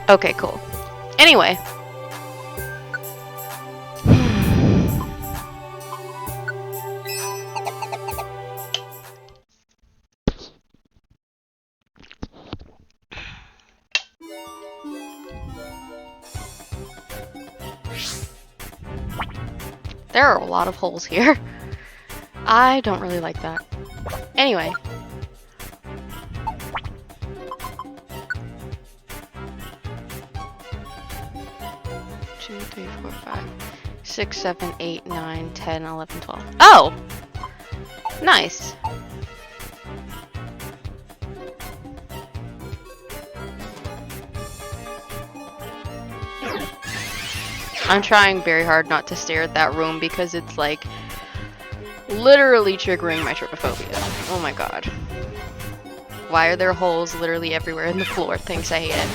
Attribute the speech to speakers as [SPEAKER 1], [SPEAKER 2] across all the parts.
[SPEAKER 1] Okay, cool. Anyway. There are a lot of holes here. I don't really like that. Anyway. Two, 3, 4, 5, 6, 7, 8, 9, 10, 11, 12. Oh! Nice. I'm trying very hard not to stare at that room because it's like literally triggering my trypophobia. Oh my god. Why are there holes literally everywhere in the floor? Thanks, I hate it.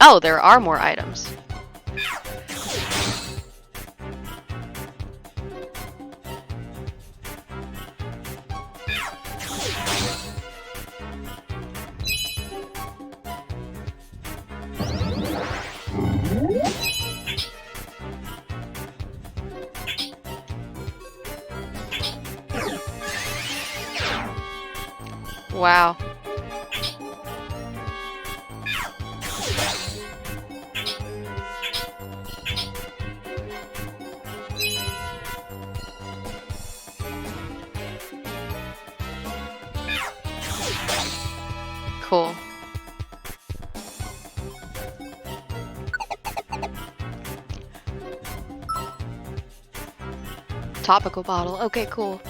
[SPEAKER 1] Oh, there are more items. Wow. Cool. Topical bottle. Okay, cool.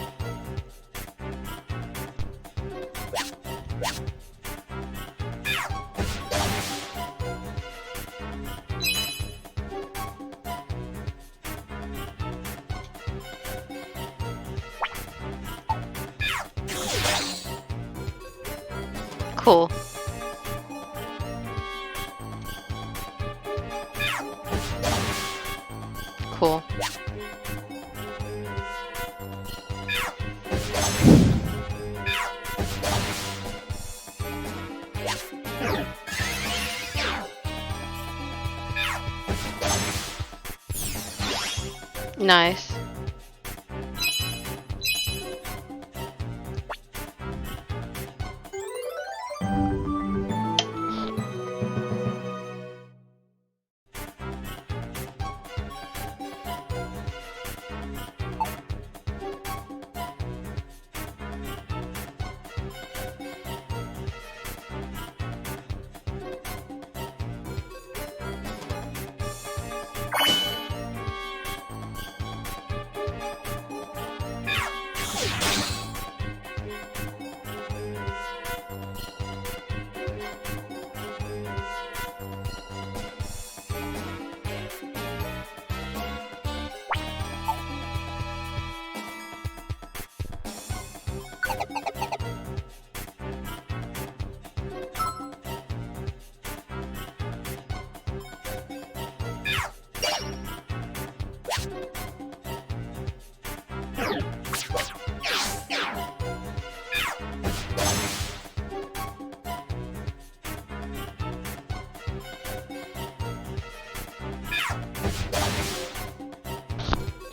[SPEAKER 1] Cool. Cool. Nice.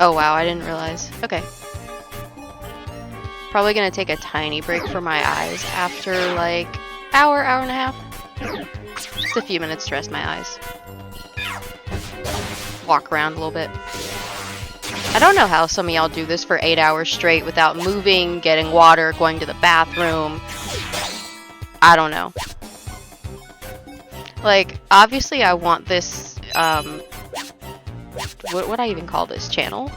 [SPEAKER 1] Oh wow, I didn't realize. Okay. Probably gonna take a tiny break for my eyes after like hour and a half. Just a few minutes to rest my eyes. Walk around a little bit. I don't know how some of y'all do this for 8 hours straight without moving, getting water, going to the bathroom. I don't know. Like, obviously I want this, what would I even call this? Channel?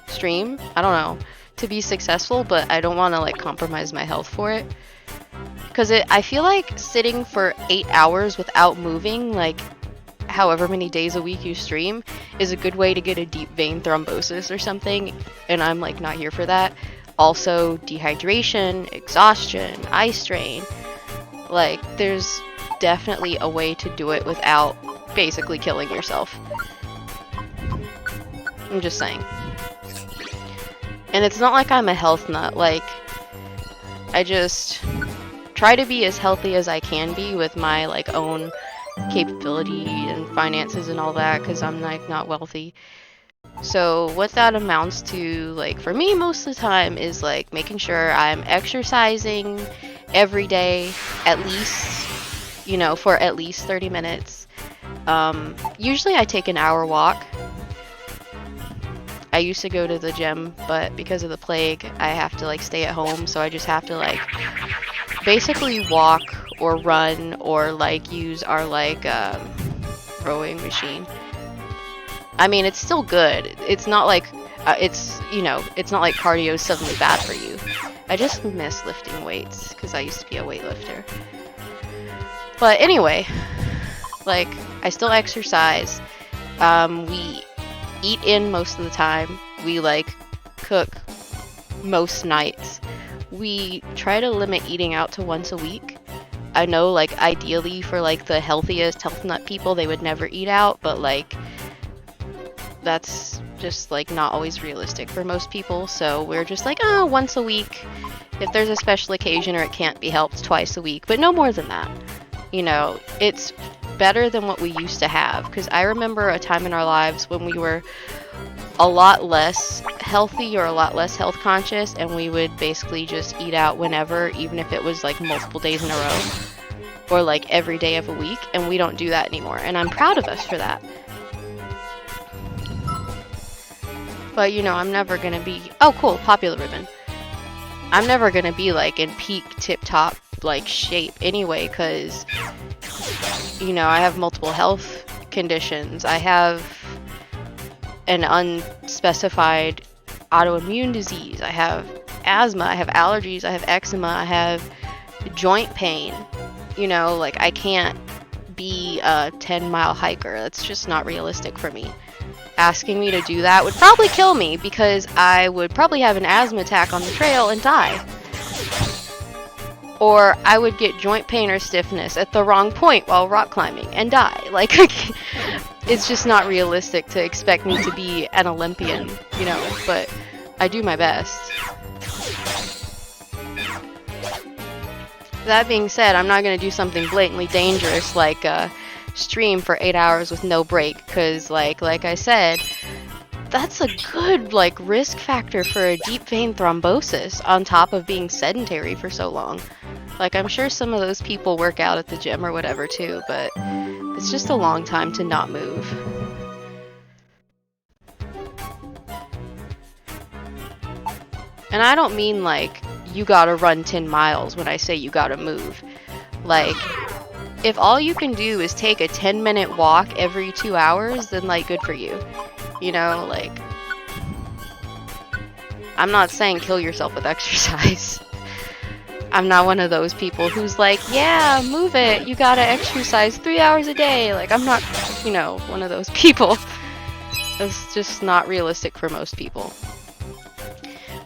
[SPEAKER 1] Stream? I don't know. To be successful, but I don't want to, like, compromise my health for it. Because I feel like sitting for 8 hours without moving, like, however many days a week you stream, is a good way to get a deep vein thrombosis or something, and I'm, like, not here for that. Also, dehydration, exhaustion, eye strain. Like, there's definitely a way to do it without basically killing yourself. I'm just saying. And it's not like I'm a health nut. Like, I just try to be as healthy as I can be with my like own capability and finances and all that, because I'm like not wealthy. So what that amounts to, like for me most of the time, is like making sure I'm exercising every day, at least, you know, for at least 30 minutes. Usually I take an hour walk. I used to go to the gym, but because of the plague, I have to like stay at home, so I just have to like basically walk or run or like use our like rowing machine. I mean, it's still good. It's not like it's, you know, it's not like cardio is suddenly bad for you. I just miss lifting weights because I used to be a weightlifter. But anyway, like I still exercise. We eat in most of the time. We like cook most nights. We try to limit eating out to once a week. I know like ideally for like the healthiest health nut people, they would never eat out, but like that's just like not always realistic for most people. So we're just like, oh, once a week. If there's a special occasion or it can't be helped, twice a week, but no more than that. You know, it's better than what we used to have, because I remember a time in our lives when we were a lot less healthy or a lot less health conscious, and we would basically just eat out whenever, even if it was like multiple days in a row or like every day of a week, and we don't do that anymore, and I'm proud of us for that. But you know, I'm never gonna be, oh cool, popular ribbon. I'm never gonna be like in peak tip top like shape anyway, because you know, I have multiple health conditions. I have an unspecified autoimmune disease. I have asthma. I have allergies. I have eczema. I have joint pain. You know, like I can't be a 10-mile hiker. That's just not realistic for me. Asking me to do that would probably kill me, because I would probably have an asthma attack on the trail and die. Or I would get joint pain or stiffness at the wrong point while rock climbing and die. Like, it's just not realistic to expect me to be an Olympian, you know, but I do my best. That being said, I'm not going to do something blatantly dangerous like stream for 8 hours with no break, because like I said, that's a good like risk factor for a deep vein thrombosis on top of being sedentary for so long. Like, I'm sure some of those people work out at the gym or whatever too, but it's just a long time to not move. And I don't mean like you gotta run 10 miles when I say you gotta move. Like, if all you can do is take a 10-minute walk every 2 hours, then like good for you. You know, like, I'm not saying kill yourself with exercise. I'm not one of those people who's like, yeah, move it, you gotta exercise 3 hours a day. Like, I'm not, you know, one of those people. That's just not realistic for most people.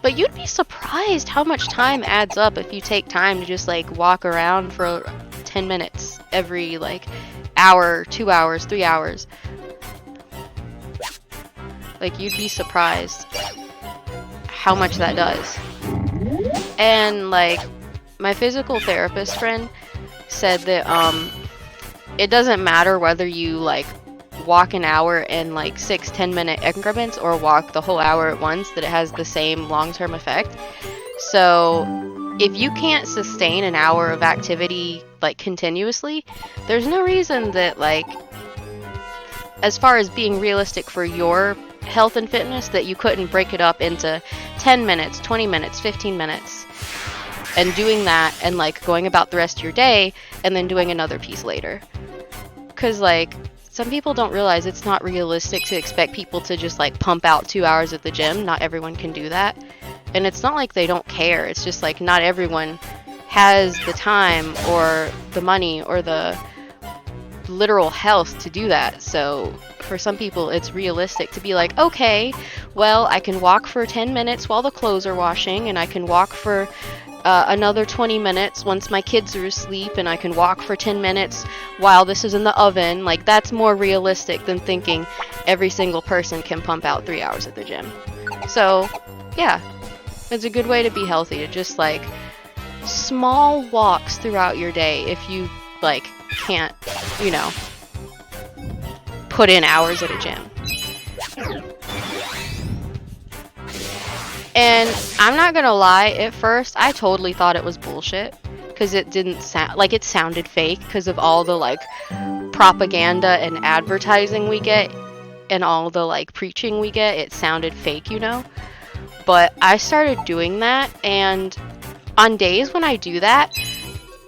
[SPEAKER 1] But you'd be surprised how much time adds up if you take time to just like walk around for 10 minutes every like hour, 2 hours, 3 hours. Like, you'd be surprised how much that does. And like, my physical therapist friend said that it doesn't matter whether you like walk an hour in like 6-10 minute increments or walk the whole hour at once, that it has the same long-term effect. So if you can't sustain an hour of activity like continuously, there's no reason that, like, as far as being realistic for your health and fitness, that you couldn't break it up into 10 minutes, 20 minutes, 15 minutes, and doing that and like going about the rest of your day and then doing another piece later. Because like, some people don't realize it's not realistic to expect people to just like pump out 2 hours at the gym. Not everyone can do that. And it's not like they don't care. It's just like not everyone has the time or the money or the literal health to do that. So for some people, it's realistic to be like, okay, well, I can walk for 10 minutes while the clothes are washing, and I can walk for Another 20 minutes once my kids are asleep, and I can walk for 10 minutes while this is in the oven. Like, that's more realistic than thinking every single person can pump out 3 hours at the gym. So, yeah, it's a good way to be healthy, to just like small walks throughout your day if you like can't, you know, put in hours at a gym. And I'm not gonna lie, at first I totally thought it was bullshit, because it didn't sound like, it sounded fake because of all the like propaganda and advertising we get and all the like preaching we get. It sounded fake, you know. But I started doing that, and on days when I do that,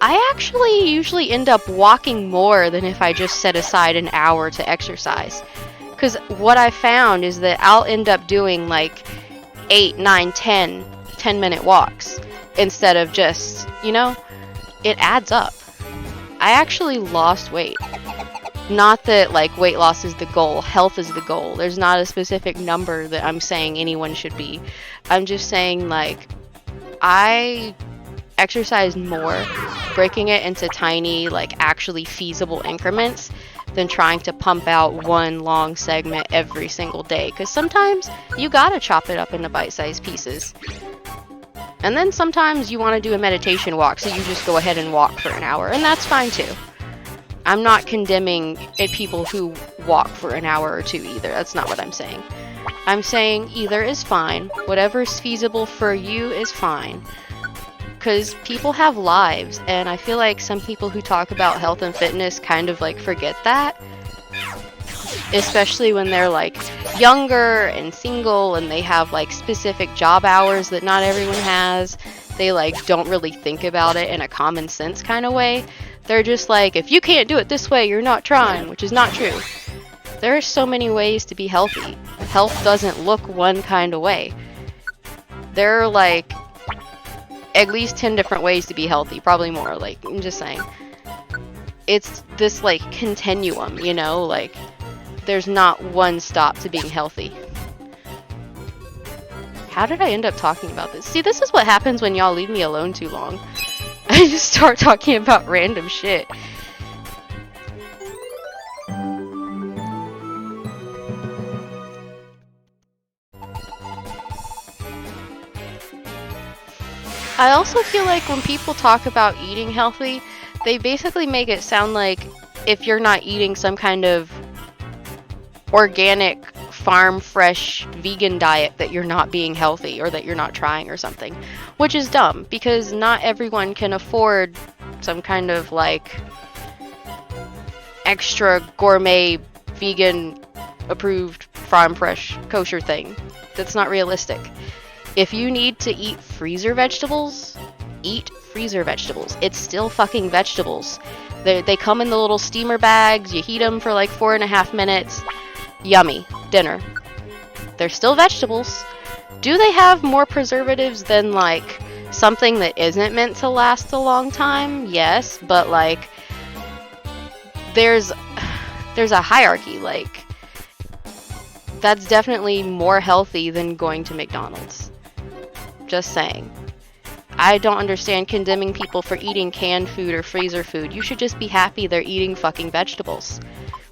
[SPEAKER 1] I actually usually end up walking more than if I just set aside an hour to exercise. Because what I found is that I'll end up doing like 8, 9, 10-minute walks instead of just, you know, it adds up. I actually lost weight. Not that like weight loss is the goal, health is the goal. There's not a specific number that I'm saying anyone should be. I'm just saying like I exercise more, breaking it into tiny, like actually feasible increments than trying to pump out one long segment every single day. Because sometimes you gotta chop it up into bite-sized pieces. And then sometimes you want to do a meditation walk, so you just go ahead and walk for an hour, and that's fine too. I'm not condemning people who walk for an hour or two either. That's not what I'm saying. I'm saying either is fine. Whatever's feasible for you is fine. Because people have lives, and I feel like some people who talk about health and fitness kind of like forget that. Especially when they're like younger and single and they have like specific job hours that not everyone has. They like don't really think about it in a common sense kind of way. They're just like, if you can't do it this way, you're not trying, which is not true. There are so many ways to be healthy. Health doesn't look one kind of way. There are like at least 10 different ways to be healthy, probably more. Like, I'm just saying. It's this like continuum, you know, like there's not one stop to being healthy. How did I end up talking about this? See, this is what happens when y'all leave me alone too long. I just start talking about random shit. I also feel like when people talk about eating healthy, they basically make it sound like if you're not eating some kind of organic, farm fresh, vegan diet that you're not being healthy or that you're not trying or something. Which is dumb, because not everyone can afford some kind of like extra gourmet, vegan approved, farm fresh, kosher thing. That's not realistic. If you need to eat freezer vegetables, eat freezer vegetables. It's still fucking vegetables. They come in the little steamer bags. You heat them for like 4.5 minutes. Yummy. Dinner. They're still vegetables. Do they have more preservatives than like something that isn't meant to last a long time? Yes, but like there's a hierarchy. Like that's definitely more healthy than going to McDonald's. Just saying. I don't understand condemning people for eating canned food or freezer food. You should just be happy they're eating fucking vegetables.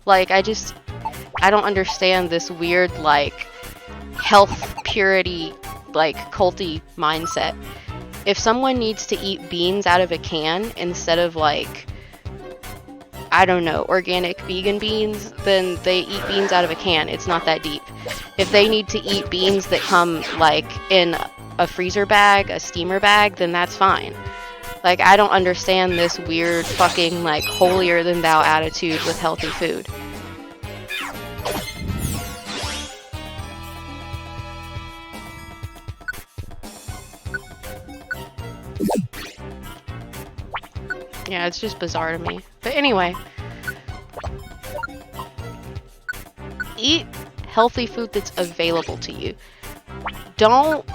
[SPEAKER 1] Like, I don't understand this weird, like, health purity, like, culty mindset. If someone needs to eat beans out of a can instead of, like, I don't know, organic vegan beans, then they eat beans out of a can. It's not that deep. If they need to eat beans that come, like, in a freezer bag, a steamer bag, then that's fine. Like, I don't understand this weird fucking, like, holier than thou attitude with healthy food. Yeah, it's just bizarre to me. But anyway, eat healthy food that's available to you. Don't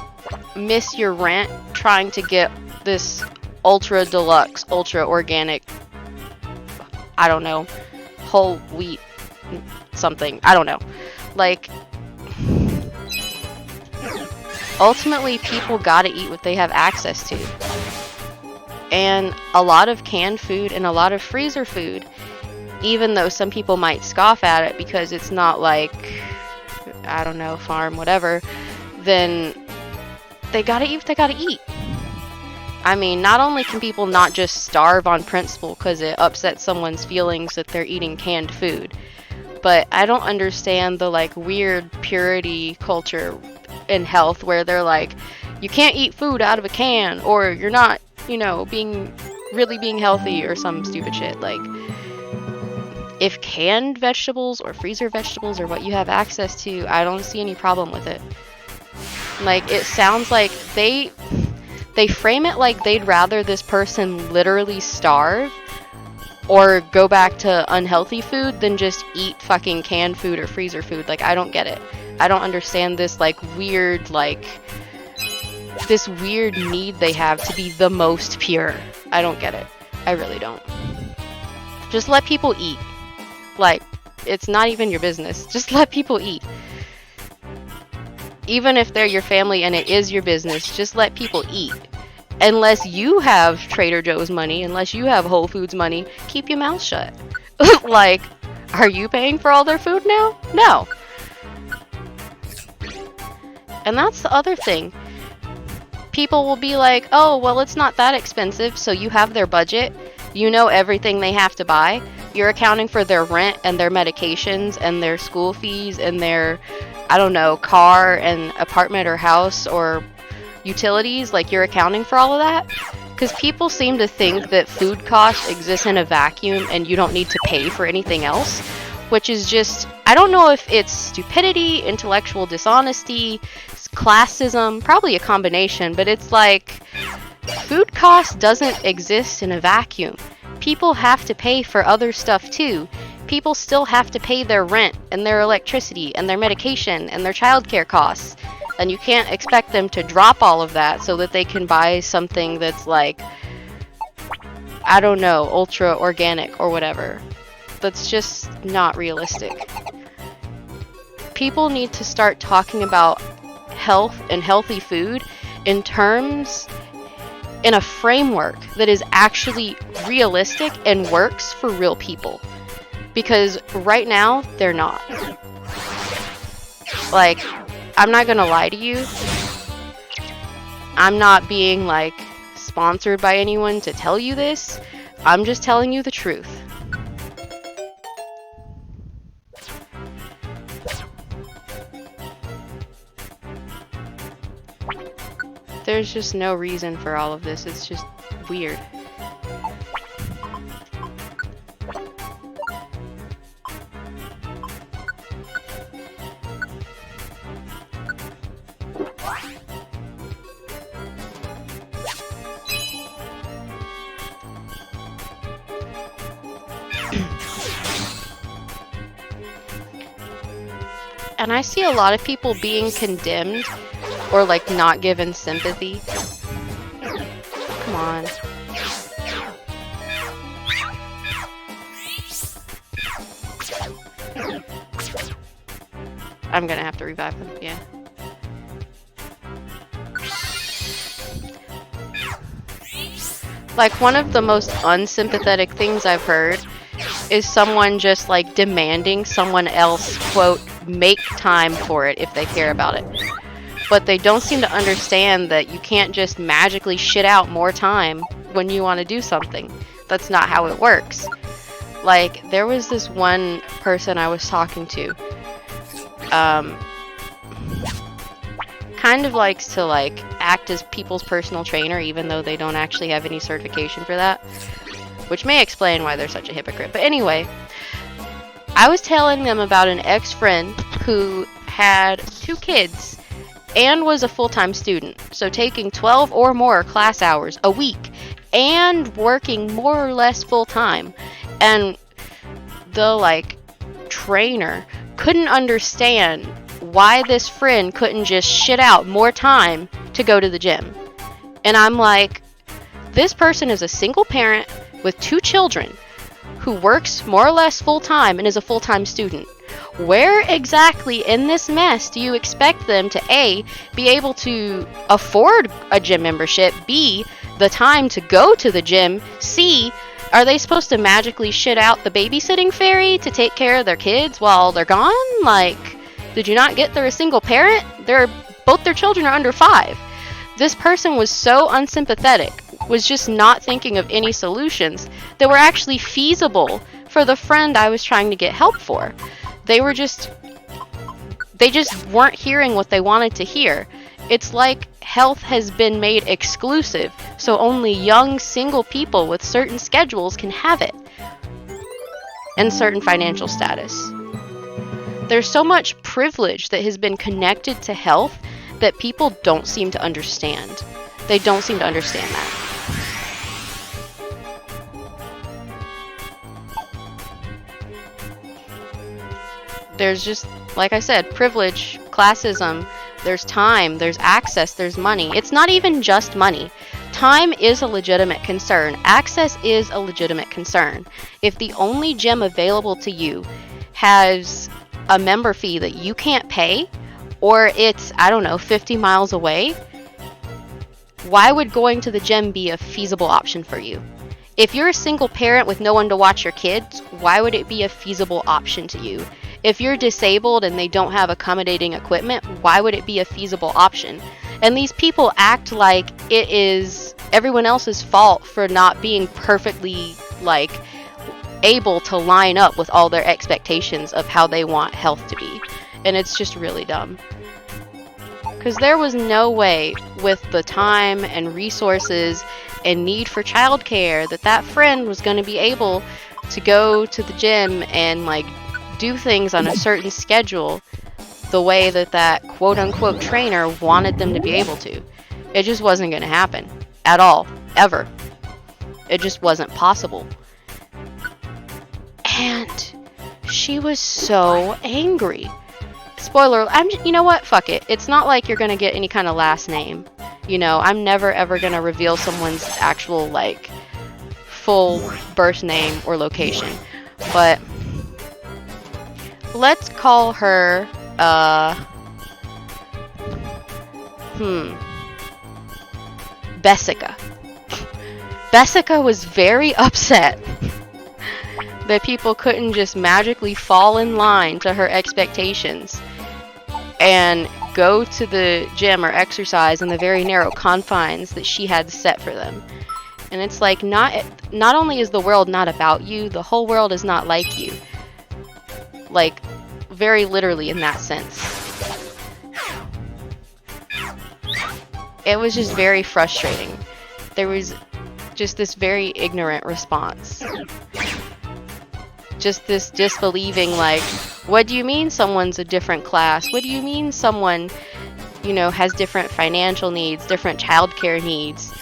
[SPEAKER 1] miss your rent trying to get this ultra deluxe, ultra organic, I don't know, whole wheat something. I don't know. Like, ultimately, people gotta eat what they have access to. and a lot of canned food and a lot of freezer food, even though some people might scoff at it because it's not like, I don't know, farm, whatever, then they gotta eat what they gotta eat. I mean, not only can people not just starve on principle because it upsets someone's feelings that they're eating canned food, but I don't understand the like weird purity culture in health where they're like, you can't eat food out of a can, or you're not, you know, being healthy or some stupid shit. Like, if canned vegetables or freezer vegetables are what you have access to, I don't see any problem with it. Like, it sounds like they frame it like they'd rather this person literally starve or go back to unhealthy food than just eat fucking canned food or freezer food. Like, I don't get it. I don't understand this weird need they have to be the most pure. I don't get it. I really don't. Just let people eat. Like, it's not even your business. Just let people eat. Even if they're your family and it is your business, just let people eat. Unless you have Trader Joe's money, unless you have Whole Foods money, keep your mouth shut. Like, are you paying for all their food now? No. And that's the other thing. People will be like, oh, well, it's not that expensive, so you have their budget. You know everything they have to buy. You're accounting for their rent and their medications and their school fees and their, I don't know, car and apartment or house or utilities. Like, you're accounting for all of that. Because people seem to think that food costs exist in a vacuum and you don't need to pay for anything else, which is just, I don't know if it's stupidity, intellectual dishonesty, classism, probably a combination, but it's like, food cost doesn't exist in a vacuum. People have to pay for other stuff too. People still have to pay their rent and their electricity and their medication and their childcare costs. And you can't expect them to drop all of that so that they can buy something that's like, I don't know, ultra organic or whatever. That's just not realistic. People need to start talking about health and healthy food in a framework that is actually realistic and works for real people. Because right now, they're not. Like, I'm not gonna lie to you. I'm not being sponsored by anyone to tell you this. I'm just telling you the truth. There's just no reason for all of this. It's just weird. And I see a lot of people being condemned or not given sympathy. Come on. I'm gonna have to revive them, yeah. One of the most unsympathetic things I've heard is someone just demanding someone else, quote, make time for it if they care about it. But they don't seem to understand that you can't just magically shit out more time when you want to do something. That's not how it works. There was this one person I was talking to, kind of likes to act as people's personal trainer even though they don't actually have any certification for that, which may explain why they're such a hypocrite. But anyway, I was telling them about an ex-friend who had 2 kids and was a full-time student, so taking 12 or more class hours a week and working more or less full-time. And the trainer couldn't understand why this friend couldn't just shit out more time to go to the gym. And I'm like, this person is a single parent with 2 children who works more or less full-time and is a full-time student. Where exactly in this mess do you expect them to A, be able to afford a gym membership, B, the time to go to the gym. C, are they supposed to magically shit out the babysitting fairy to take care of their kids while they're gone? Like, did you not get they're a single parent? Both their children are under 5. This person was so unsympathetic, was just not thinking of any solutions that were actually feasible for the friend I was trying to get help for. They just weren't hearing what they wanted to hear. It's like health has been made exclusive, so only young single people with certain schedules can have it, and certain financial status. There's so much privilege that has been connected to health that people don't seem to understand. They don't seem to understand that. There's just, like I said, privilege, classism, there's time, there's access, there's money. It's not even just money. Time is a legitimate concern. Access is a legitimate concern. If the only gym available to you has a member fee that you can't pay, or it's, I don't know, 50 miles away, why would going to the gym be a feasible option for you? If you're a single parent with no one to watch your kids, why would it be a feasible option to you? If you're disabled and they don't have accommodating equipment, why would it be a feasible option? And these people act like it is everyone else's fault for not being perfectly, like, able to line up with all their expectations of how they want health to be. And it's just really dumb. Because there was no way, with the time and resources and need for childcare, that friend was going to be able to go to the gym and, like, do things on a certain schedule the way that quote-unquote trainer wanted them to be able to. It just wasn't going to happen. At all. Ever. It just wasn't possible. And she was so angry. Spoiler, you know what? Fuck it. It's not like you're gonna get any kind of last name. You know, I'm never ever gonna reveal someone's actual, like, full birth name or location. But let's call her, Bessica. Bessica was very upset that people couldn't just magically fall in line to her expectations and go to the gym or exercise in the very narrow confines that she had set for them. And it's like, not only is the world not about you, the whole world is not like you. Like, very literally in that sense. It was just very frustrating. There was just this very ignorant response. Just this disbelieving, like, what do you mean someone's a different class? What do you mean someone, you know, has different financial needs, different childcare needs?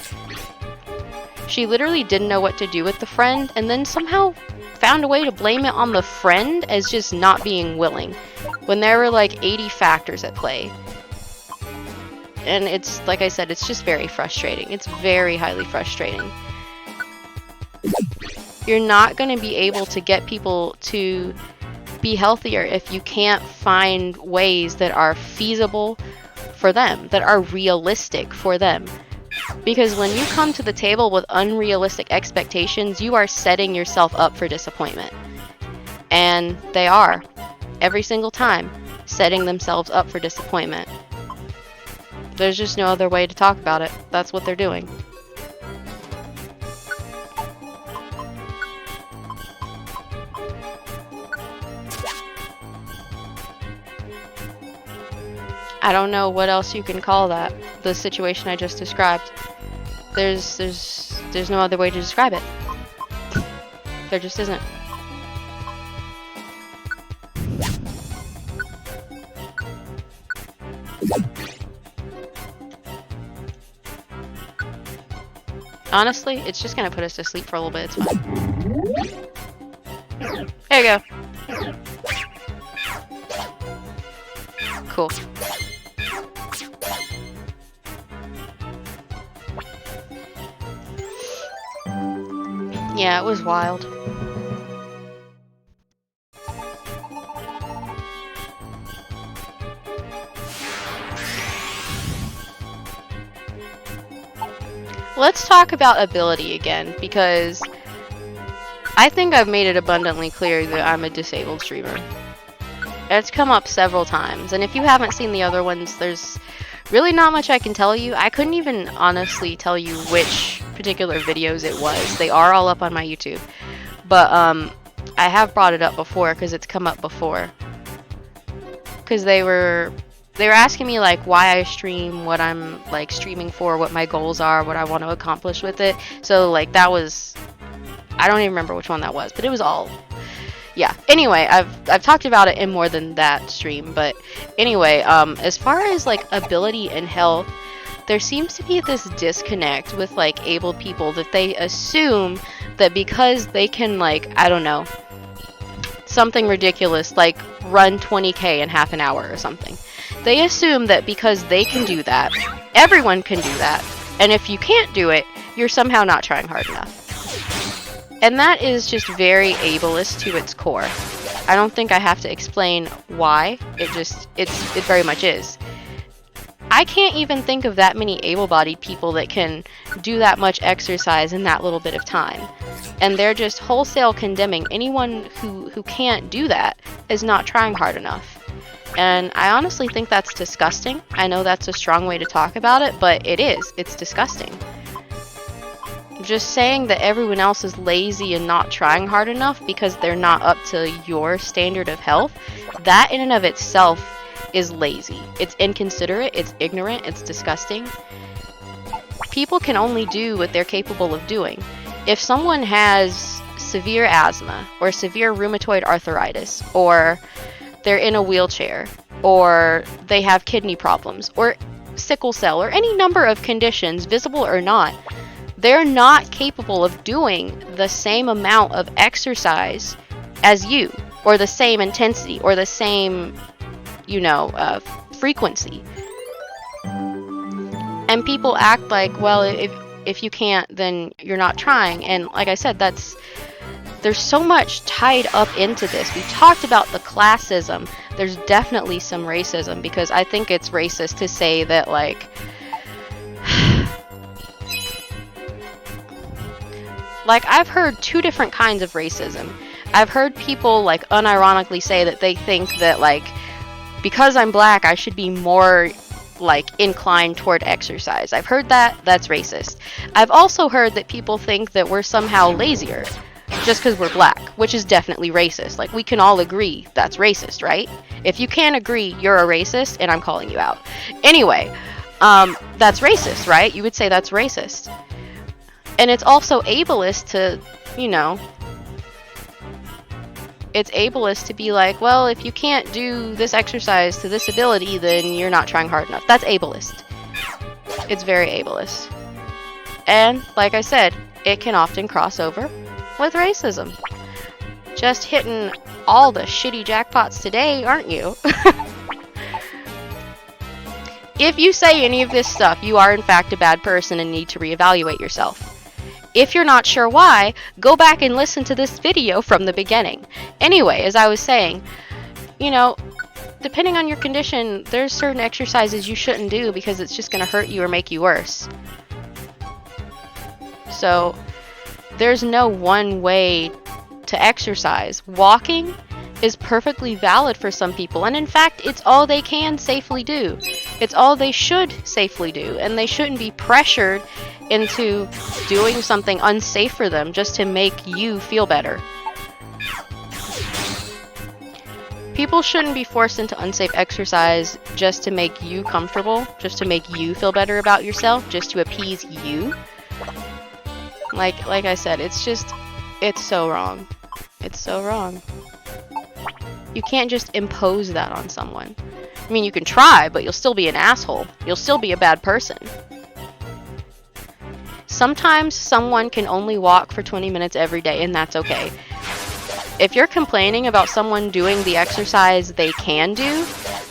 [SPEAKER 1] She literally didn't know what to do with the friend, and then somehow found a way to blame it on the friend as just not being willing, when there were like 80 factors at play. And it's, like I said, it's just very frustrating. It's very highly frustrating. You're not going to be able to get people to be healthier if you can't find ways that are feasible for them, that are realistic for them. Because when you come to the table with unrealistic expectations, you are setting yourself up for disappointment. And they are, every single time, setting themselves up for disappointment. There's just no other way to talk about it. That's what they're doing. I don't know what else you can call that, the situation I just described. There's no other way to describe it. There just isn't. Honestly, it's just gonna put us to sleep for a little bit. It's fine. There you go. Cool. Yeah, it was wild. Let's talk about ability again, because I think I've made it abundantly clear that I'm a disabled streamer. It's come up several times, and if you haven't seen the other ones, there's really not much I can tell you. I couldn't even honestly tell you which particular videos it was. They are all up on my YouTube. But I have brought it up before because it's come up before. Because they were asking me like why I stream, what I'm like streaming for, what my goals are, what I want to accomplish with it. So like that was, I don't even remember which one that was, but it was all, yeah. Anyway, I've talked about it in more than that stream, but anyway, as far as like ability and health, there seems to be this disconnect with like able people that they assume that because they can like, I don't know, something ridiculous like run 20K in half an hour or something. They assume that because they can do that, everyone can do that. And if you can't do it, you're somehow not trying hard enough. And that is just very ableist to its core. I don't think I have to explain why. It very much is. I can't even think of that many able-bodied people that can do that much exercise in that little bit of time. And they're just wholesale condemning anyone who can't do that as not trying hard enough. And I honestly think that's disgusting. I know that's a strong way to talk about it, but it is. It's disgusting. Just saying that everyone else is lazy and not trying hard enough because they're not up to your standard of health, that in and of itself is lazy. It's inconsiderate, it's ignorant, it's disgusting. People can only do what they're capable of doing. If someone has severe asthma or severe rheumatoid arthritis, or they're in a wheelchair, or they have kidney problems, or sickle cell, or any number of conditions, visible or not, they're not capable of doing the same amount of exercise as you, or the same intensity, or the same, frequency. And people act like, well, if you can't, then you're not trying. And like I said, there's so much tied up into this. We talked about the classism. There's definitely some racism, because I think it's racist to say that, like, I've heard two different kinds of racism. I've heard people, like, unironically say that they think that, like, because I'm black, I should be more, like, inclined toward exercise. I've heard that. That's racist. I've also heard that people think that we're somehow lazier just because we're black, which is definitely racist. Like, we can all agree that's racist, right? If you can't agree, you're a racist, and I'm calling you out. Anyway, that's racist, right? You would say that's racist. And it's also ableist to, it's ableist to be like, well, if you can't do this exercise to this ability, then you're not trying hard enough. That's ableist. It's very ableist. And, like I said, it can often cross over with racism. Just hitting all the shitty jackpots today, aren't you? If you say any of this stuff, you are in fact a bad person and need to reevaluate yourself. If you're not sure why, go back and listen to this video from the beginning. Anyway, as I was saying, depending on your condition, there's certain exercises you shouldn't do because it's just going to hurt you or make you worse. So, there's no one way to exercise. Walking is perfectly valid for some people, and in fact, it's all they can safely do. It's all they should safely do, and they shouldn't be pressured into doing something unsafe for them just to make you feel better. People shouldn't be forced into unsafe exercise just to make you comfortable, just to make you feel better about yourself, just to appease you. Like I said, it's so wrong. It's so wrong. You can't just impose that on someone. I mean, you can try, but you'll still be an asshole. You'll still be a bad person. Sometimes someone can only walk for 20 minutes every day, and that's okay. If you're complaining about someone doing the exercise they can do,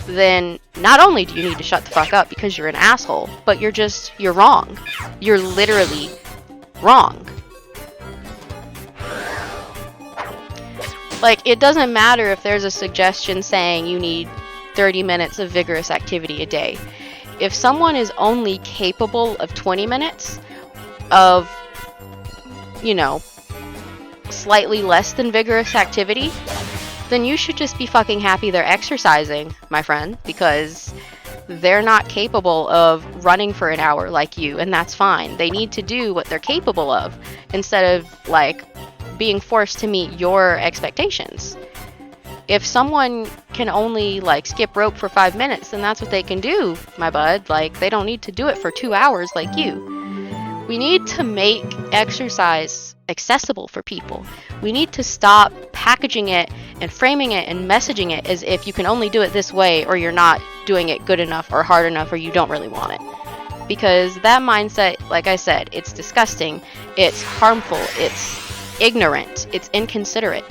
[SPEAKER 1] then not only do you need to shut the fuck up because you're an asshole, but you're wrong. You're literally wrong. Like, it doesn't matter if there's a suggestion saying you need 30 minutes of vigorous activity a day. If someone is only capable of 20 minutes, of, you know, slightly less than vigorous activity, then you should just be fucking happy they're exercising, my friend, because they're not capable of running for an hour like you, and that's fine. They need to do what they're capable of instead of, like, being forced to meet your expectations. If someone can only, like, skip rope for 5 minutes, then that's what they can do, my bud. Like, they don't need to do it for 2 hours like you. We need to make exercise accessible for people. We need to stop packaging it and framing it and messaging it as if you can only do it this way, or you're not doing it good enough or hard enough, or you don't really want it. Because that mindset, like I said, it's disgusting, it's harmful, it's ignorant, it's inconsiderate.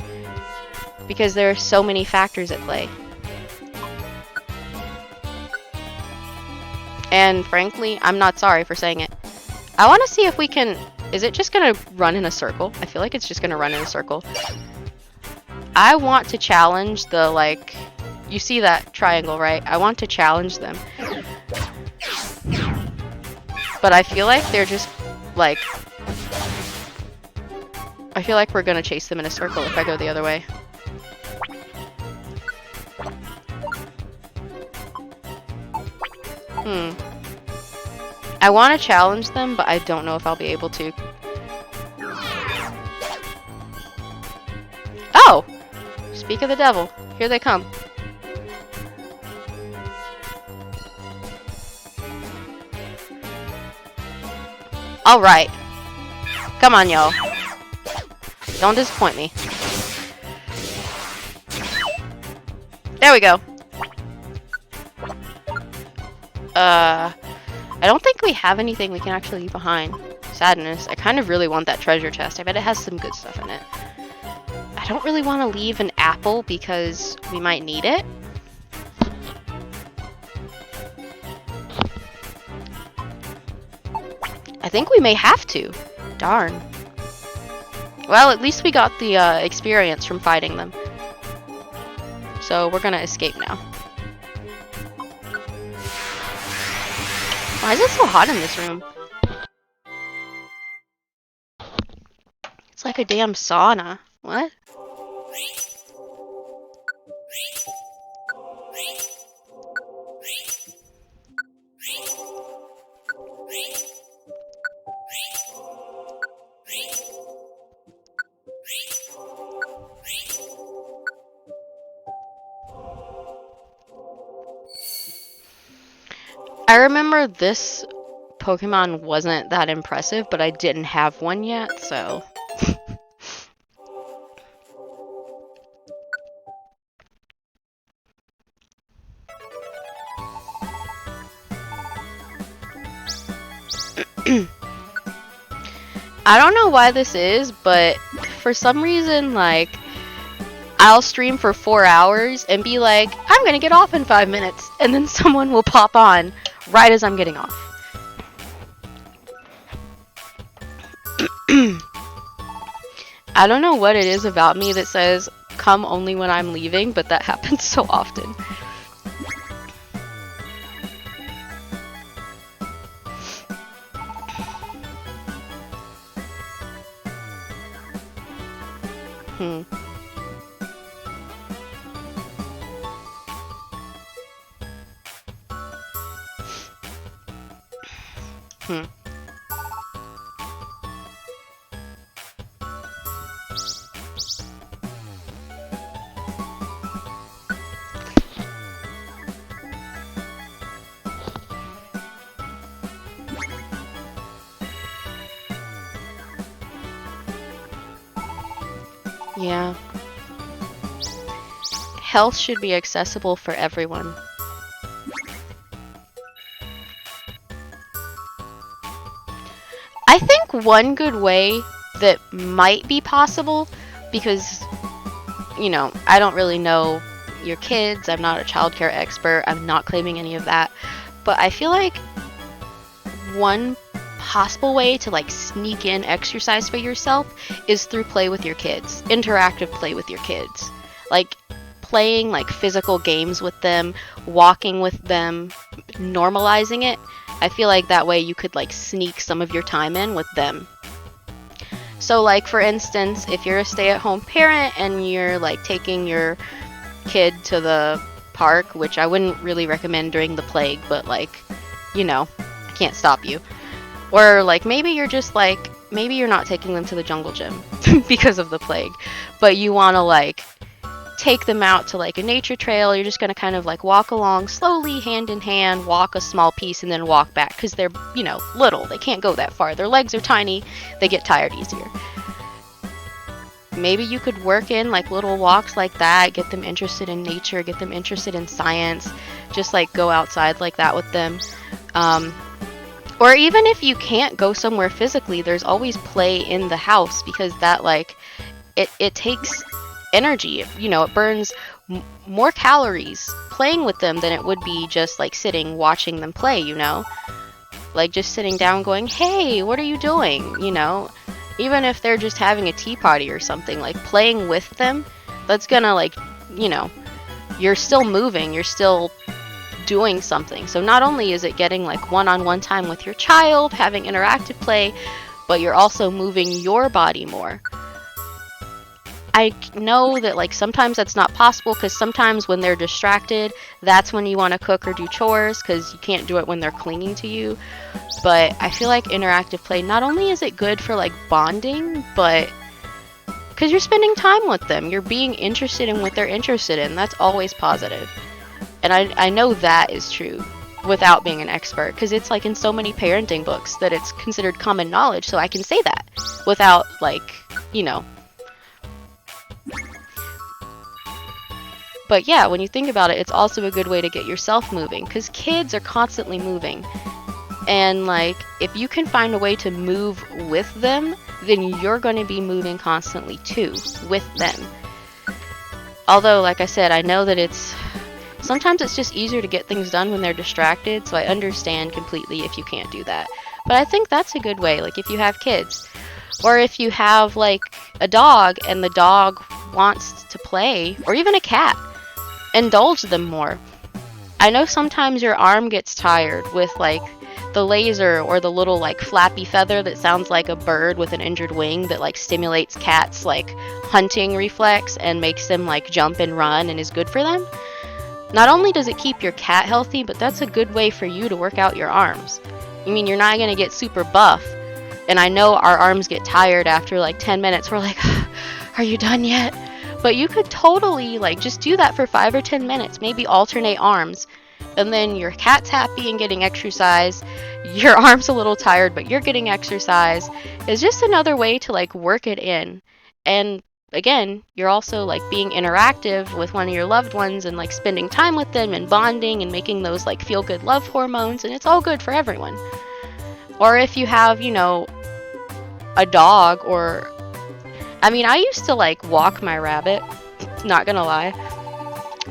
[SPEAKER 1] Because there are so many factors at play. And frankly, I'm not sorry for saying it. I want to see if we can... Is it just going to run in a circle? I feel like it's just going to run in a circle. I want to challenge the, like... You see that triangle, right? I want to challenge them. But I feel like they're just, like... I feel like we're going to chase them in a circle if I go the other way. I want to challenge them, but I don't know if I'll be able to. Oh! Speak of the devil. Here they come. Alright. Come on, y'all. Don't disappoint me. There we go. I don't think we have anything we can actually leave behind. Sadness. I kind of really want that treasure chest. I bet it has some good stuff in it. I don't really want to leave an apple because we might need it. I think we may have to. Darn. Well, at least we got the experience from fighting them. So we're gonna escape now. Why is it so hot in this room? It's like a damn sauna. What? I remember this Pokemon wasn't that impressive, but I didn't have one yet, so... I don't know why this is, but for some reason, like, I'll stream for 4 hours and be like, I'm gonna get off in 5 minutes, and then someone will pop on right as I'm getting off. I don't know what it is about me that says, come only when I'm leaving, but that happens so often. Yeah. Health should be accessible for everyone. I think one good way that might be possible, because, you know, I don't really know your kids, I'm not a childcare expert, I'm not claiming any of that, but I feel like one possible way to, like, sneak in exercise for yourself is through play with your kids. Interactive play with your kids. Like, playing, like, physical games with them, walking with them, normalizing it, I feel like that way you could like sneak some of your time in with them. So like for instance, if you're a stay-at-home parent and you're like taking your kid to the park, which I wouldn't really recommend during the plague, but like, you know, I can't stop you. Or like maybe you're just like, maybe you're not taking them to the jungle gym because of the plague, but you want to like take them out to like a nature trail. You're just going to kind of like walk along slowly, hand in hand, walk a small piece and then walk back because they're, you know, little. They can't go that far. Their legs are tiny. They get tired easier. Maybe you could work in like little walks like that, get them interested in nature, get them interested in science, just like go outside like that with them. Or even if you can't go somewhere physically, there's always play in the house because that like, it takes energy, you know, it burns more calories playing with them than it would be just like sitting watching them play, you know, like just sitting down going, hey, what are you doing, you know, even if they're just having a tea party or something, like playing with them, that's gonna like, you know, you're still moving, you're still doing something. So not only is it getting like one-on-one time with your child, having interactive play, but you're also moving your body more. I know that like sometimes that's not possible because sometimes when they're distracted, that's when you want to cook or do chores because you can't do it when they're clinging to you. But I feel like interactive play, not only is it good for like bonding, but because you're spending time with them, you're being interested in what they're interested in. That's always positive. And I know that is true without being an expert because it's like in so many parenting books that it's considered common knowledge. So I can say that without like, you know. But yeah, when you think about it, it's also a good way to get yourself moving because kids are constantly moving. And like, if you can find a way to move with them, then you're going to be moving constantly too, with them. Although, like I said, I know that sometimes it's just easier to get things done when they're distracted, so I understand completely if you can't do that. But I think that's a good way, like if you have kids. Or if you have like a dog and the dog wants to play, or even a cat, indulge them more. I know sometimes your arm gets tired with like the laser or the little like flappy feather that sounds like a bird with an injured wing that like stimulates cats like hunting reflex and makes them like jump and run and is good for them. Not only does it keep your cat healthy, but that's a good way for you to work out your arms. I mean, you're not going to get super buff. And I know our arms get tired after like 10 minutes. We're like, are you done yet? But you could totally like just do that for 5 or 10 minutes, maybe alternate arms. And then your cat's happy and getting exercise. Your arm's a little tired, but you're getting exercise. It's just another way to like work it in. And again, you're also like being interactive with one of your loved ones and like spending time with them and bonding and making those like feel good love hormones, and it's all good for everyone. Or if you have, you know, a dog, or I mean, I used to like walk my rabbit, not gonna lie.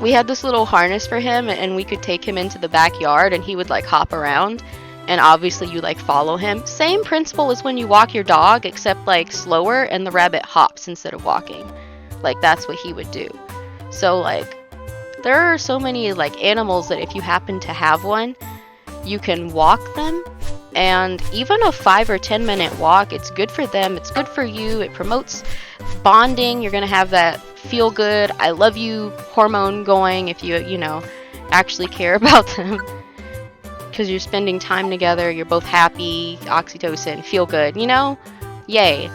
[SPEAKER 1] We had this little harness for him and we could take him into the backyard and he would like hop around, and obviously you like follow him. Same principle as when you walk your dog, except like slower, and the rabbit hops instead of walking. Like that's what he would do. So like there are so many like animals that if you happen to have one, you can walk them. And even a 5 or 10 minute walk, it's good for them, it's good for you, it promotes bonding. You're gonna have that feel good, I love you hormone going if you know, actually care about them. Because you're spending time together, you're both happy, oxytocin, feel good, you know? Yay.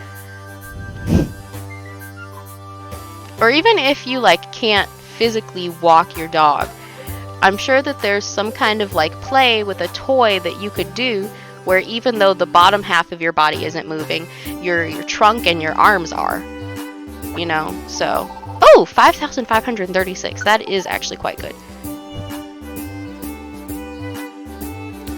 [SPEAKER 1] Or even if you like can't physically walk your dog, I'm sure that there's some kind of like play with a toy that you could do where even though the bottom half of your body isn't moving, your trunk and your arms are, you know? So, oh, 5,536. That is actually quite good.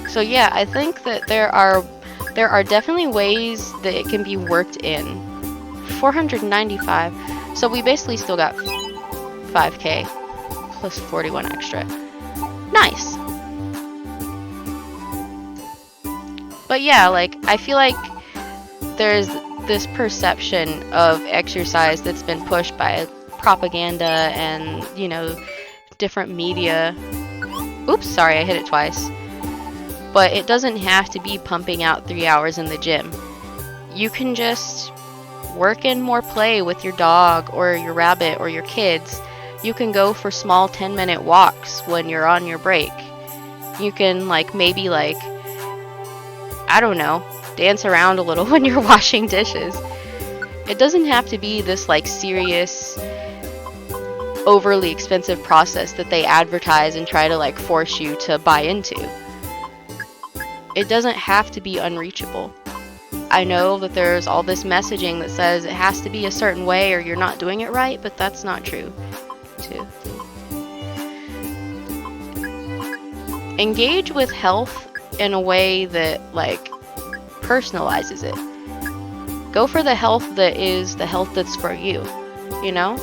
[SPEAKER 1] So yeah, I think that there are definitely ways that it can be worked in. 495. So we basically still got 5K plus 41 extra. Nice. But yeah, like, I feel like there's this perception of exercise that's been pushed by propaganda and, you know, different media. Oops, sorry, I hit it twice. But it doesn't have to be pumping out 3 hours in the gym. You can just work in more play with your dog or your rabbit or your kids. You can go for small 10-minute walks when you're on your break. You can maybe I don't know, dance around a little when you're washing dishes. It doesn't have to be this serious, overly expensive process that they advertise and try to force you to buy into. It doesn't have to be unreachable. I know that there's all this messaging that says it has to be a certain way or you're not doing it right, but that's not true. 2, 3. Engage with health in a way that personalizes it. Go for the health that is the health that's for you, you know?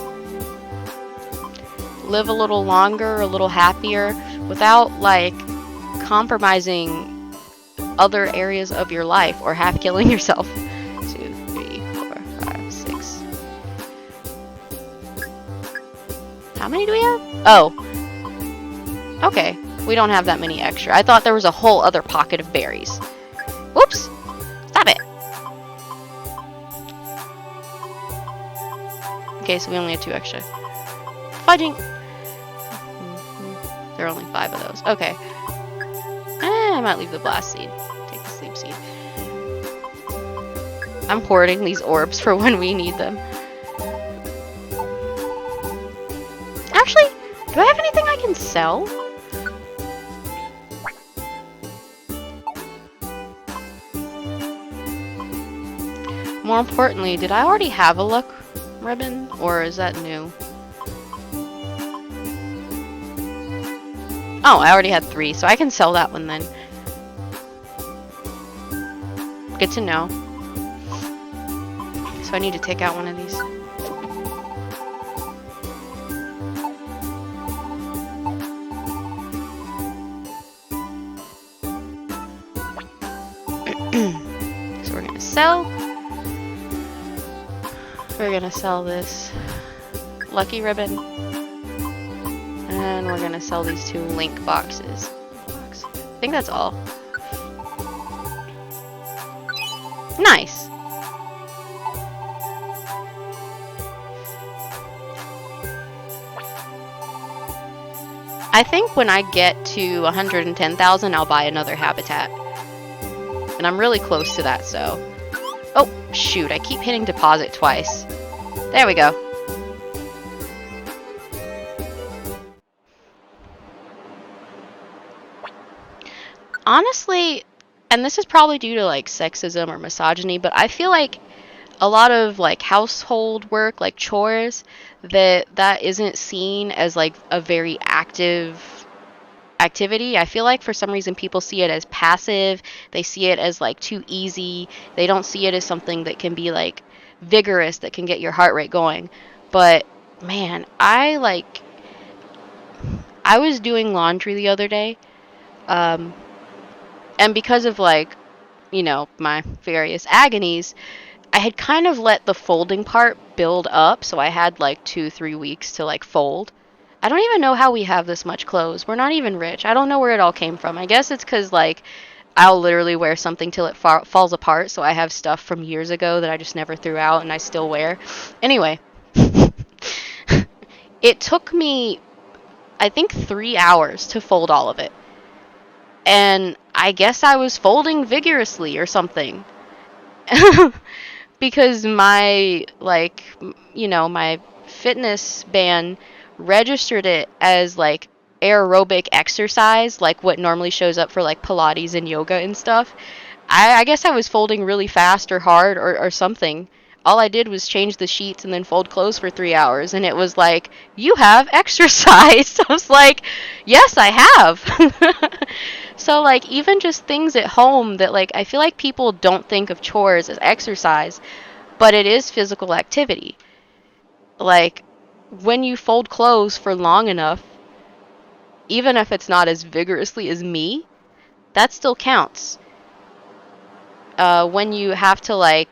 [SPEAKER 1] Live a little longer, a little happier, without compromising other areas of your life or half killing yourself. 2, 3, 4, 5, 6. How many do we have? Oh. Okay. We don't have that many extra. I thought there was a whole other pocket of berries. Whoops! Stop it! Okay, so we only had 2 extra. Fudging! There are only 5 of those. Okay. I might leave the blast seed. Take the sleep seed. I'm hoarding these orbs for when we need them. Actually, do I have anything I can sell? More importantly, did I already have a luck ribbon, or is that new? Oh, I already had 3, so I can sell that one then. Good to know. So I need to take out one of these. So we're gonna sell. We're gonna sell this lucky ribbon. And we're gonna sell these 2 link boxes. I think that's all. Nice! I think when I get to 110,000, I'll buy another habitat. And I'm really close to that, so... Oh, shoot, I keep hitting deposit twice. There we go. Honestly, and this is probably due to sexism or misogyny, but I feel like a lot of household work, chores, that isn't seen as a very active activity. I feel like for some reason people see it as passive. They see it as too easy. They don't see it as something that can be vigorous, that can get your heart rate going. But man, I was doing laundry the other day. And because of my various agonies, I had kind of let the folding part build up, so I had 2-3 weeks to fold. I don't even know how we have this much clothes. We're not even rich. I don't know where it all came from. I guess it's because I'll literally wear something till it falls apart, so I have stuff from years ago that I just never threw out and I still wear. Anyway, it took me, I think, 3 hours to fold all of it. And I guess I was folding vigorously or something. Because my, my fitness band registered it as, aerobic exercise, what normally shows up for, Pilates and yoga and stuff. I guess I was folding really fast or hard or something. All I did was change the sheets and then fold clothes for 3 hours, and it was you have exercised. I was yes, I have. So, even just things at home that, I feel like people don't think of chores as exercise, but it is physical activity. When you fold clothes for long enough, even if it's not as vigorously as me, that still counts. When you have to,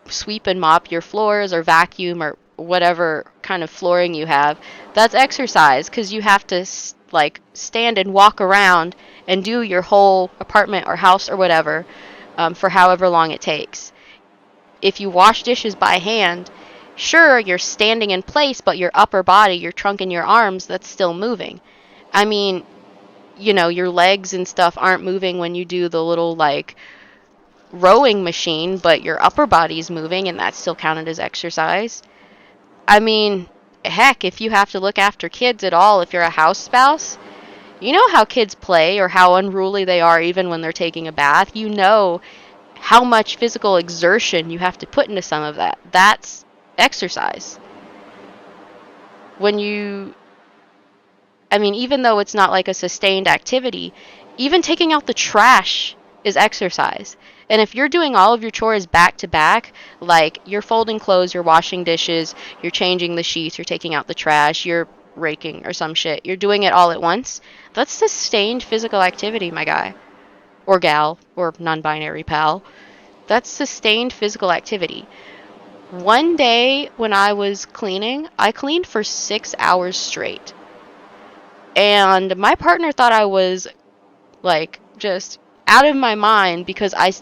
[SPEAKER 1] sweep and mop your floors or vacuum or whatever kind of flooring you have, that's exercise because you have to like stand and walk around and do your whole apartment or house or whatever for however long it takes. If you wash dishes by hand, sure, you're standing in place, but your upper body, your trunk and your arms, that's still moving. I mean, you know, your legs and stuff aren't moving when you do the little like rowing machine, but your upper body's moving and that's still counted as exercise. I mean, heck, if you have to look after kids at all, if you're a house spouse, you know how kids play or how unruly they are even when they're taking a bath. You know how much physical exertion you have to put into some of that. That's exercise. I mean, even though it's not like a sustained activity, even taking out the trash is exercise. And if you're doing all of your chores back to back, like you're folding clothes, you're washing dishes, you're changing the sheets, you're taking out the trash, you're raking or some shit, you're doing it all at once, that's sustained physical activity, my guy. Or gal, or non-binary pal. That's sustained physical activity. One day when I was cleaning, I cleaned for 6 hours straight. And my partner thought I was like just out of my mind because I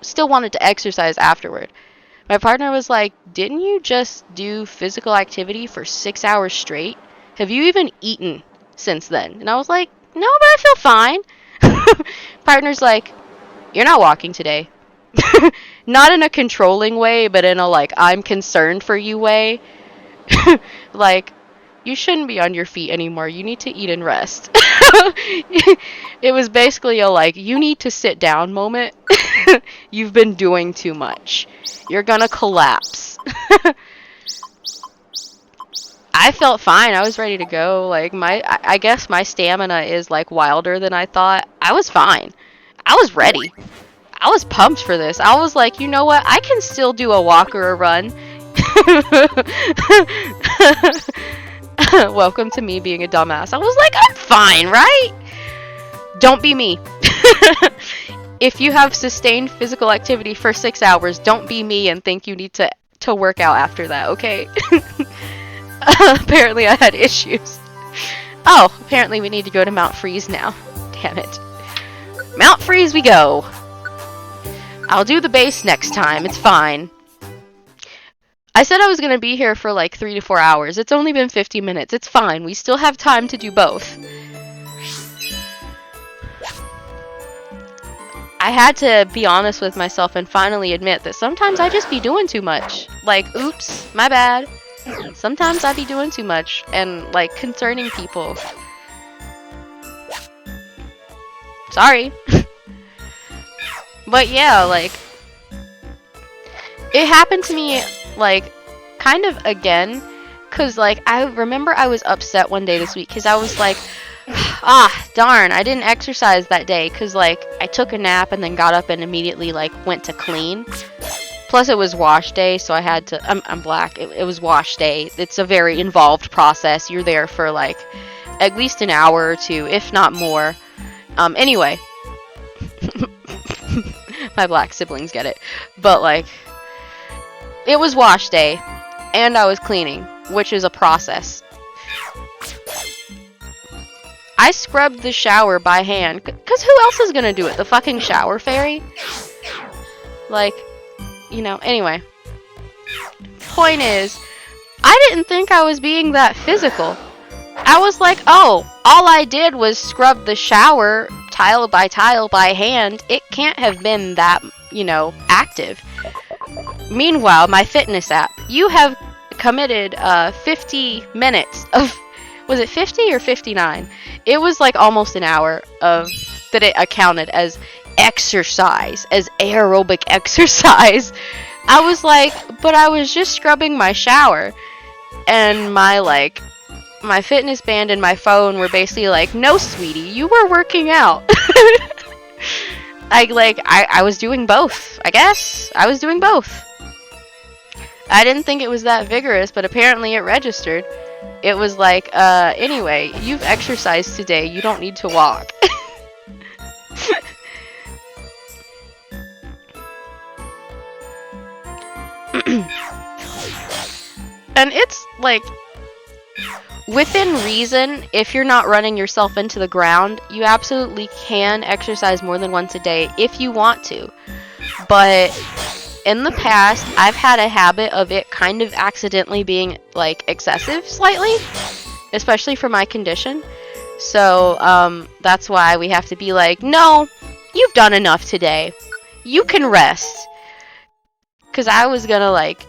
[SPEAKER 1] still wanted to exercise afterward. My partner was like, "Didn't you just do physical activity for 6 hours straight? Have you even eaten since then?" And I was like, "No, but I feel fine." Partner's like, "You're not walking today." Not in a controlling way, but in a like, I'm concerned for you way. Like, you shouldn't be on your feet anymore. You need to eat and rest. It was basically a like, you need to sit down moment. You've been doing too much. You're gonna collapse. I felt fine. I was ready to go. Like I guess my stamina is like wilder than I thought. I was fine. I was ready. I was pumped for this. I was like, you know what? I can still do a walk or a run. Welcome to me being a dumbass. I was like, I'm fine, right? Don't be me. If you have sustained physical activity for 6 hours, don't be me and think you need to work out after that, okay? Apparently I had issues. Oh, apparently we need to go to Mount Freeze now. Damn it. Mount Freeze we go. I'll do the base next time. It's fine. I said I was going to be here for like 3 to 4 hours. It's only been 50 minutes. It's fine. We still have time to do both. I had to be honest with myself and finally admit that sometimes I just be doing too much. Like, oops, my bad. Sometimes I be doing too much and like concerning people. Sorry. But yeah, like, it happened to me, like, kind of again, because, like, I remember I was upset one day this week, because I was like, ah, darn, I didn't exercise that day, because, like, I took a nap and then got up and immediately, like, went to clean. Plus, it was wash day, so I had to, I'm black, it was wash day. It's a very involved process. You're there for, like, at least an hour or two, if not more. Anyway. My black siblings get it. But, like, it was wash day, and I was cleaning, which is a process. I scrubbed the shower by hand, because who else is gonna do it? The fucking shower fairy? Like, you know, anyway. Point is, I didn't think I was being that physical. I was like, oh, all I did was scrub the shower tile by hand. It can't have been that, you know, active. Meanwhile, my fitness app, you have committed 50 minutes of, was it 50 or 59? It was like almost an hour of, that it accounted as exercise, as aerobic exercise. I was like, but I was just scrubbing my shower. And my, like, my fitness band and my phone were basically like, no, sweetie, you were working out. I was doing both, I guess. I was doing both. I didn't think it was that vigorous, but apparently it registered. It was like, anyway, you've exercised today, you don't need to walk. And it's, like, Within reason, if you're not running yourself into the ground, you absolutely can exercise more than once a day if you want to. But in the past, I've had a habit of it kind of accidentally being like excessive slightly, especially for my condition. So that's why we have to be like, no, you've done enough today. You can rest. Because I was gonna like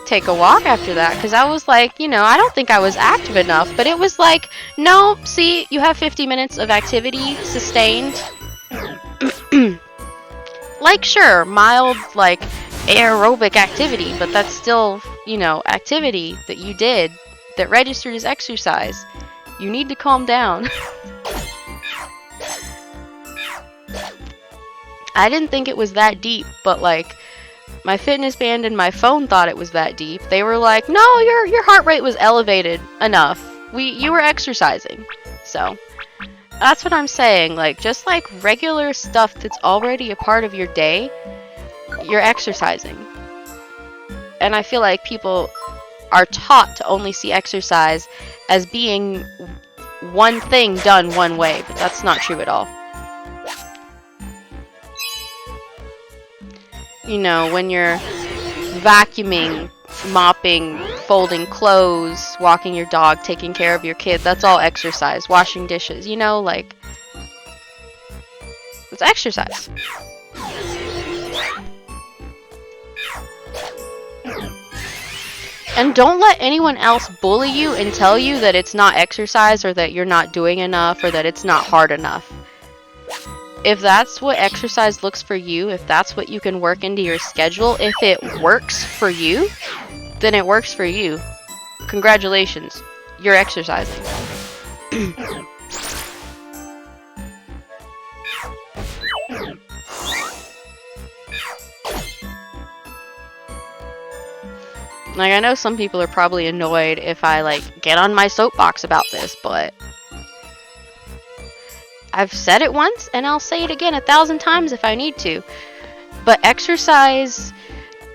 [SPEAKER 1] take a walk after that, because I was like, I don't think I was active enough. But it was like, no, see, you have 50 minutes of activity sustained. Like, sure, mild, like, aerobic activity, but that's still, activity that you did that registered as exercise. You need to calm down. I didn't think it was that deep, but, like, my fitness band and my phone thought it was that deep. They were like, no, your heart rate was elevated enough. You were exercising. So, that's what I'm saying. Like, just like regular stuff that's already a part of your day, you're exercising. And I feel like people are taught to only see exercise as being one thing done one way, but that's not true at all. When you're vacuuming, mopping, folding clothes, walking your dog, taking care of your kid, that's all exercise. Washing dishes, like, it's exercise. And don't let anyone else bully you and tell you that it's not exercise or that you're not doing enough or that it's not hard enough. If that's what exercise looks for you, if that's what you can work into your schedule, if it works for you, then it works for you. Congratulations, you're exercising. Like, I know some people are probably annoyed if I, like, get on my soapbox about this, but I've said it once, and I'll say it again 1,000 times if I need to. But exercise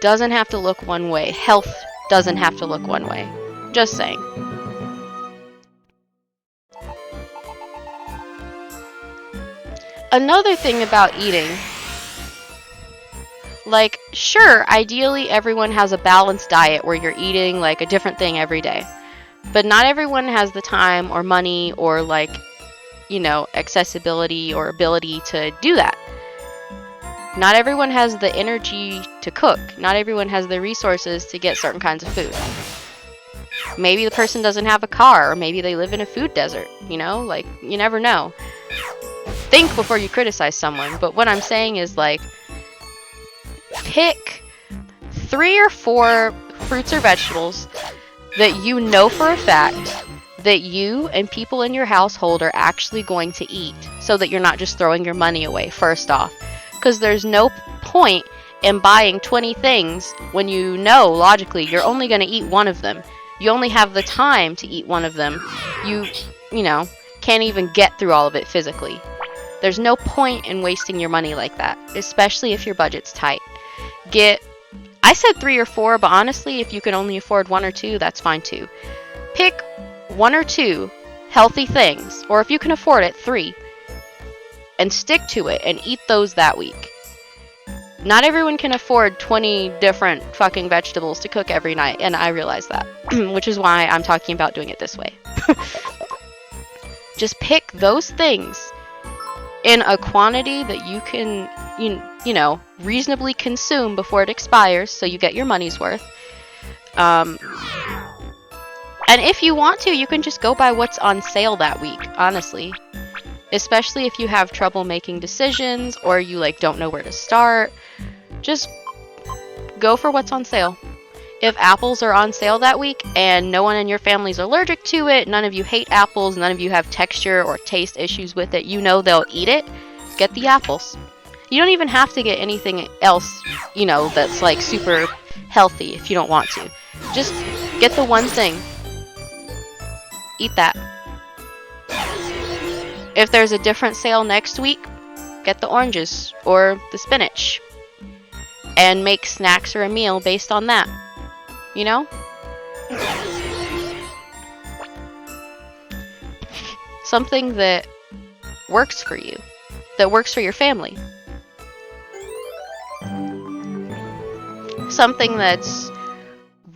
[SPEAKER 1] doesn't have to look one way. Health doesn't have to look one way. Just saying. Another thing about eating, like, sure, ideally everyone has a balanced diet where you're eating, like, a different thing every day. But not everyone has the time or money or, like, accessibility or ability to do that. Not everyone has the energy to cook. Not everyone has the resources to get certain kinds of food. Maybe the person doesn't have a car, or maybe they live in a food desert, like, you never know. Think before you criticize someone, but what I'm saying is, like, pick 3 or 4 fruits or vegetables that you know for a fact that you and people in your household are actually going to eat, so that you're not just throwing your money away, first off. Because there's no point in buying 20 things when you know, logically, you're only going to eat one of them. You only have the time to eat one of them. You can't even get through all of it physically. There's no point in wasting your money like that, especially if your budget's tight. I said 3 or 4, but honestly, if you can only afford 1 or 2, that's fine too. Pick 1 or 2 healthy things, or if you can afford it, 3, and stick to it and eat those that week. Not everyone can afford 20 different fucking vegetables to cook every night, and I realize that, which is why I'm talking about doing it this way. Just pick those things in a quantity that you can, reasonably consume before it expires, so you get your money's worth. And if you want to, you can just go by what's on sale that week, honestly. Especially if you have trouble making decisions or you, like, don't know where to start. Just go for what's on sale. If apples are on sale that week and no one in your family's allergic to it, none of you hate apples, none of you have texture or taste issues with it, they'll eat it, get the apples. You don't even have to get anything else, that's, like, super healthy if you don't want to. Just get the one thing. Eat that. If there's a different sale next week, get the oranges or the spinach. And make snacks or a meal based on that. something that works for you, that works for your family. Something that's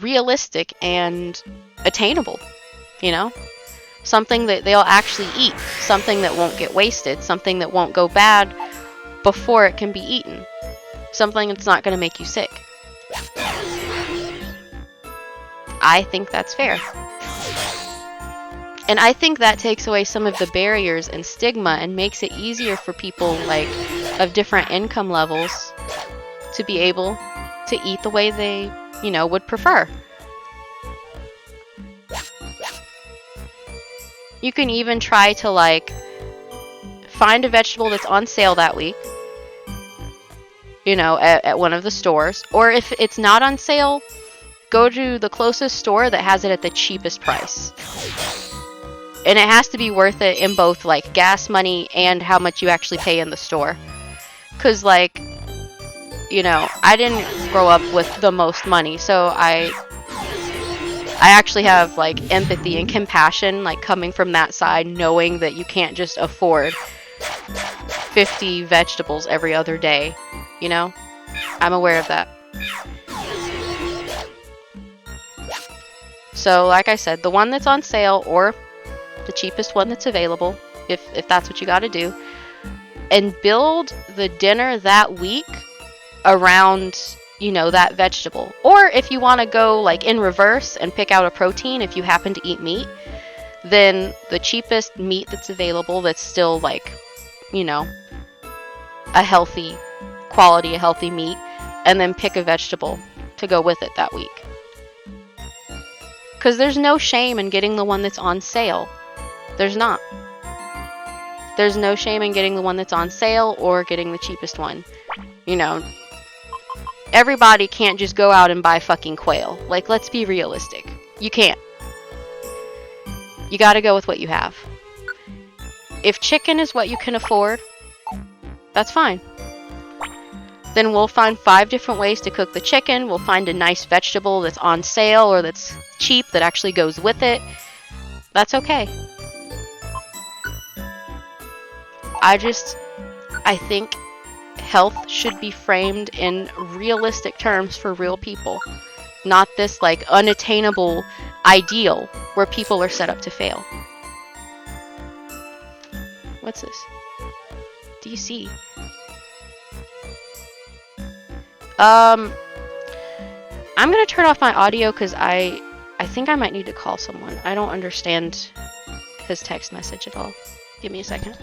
[SPEAKER 1] realistic and attainable, you know? Something that they'll actually eat, something that won't get wasted, something that won't go bad before it can be eaten, something that's not going to make you sick. I think that's fair. And I think that takes away some of the barriers and stigma and makes it easier for people like of different income levels to be able to eat the way they, you know, would prefer. You can even try to like find a vegetable that's on sale that week, you know, at one of the stores, or if it's not on sale, go to the closest store that has it at the cheapest price. And it has to be worth it in both like gas money and how much you actually pay in the store. Cause like, you know, I didn't grow up with the most money, so I actually have like empathy and compassion, like coming from that side, knowing that you can't just afford 50 vegetables every other day, you know? I'm aware of that. So like I said, the one that's on sale or the cheapest one that's available, if that's what you got to do, and build the dinner that week around, you know, that vegetable. Or if you want to go like in reverse and pick out a protein, if you happen to eat meat, then the cheapest meat that's available that's still like, you know, a healthy quality, a healthy meat, and then pick a vegetable to go with it that week. Because there's no shame in getting the one that's on sale. There's not. There's no shame in getting the one that's on sale or getting the cheapest one. You know, everybody can't just go out and buy fucking quail. Like, let's be realistic. You can't. You gotta go with what you have. If chicken is what you can afford, that's fine. Then we'll find 5 different ways to cook the chicken. We'll find a nice vegetable that's on sale or that's cheap that actually goes with it. That's okay. I think health should be framed in realistic terms for real people. Not this like unattainable ideal where people are set up to fail. What's this? DC. I'm gonna turn off my audio because I think I might need to call someone. I don't understand his text message at all. Give me a second.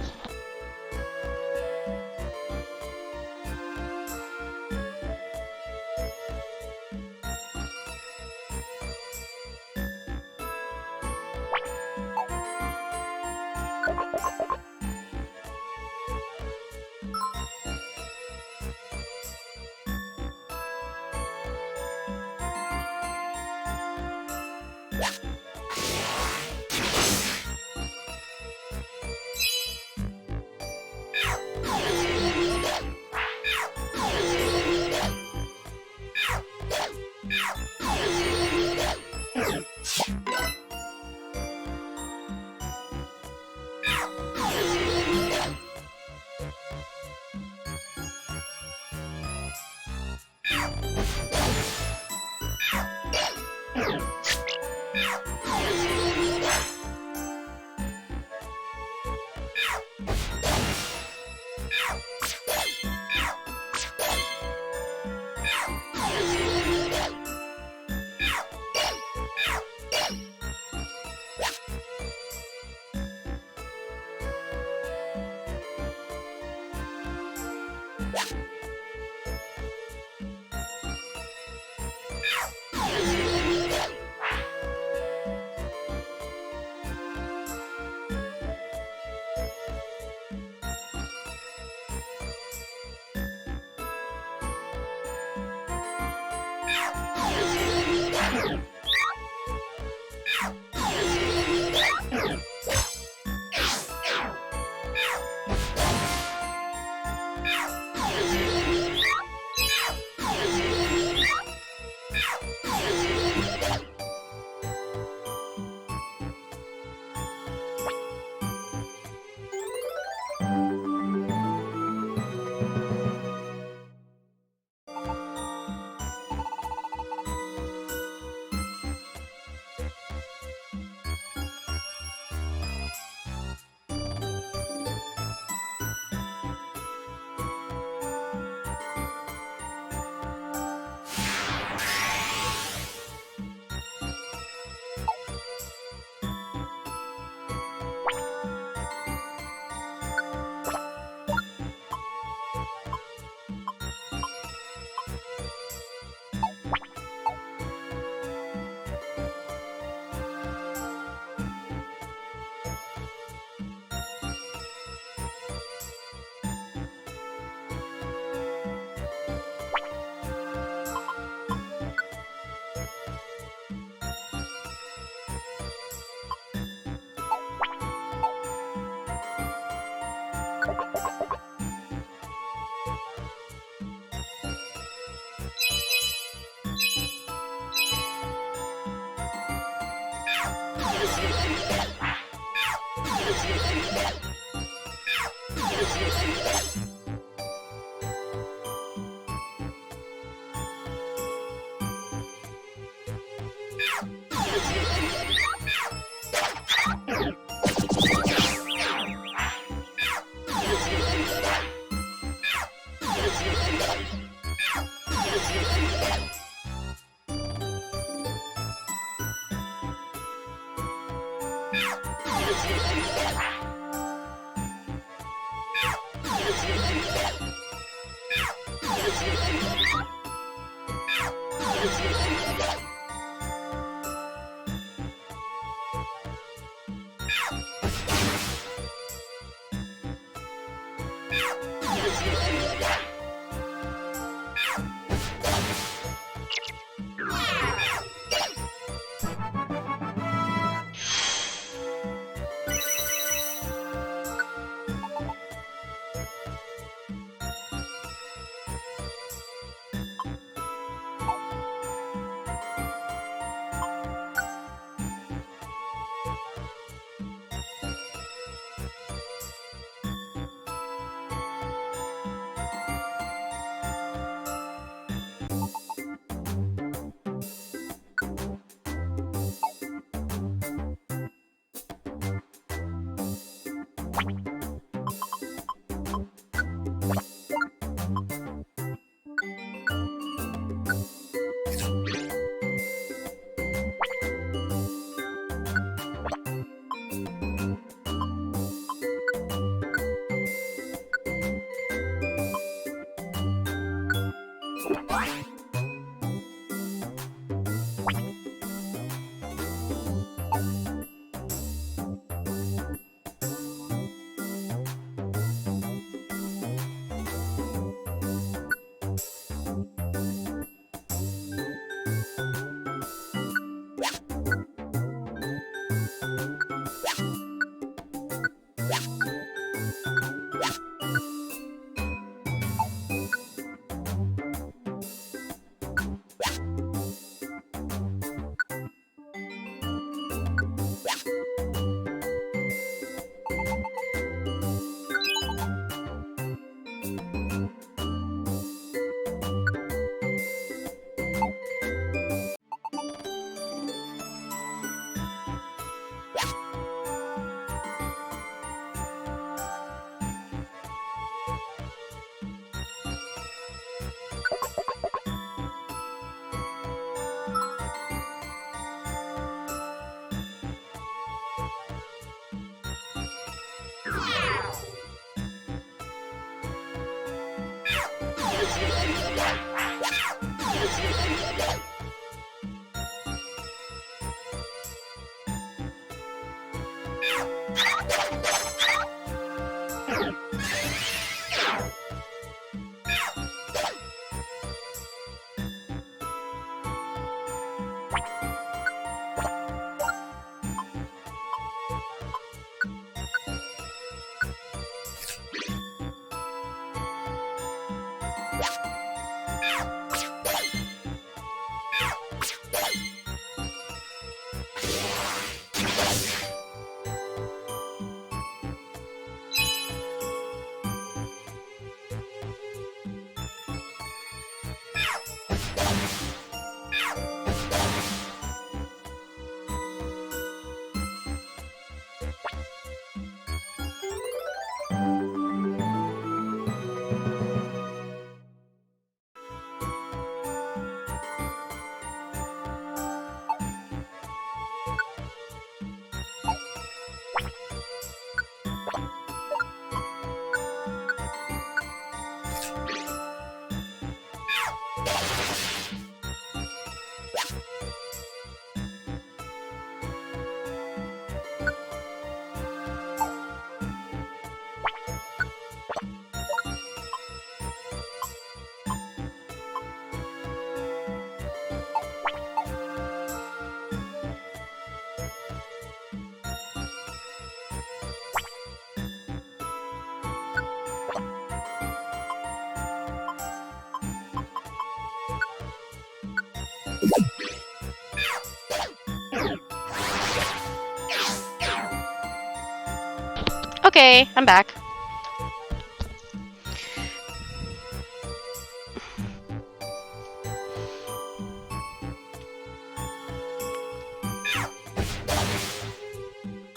[SPEAKER 1] Okay, I'm back.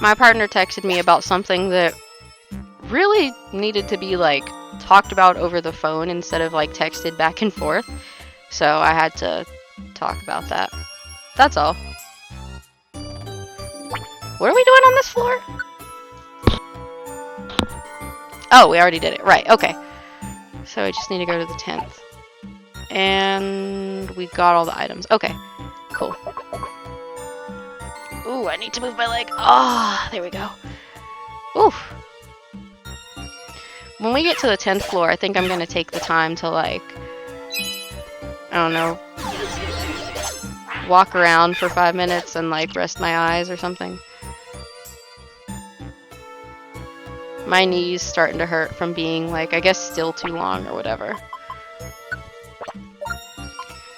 [SPEAKER 1] My partner texted me about something that really needed to be like talked about over the phone instead of like texted back and forth. So I had to talk about that. That's all. What are we doing on this floor? Oh, we already did it. Right, okay. So I just need to go to the 10th. And we got all the items. Okay, cool. Ooh, I need to move my leg. Ah, there we go. Oof. When we get to the 10th floor, I think I'm going to take the time to, like, I don't know, walk around for 5 minutes and, like, rest my eyes or something. My knee's starting to hurt from being, like, I guess still too long or whatever.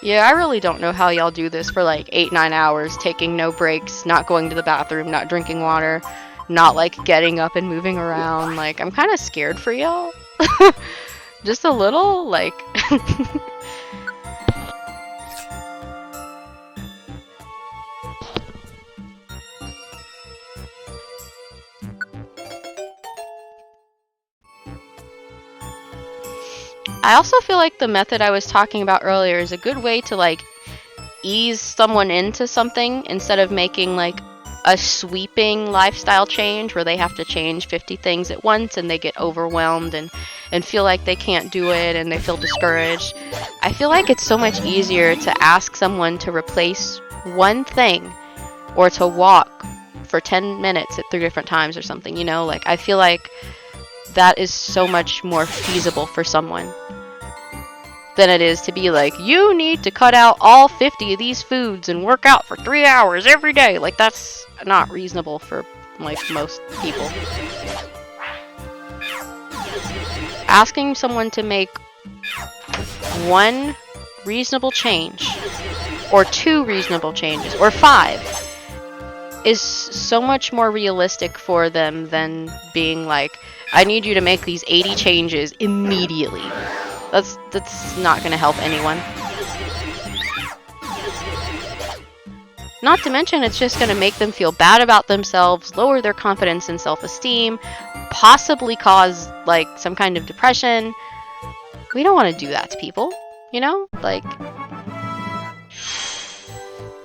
[SPEAKER 1] Yeah, I really don't know how y'all do this for, like, 8-9 hours, taking no breaks, not going to the bathroom, not drinking water, not, like, getting up and moving around. Like, I'm kind of scared for y'all. Just a little, like... I also feel like the method I was talking about earlier is a good way to, like, ease someone into something instead of making, like, a sweeping lifestyle change where they have to change 50 things at once and they get overwhelmed and feel like they can't do it and they feel discouraged. I feel like it's so much easier to ask someone to replace one thing or to walk for 10 minutes at 3 different times or something, you know? Like, I feel like that is so much more feasible for someone than it is to be like, you need to cut out all 50 of these foods and work out for 3 hours every day. Like, that's not reasonable for, like, most people. Asking someone to make one reasonable change, or 2 reasonable changes, or 5, is so much more realistic for them than being like, I need you to make these 80 changes immediately. That's not going to help anyone. Not to mention, it's just going to make them feel bad about themselves, lower their confidence and self-esteem, possibly cause, like, some kind of depression. We don't want to do that to people, you know? Like,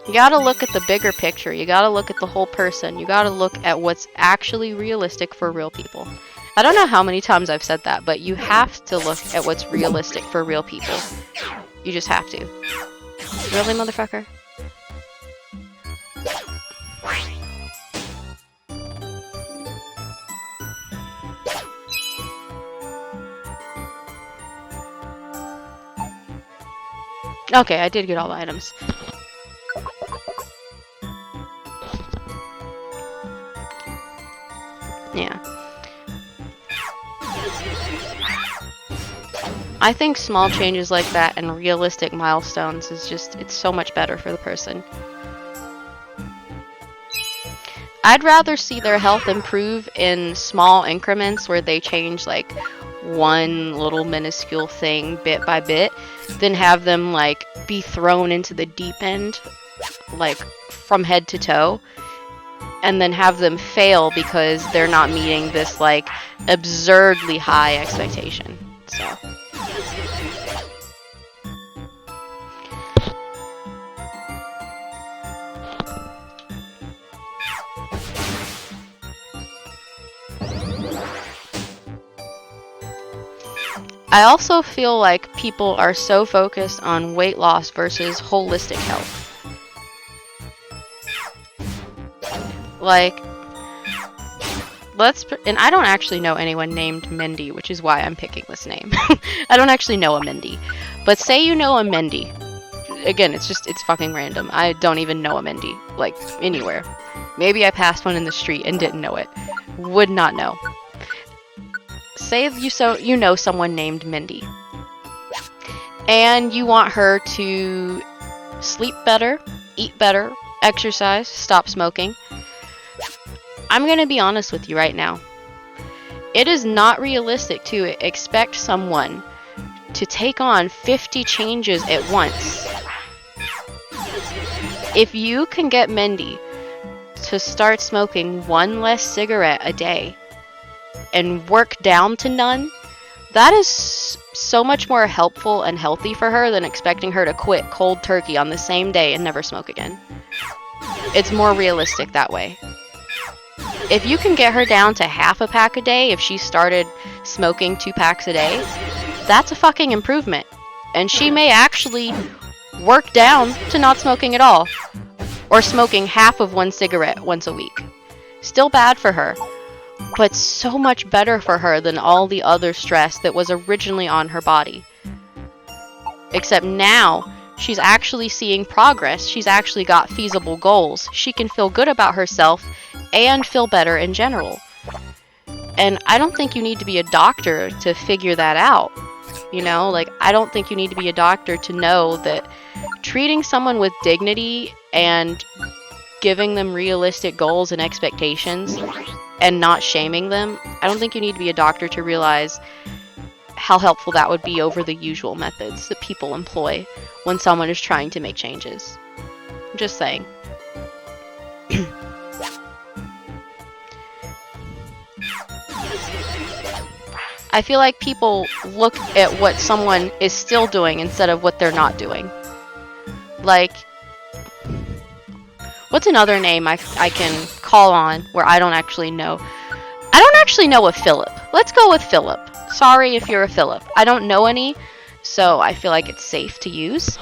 [SPEAKER 1] you gotta look at the bigger picture. You gotta look at the whole person. You gotta look at what's actually realistic for real people. I don't know how many times I've said that, but you have to look at what's realistic for real people. You just have to. Really, motherfucker? Okay, I did get all the items. Yeah. I think small changes like that and realistic milestones is just, it's so much better for the person. I'd rather see their health improve in small increments where they change like one little minuscule thing bit by bit than have them like be thrown into the deep end, like from head to toe, and then have them fail because they're not meeting this like absurdly high expectation. So I also feel like people are so focused on weight loss versus holistic health. Like, and I don't actually know anyone named Mindy, which is why I'm picking this name. I don't actually know a Mindy. But say you know a Mindy. Again, it's fucking random. I don't even know a Mindy, like, anywhere. Maybe I passed one in the street and didn't know it. Would not know. Say you know someone named Mindy. And you want her to sleep better, eat better, exercise, stop smoking. I'm gonna be honest with you right now. It is not realistic to expect someone to take on 50 changes at once. If you can get Mindy to start smoking one less cigarette a day and work down to none, that is so much more helpful and healthy for her than expecting her to quit cold turkey on the same day and never smoke again. It's more realistic that way. If you can get her down to half a pack a day, if she started smoking 2 packs a day, that's a fucking improvement. And she may actually work down to not smoking at all, or smoking half of 1 cigarette once a week. Still bad for her, but so much better for her than all the other stress that was originally on her body. Except now, she's actually seeing progress. She's actually got feasible goals. She can feel good about herself and feel better in general. And I don't think you need to be a doctor to figure that out. You know, like, I don't think you need to be a doctor to know that treating someone with dignity and giving them realistic goals and expectations and not shaming them, I don't think you need to be a doctor to realize how helpful that would be over the usual methods that people employ when someone is trying to make changes. I'm just saying. I feel like people look at what someone is still doing instead of what they're not doing. Like, what's another name I can call on where I don't actually know? I don't actually know a Philip. Let's go with Philip. Sorry if you're a Philip. I don't know any, so I feel like it's safe to use.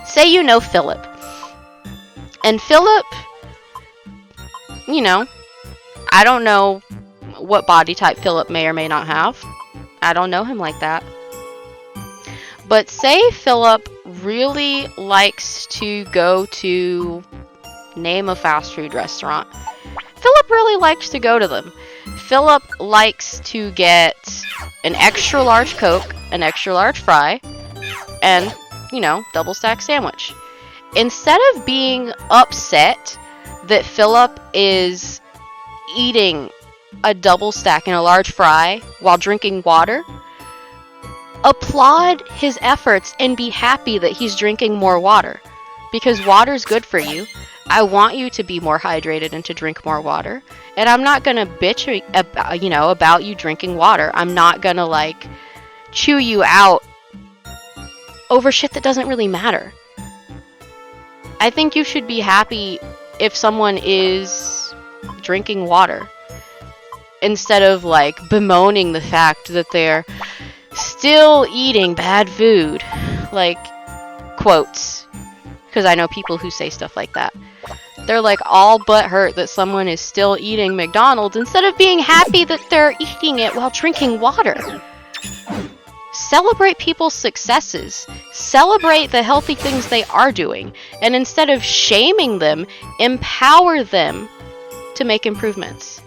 [SPEAKER 1] Say you know Philip. And Philip, you know, I don't know what body type Philip may or may not have. I don't know him like that. But say Philip really likes to go to, name a fast food restaurant. Philip really likes to go to them. Philip likes to get an extra large Coke, an extra large fry, and, you know, double stack sandwich. Instead of being upset that Philip is eating a double stack and a large fry while drinking water, applaud his efforts and be happy that he's drinking more water, because water's good for you. I want you to be more hydrated and to drink more water, and I'm not gonna bitch about you drinking water. I'm not gonna like chew you out over shit that doesn't really matter. I think you should be happy if someone is drinking water, instead of like bemoaning the fact that they're still eating bad food. Like, quotes, because I know people who say stuff like that. They're like all but hurt that someone is still eating McDonald's instead of being happy that they're eating it while drinking water. Celebrate people's successes. Celebrate the healthy things they are doing. And instead of shaming them, empower them to make improvements.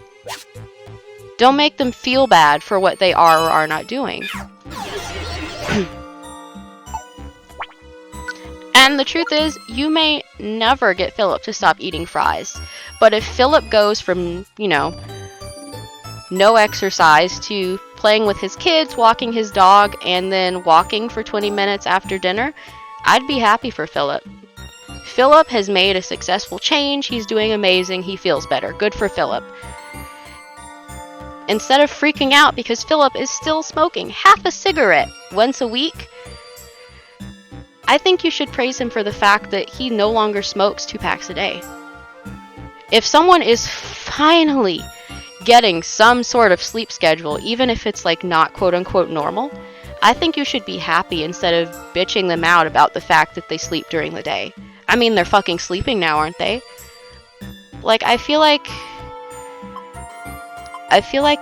[SPEAKER 1] Don't make them feel bad for what they are or are not doing. And the truth is, you may never get Philip to stop eating fries. But if Philip goes from, you know, no exercise to playing with his kids, walking his dog, and then walking for 20 minutes after dinner, I'd be happy for Philip. Philip has made a successful change. He's doing amazing. He feels better. Good for Philip. Instead of freaking out because Philip is still smoking half a cigarette once a week, I think you should praise him for the fact that he no longer smokes 2 packs a day. If someone is finally getting some sort of sleep schedule, even if it's like not quote-unquote normal, I think you should be happy instead of bitching them out about the fact that they sleep during the day. I mean, they're fucking sleeping now, aren't they? Like, I feel like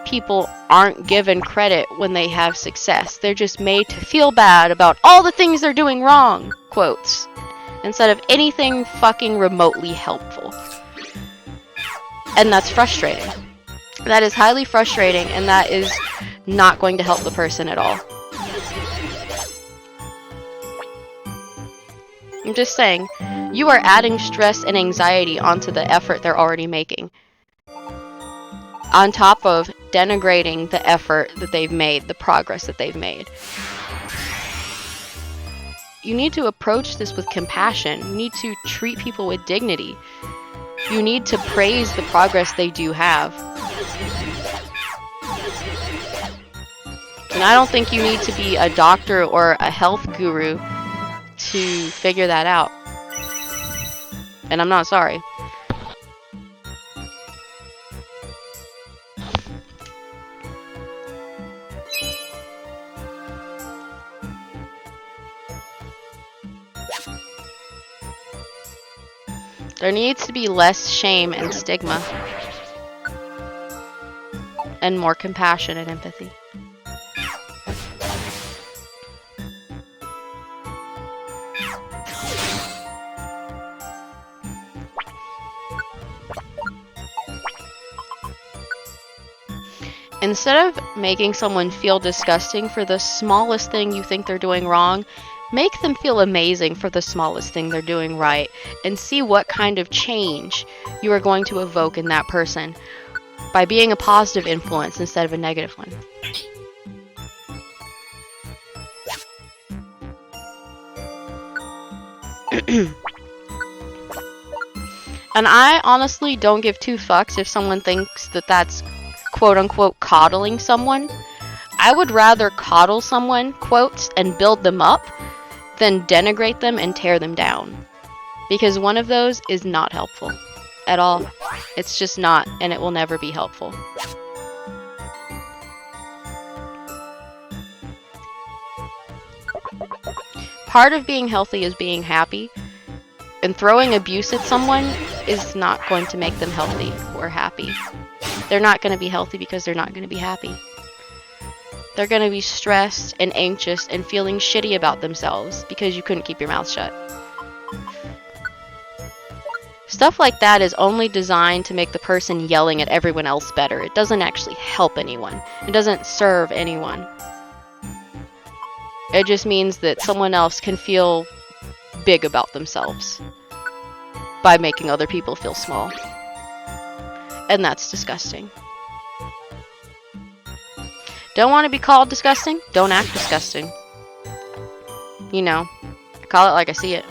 [SPEAKER 1] people aren't given credit when they have success. They're just made to feel bad about all the things they're doing wrong, quotes, instead of anything fucking remotely helpful. And that's frustrating. That is highly frustrating, and that is not going to help the person at all. I'm just saying, you are adding stress and anxiety onto the effort they're already making. on top of denigrating the effort that they've made, the progress that they've made. You need to approach this with compassion. You need to treat people with dignity. You need to praise the progress they do have. And I don't think you need to be a doctor or a health guru to figure that out. And I'm not sorry. There needs to be less shame and stigma, and more compassion and empathy. Instead of making someone feel disgusting for the smallest thing you think they're doing wrong, make them feel amazing for the smallest thing they're doing right, and see what kind of change you are going to evoke in that person by being a positive influence instead of a negative one. And I honestly don't give two fucks if someone thinks that that's quote-unquote coddling someone. I would rather coddle someone, quotes, and build them up than denigrate them and tear them down. Because one of those is not helpful at all. It's just not, and it will never be helpful. Part of being healthy is being happy, and throwing abuse at someone is not going to make them healthy or happy. They're not going to be healthy because they're not going to be happy. They're going to be stressed and anxious and feeling shitty about themselves because you couldn't keep your mouth shut. Stuff like that is only designed to make the person yelling at everyone else better. It doesn't actually help anyone. It doesn't serve anyone. It just means that someone else can feel big about themselves by making other people feel small. And that's disgusting. Don't want to be called disgusting? Don't act disgusting. You know, I call it like I see it.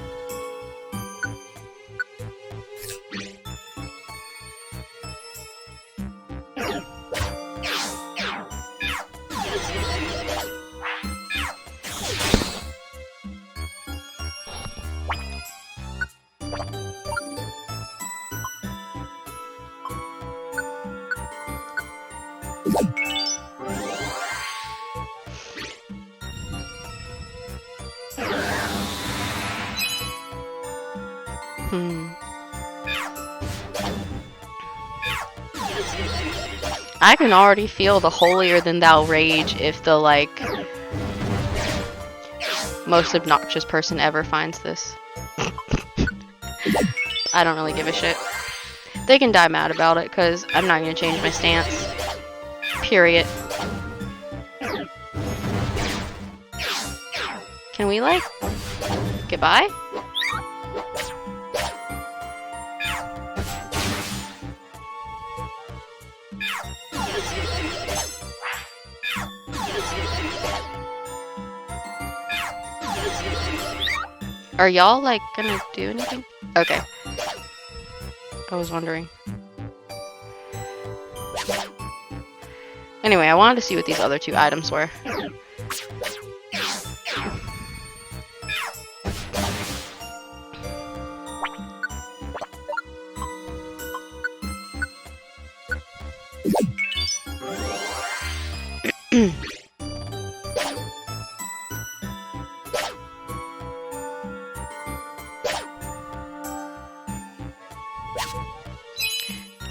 [SPEAKER 1] I can already feel the holier than thou rage if the, most obnoxious person ever finds this. I don't really give a shit. They can die mad about it, because I'm not going to change my stance. Period. Can we, get by? Are y'all, gonna do anything? Okay. I was wondering. Anyway, I wanted to see what these other two items were.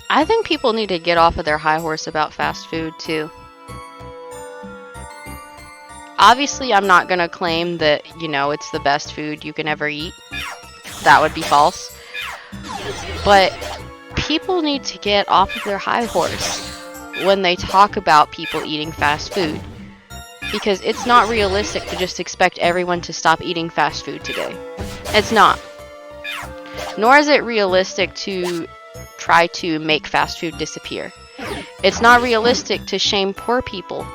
[SPEAKER 1] I think people need to get off of their high horse about fast food, too. Obviously, I'm not going to claim that, it's the best food you can ever eat. That would be false. But people need to get off of their high horse when they talk about people eating fast food. Because it's not realistic to just expect everyone to stop eating fast food today. It's not. Nor is it realistic to try to make fast food disappear. It's not realistic to shame poor people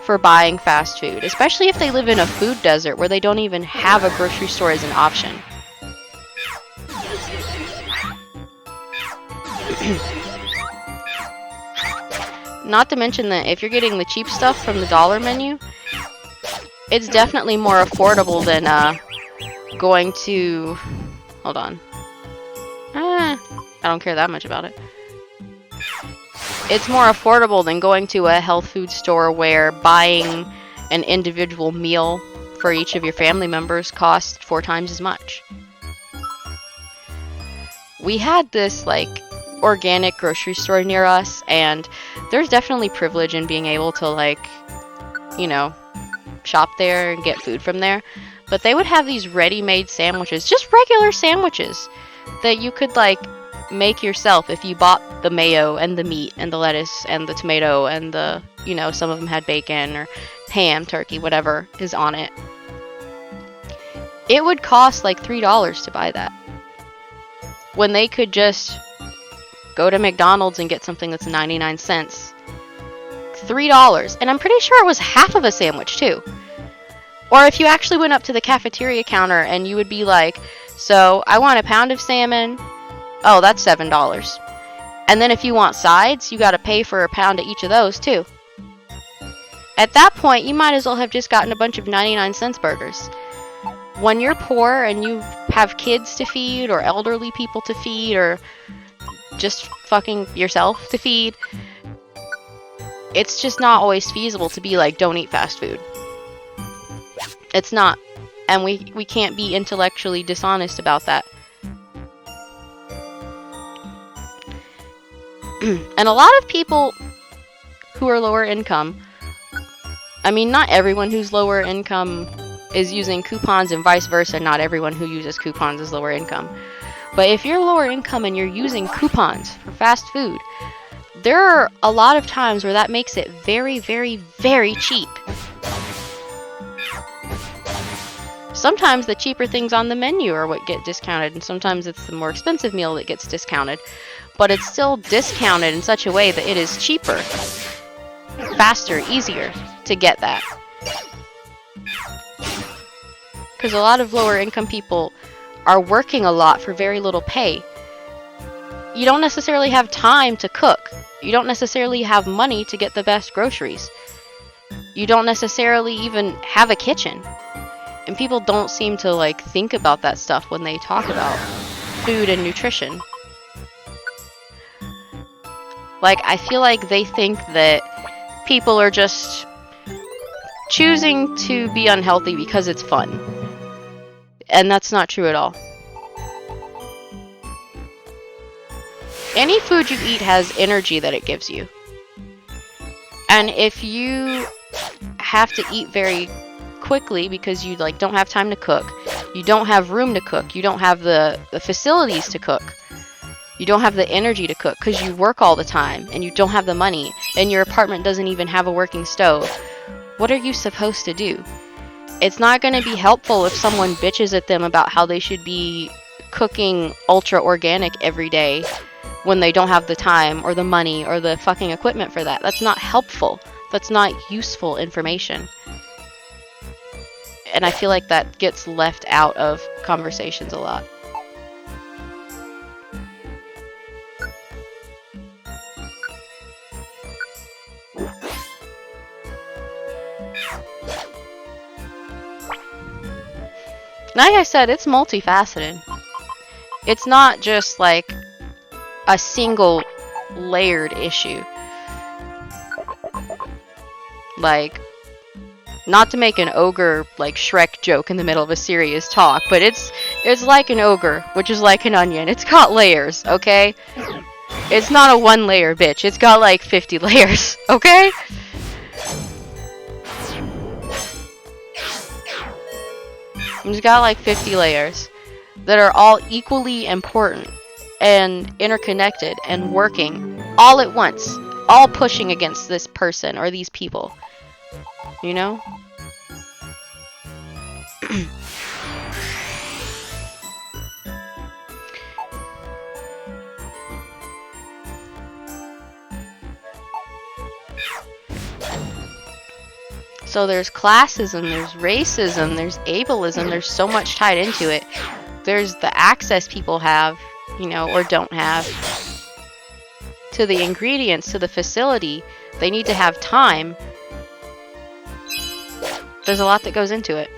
[SPEAKER 1] for buying fast food, especially if they live in a food desert where they don't even have a grocery store as an option. Not to mention that if you're getting the cheap stuff from the dollar menu, it's definitely more affordable than going to... Hold on. I don't care that much about it. It's more affordable than going to a health food store where buying an individual meal for each of your family members costs 4 times as much. We had this, like, organic grocery store near us, and there's definitely privilege in being able to, like, you know, shop there and get food from there. But they would have these ready-made sandwiches, just regular sandwiches, that you could, like, make yourself if you bought the mayo and the meat and the lettuce and the tomato and the, you know, some of them had bacon or ham, turkey, whatever is on it. It would cost like $3 to buy that, when they could just go to McDonald's and get something that's 99 cents. $3. And I'm pretty sure it was half of a sandwich too. Or if you actually went up to the cafeteria counter and you would be like, so I want a pound of salmon. Oh, that's $7. And then if you want sides, you gotta pay for a pound of each of those too. At that point, you might as well have just gotten a bunch of 99 cents burgers. When you're poor and you have kids to feed, or elderly people to feed, or just fucking yourself to feed, it's just not always feasible to be like, don't eat fast food. It's not. And we can't be intellectually dishonest about that. And a lot of people who are lower income, I mean, not everyone who's lower income is using coupons, and vice versa, not everyone who uses coupons is lower income. But if you're lower income and you're using coupons for fast food, there are a lot of times where that makes it very, very, very cheap. Sometimes the cheaper things on the menu are what get discounted, and sometimes it's the more expensive meal that gets discounted. But it's still discounted in such a way that it is cheaper, faster, easier to get that. Because a lot of lower income people are working a lot for very little pay. You don't necessarily have time to cook. You don't necessarily have money to get the best groceries. You don't necessarily even have a kitchen. And people don't seem to, like, think about that stuff when they talk about food and nutrition. Like, I feel like they think that people are just choosing to be unhealthy because it's fun. And that's not true at all. Any food you eat has energy that it gives you. And if you have to eat very quickly because you, like, don't have time to cook, you don't have room to cook, you don't have the facilities to cook, you don't have the energy to cook because you work all the time and you don't have the money, and your apartment doesn't even have a working stove, what are you supposed to do? It's not going to be helpful if someone bitches at them about how they should be cooking ultra organic every day when they don't have the time or the money or the fucking equipment for that. That's not helpful. That's not useful information. And I feel like that gets left out of conversations a lot. Like I said, it's multifaceted. It's not just like a single layered issue. Like, not to make an ogre, like, Shrek joke in the middle of a serious talk, but it's like an ogre, which is like an onion. It's got layers, okay? It's not a one layer bitch. It's got like 50 layers, okay? It's got like 50 layers that are all equally important and interconnected and working all at once, all pushing against this person or these people, you know? So there's classism, there's racism, there's ableism, there's so much tied into it. There's the access people have, you know, or don't have, to the ingredients, to the facility. They need to have time. There's a lot that goes into it.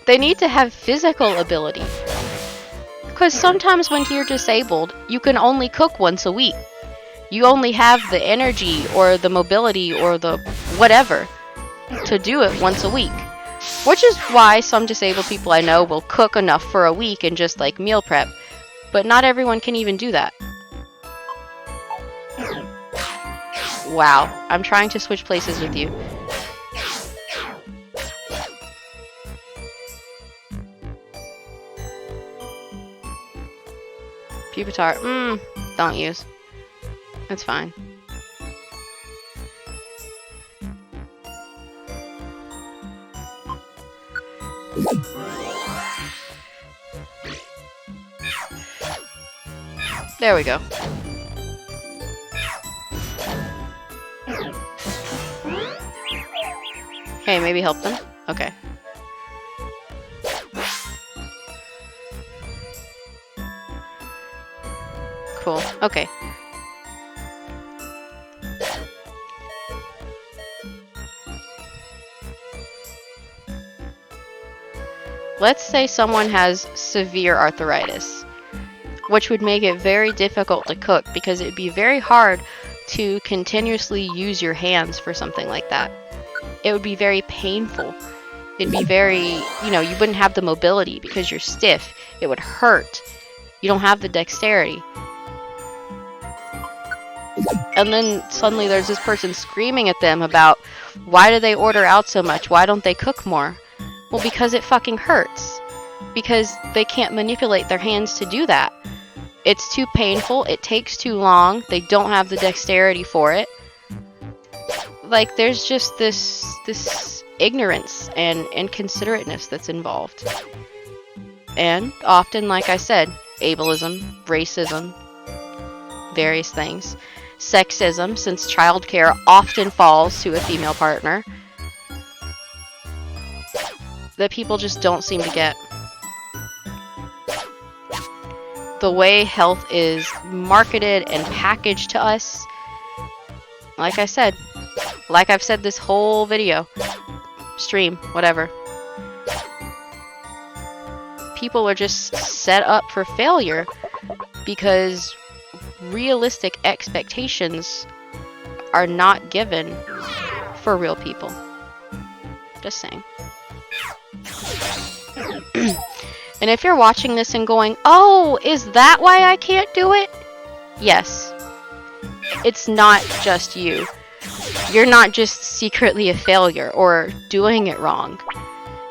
[SPEAKER 1] They need to have physical ability. Because sometimes when you're disabled, you can only cook once a week. You only have the energy or the mobility or the whatever to do it once a week. Which is why some disabled people I know will cook enough for a week and just like meal prep. But not everyone can even do that. Wow, I'm trying to switch places with you. Pupitar, don't use. That's fine. There we go. Hey, maybe help them? Okay. Cool. Okay. Let's say someone has severe arthritis, which would make it very difficult to cook because it'd be very hard to continuously use your hands for something like that. It would be very painful. It'd be very, you know, you wouldn't have the mobility because you're stiff. It would hurt. You don't have the dexterity. And then suddenly there's this person screaming at them about why do they order out so much? Why don't they cook more? Well, because it fucking hurts. Because they can't manipulate their hands to do that. It's too painful. It takes too long. They don't have the dexterity for it. Like, there's just this ignorance and inconsiderateness that's involved. And often, like I said, ableism, racism, various things. Sexism, since childcare often falls to a female partner. That people just don't seem to get. The way health is marketed and packaged to us, like I said, like I've said this whole video, stream, whatever. People are just set up for failure because realistic expectations are not given for real people. Just saying. And if you're watching this and going, oh, is that why I can't do it? Yes. It's not just you. You're not just secretly a failure or doing it wrong.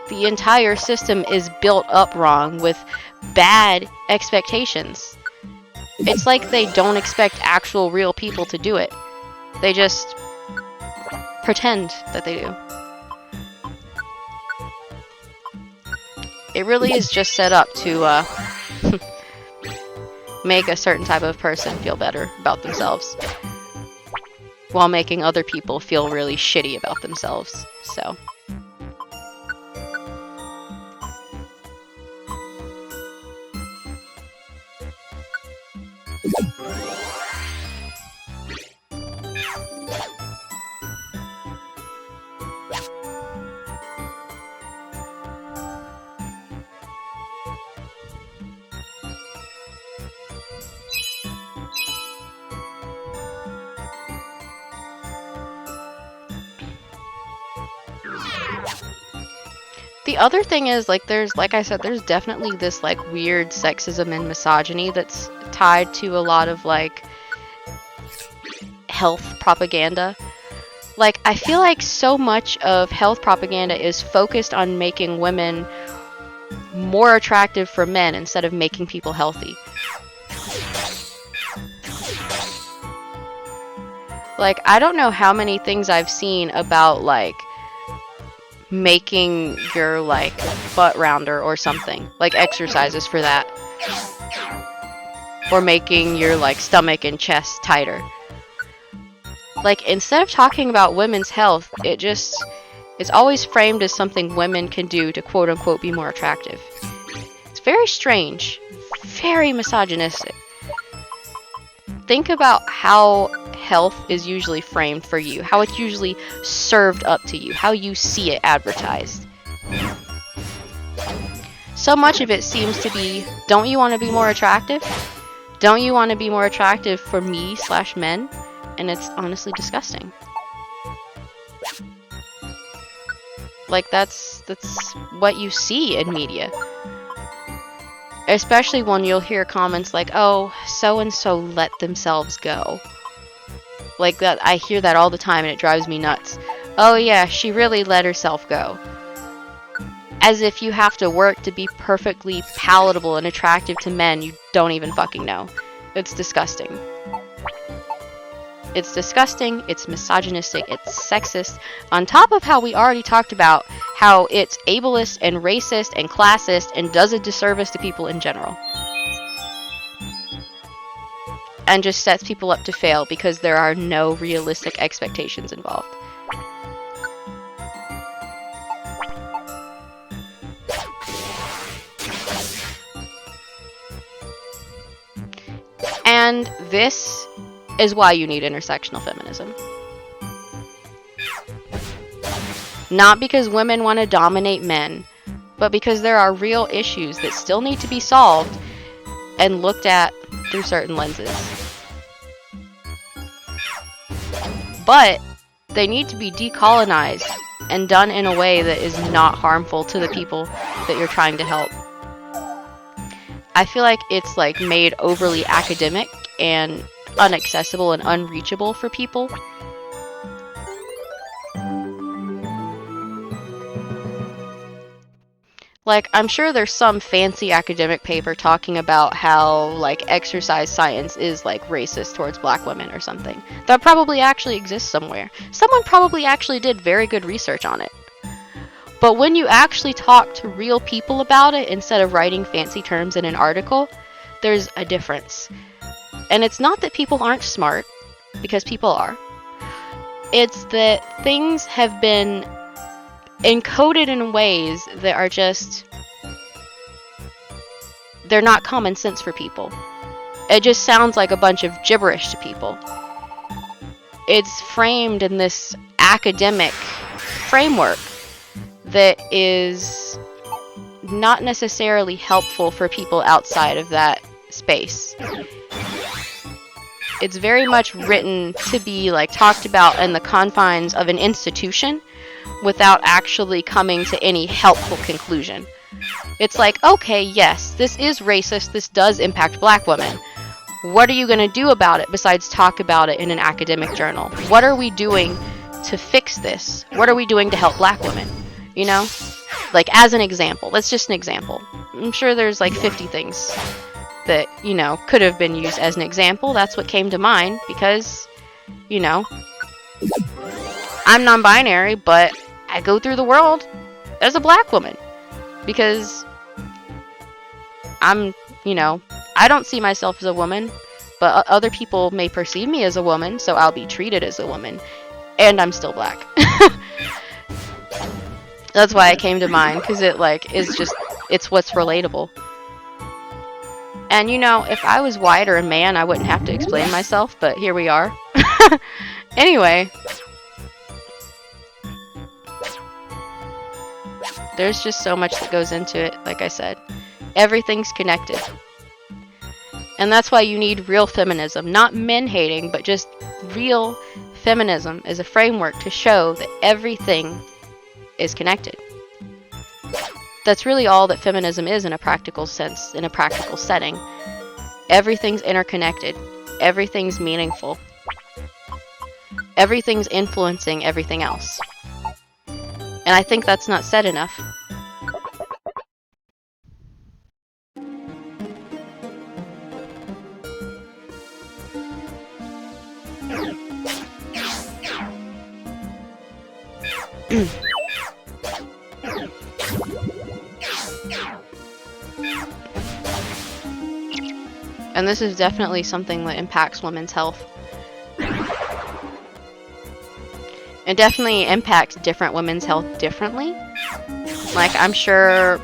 [SPEAKER 1] The entire system is built up wrong with bad expectations. It's like they don't expect actual real people to do it. They just pretend that they do. It really is just set up to make a certain type of person feel better about themselves while making other people feel really shitty about themselves. So. The other thing is, like, like I said, there's definitely this, like, weird sexism and misogyny that's tied to a lot of, like, health propaganda. Like, I feel like so much of health propaganda is focused on making women more attractive for men instead of making people healthy. Like, I don't know how many things I've seen about, like, making your, like, butt rounder or something. Like, exercises for that. Or making your, like, stomach and chest tighter. Like, instead of talking about women's health, it's always framed as something women can do to quote unquote be more attractive. It's very strange, very misogynistic. Think about how health is usually framed for you, how it's usually served up to you, how you see it advertised. So much of it seems to be, don't you want to be more attractive? Don't you want to be more attractive for me/men? And it's honestly disgusting. Like, that's what you see in media. Especially when you'll hear comments like, oh, so-and-so let themselves go. Like that, I hear that all the time and it drives me nuts. Oh yeah, she really let herself go. As if you have to work to be perfectly palatable and attractive to men you don't even fucking know. It's disgusting. It's disgusting, it's misogynistic, it's sexist, on top of how we already talked about how it's ableist and racist and classist and does a disservice to people in general. And just sets people up to fail because there are no realistic expectations involved. And this is why you need intersectional feminism. Not because women want to dominate men, but because there are real issues that still need to be solved and looked at through certain lenses. But they need to be decolonized and done in a way that is not harmful to the people that you're trying to help. I feel like it's like made overly academic and unaccessible and unreachable for people. Like, I'm sure there's some fancy academic paper talking about how, like, exercise science is, like, racist towards black women or something. That probably actually exists somewhere. Someone probably actually did very good research on it. But when you actually talk to real people about it, instead of writing fancy terms in an article, there's a difference. And it's not that people aren't smart, because people are. It's that things have been encoded in ways that are just, they're not common sense for people. It just sounds like a bunch of gibberish to people. It's framed in this academic framework that is not necessarily helpful for people outside of that space. It's very much written to be like talked about in the confines of an institution without actually coming to any helpful conclusion. It's like, okay, yes, this is racist, this does impact black women. What are you going to do about it besides talk about it in an academic journal? What are we doing to fix this? What are we doing to help black women? You know? Like, as an example. That's just an example. I'm sure there's like 50 things that, you know, could have been used as an example. That's what came to mind because, you know, I'm non-binary, but I go through the world as a black woman because I'm, you know, I don't see myself as a woman, but other people may perceive me as a woman, so I'll be treated as a woman, and I'm still black. That's why it came to mind, because it, like, is just, it's what's relatable. And, you know, if I was white or a man, I wouldn't have to explain myself, but here we are. Anyway. There's just so much that goes into it, like I said. Everything's connected. And that's why you need real feminism. Not men hating, but just real feminism as a framework to show that everything is connected. That's really all that feminism is in a practical sense, in a practical setting. Everything's interconnected. Everything's meaningful. Everything's influencing everything else. And I think that's not said enough. And this is definitely something that impacts women's health. It definitely impacts different women's health differently. Like, I'm sure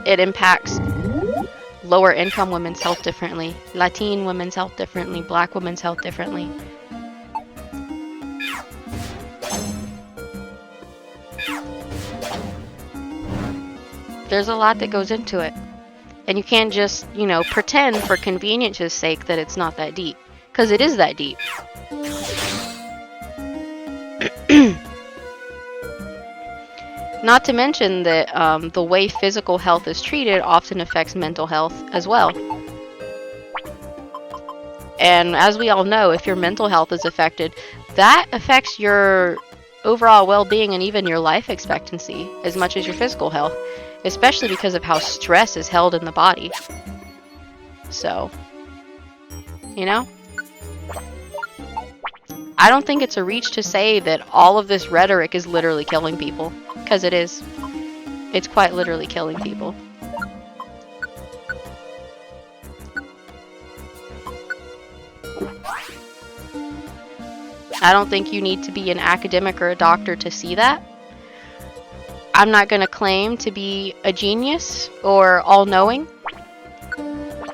[SPEAKER 1] it impacts lower income women's health differently, Latin women's health differently, black women's health differently. There's a lot that goes into it. And you can't just, you know, pretend for convenience's sake that it's not that deep. Because it is that deep. Not to mention that the way physical health is treated often affects mental health as well. And as we all know, if your mental health is affected, that affects your overall well-being and even your life expectancy as much as your physical health, especially because of how stress is held in the body. So, you know? I don't think it's a reach to say that all of this rhetoric is literally killing people, because it is. It's quite literally killing people. I don't think you need to be an academic or a doctor to see that. I'm not going to claim to be a genius or all-knowing.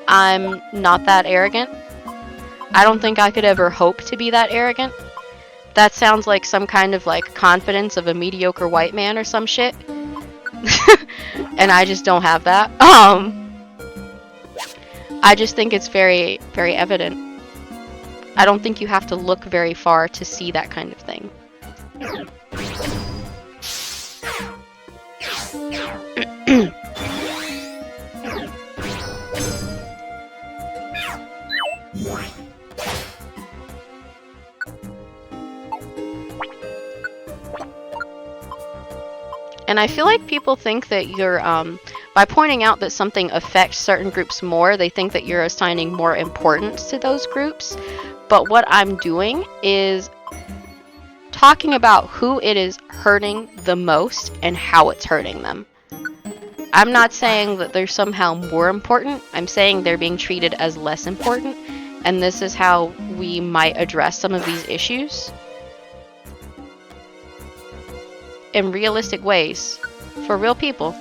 [SPEAKER 1] I'm not that arrogant. I don't think I could ever hope to be that arrogant. That sounds like some kind of like confidence of a mediocre white man or some shit. And I just don't have that. I just think it's very, very evident. I don't think you have to look very far to see that kind of thing. And I feel like people think that you're, by pointing out that something affects certain groups more, they think that you're assigning more importance to those groups. But what I'm doing is talking about who it is hurting the most and how it's hurting them. I'm not saying that they're somehow more important. I'm saying they're being treated as less important. And this is how we might address some of these issues in realistic ways for real people,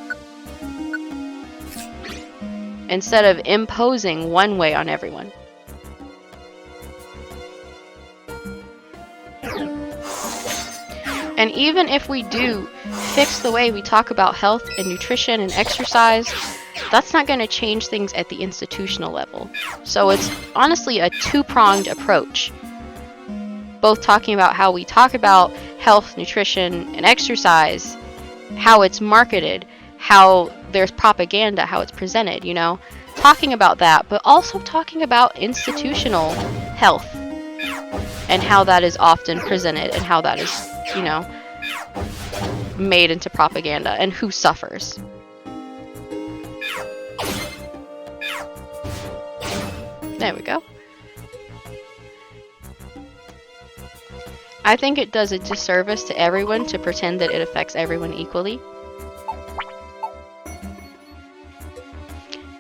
[SPEAKER 1] instead of imposing one way on everyone. And even if we do fix the way we talk about health and nutrition and exercise, that's not going to change things at the institutional level. So it's honestly a two-pronged approach. Both talking about how we talk about health, nutrition, and exercise, how it's marketed, how there's propaganda, how it's presented, you know? Talking about that, but also talking about institutional health and how that is often presented and how that is, you know, made into propaganda and who suffers. There we go. I think it does a disservice to everyone to pretend that it affects everyone equally.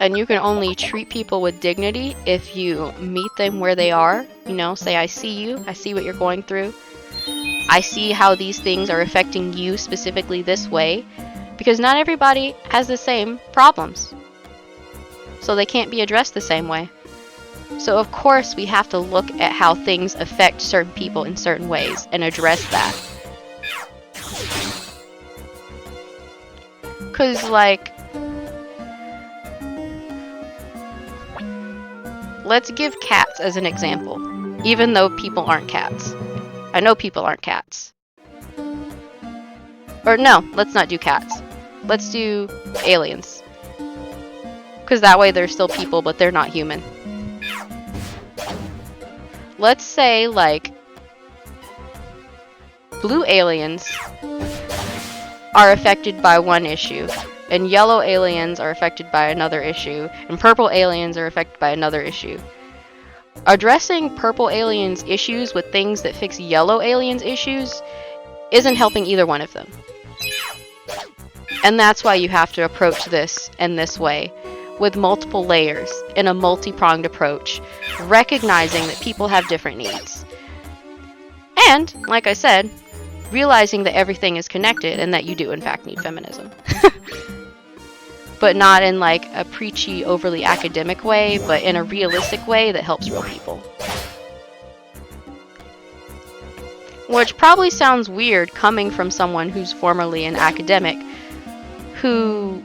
[SPEAKER 1] And you can only treat people with dignity if you meet them where they are. You know, say, I see you, I see what you're going through. I see how these things are affecting you specifically this way. Because not everybody has the same problems. So they can't be addressed the same way. So of course we have to look at how things affect certain people in certain ways and address that. Cause like, let's give cats as an example, even though people aren't cats. I know people aren't cats. Or no, let's not do cats. Let's do aliens. Cause that way they're still people, but they're not human. Let's say, like, blue aliens are affected by one issue, and yellow aliens are affected by another issue, and purple aliens are affected by another issue. Addressing purple aliens' issues with things that fix yellow aliens' issues isn't helping either one of them. And that's why you have to approach this in this way, with multiple layers, in a multi-pronged approach, recognizing that people have different needs. And, like I said, realizing that everything is connected and that you do in fact need feminism. But not in like a preachy, overly academic way, but in a realistic way that helps real people. Which probably sounds weird coming from someone who's formerly an academic, who,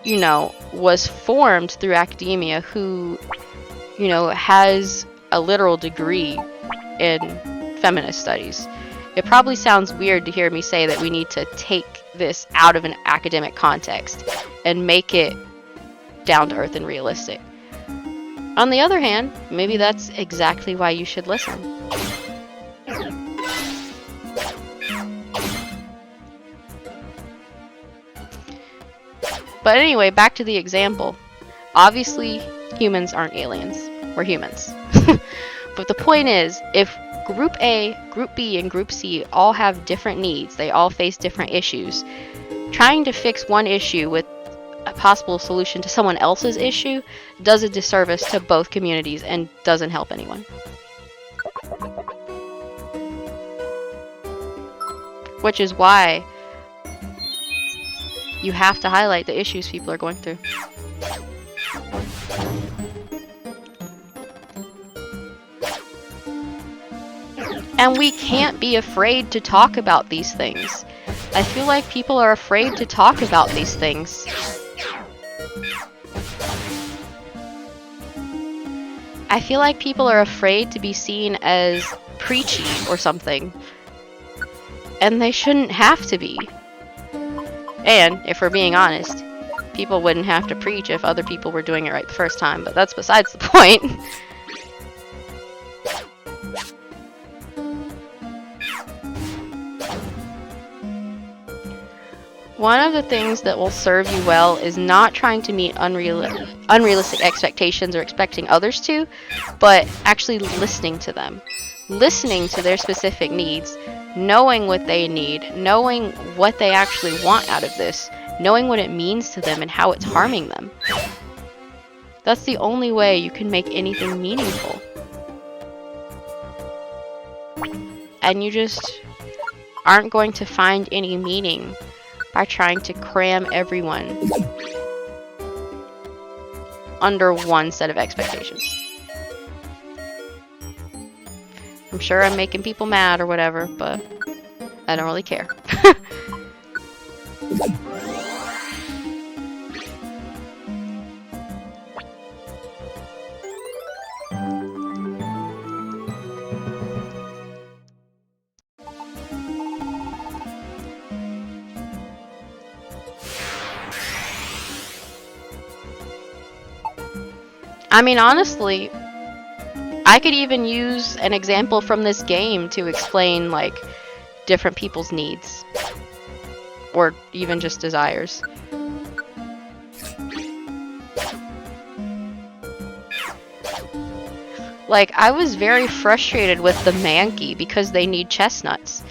[SPEAKER 1] you know, was formed through academia, who, you know, has a literal degree in feminist studies. It probably sounds weird to hear me say that we need to take this out of an academic context and make it down to earth and realistic. On the other hand, maybe that's exactly why you should listen. But anyway, back to the example. Obviously, humans aren't aliens. We're humans. But the point is, if Group A, Group B, and Group C all have different needs, they all face different issues, trying to fix one issue with a possible solution to someone else's issue does a disservice to both communities and doesn't help anyone. Which is why you have to highlight the issues people are going through. And we can't be afraid to talk about these things. I feel like people are afraid to talk about these things. I feel like people are afraid to be seen as preachy or something. And they shouldn't have to be. And, if we're being honest, people wouldn't have to preach if other people were doing it right the first time, but that's besides the point. One of the things that will serve you well is not trying to meet unrealistic expectations or expecting others to, but actually listening to them. Listening to their specific needs, knowing what they need, knowing what they actually want out of this, knowing what it means to them and how it's harming them. That's the only way you can make anything meaningful. And you just aren't going to find any meaning by trying to cram everyone under one set of expectations. I'm sure I'm making people mad or whatever, but I don't really care. I mean, honestly, I could even use an example from this game to explain, like, different people's needs. Or even just desires. Like, I was very frustrated with the Mankey because they need chestnuts.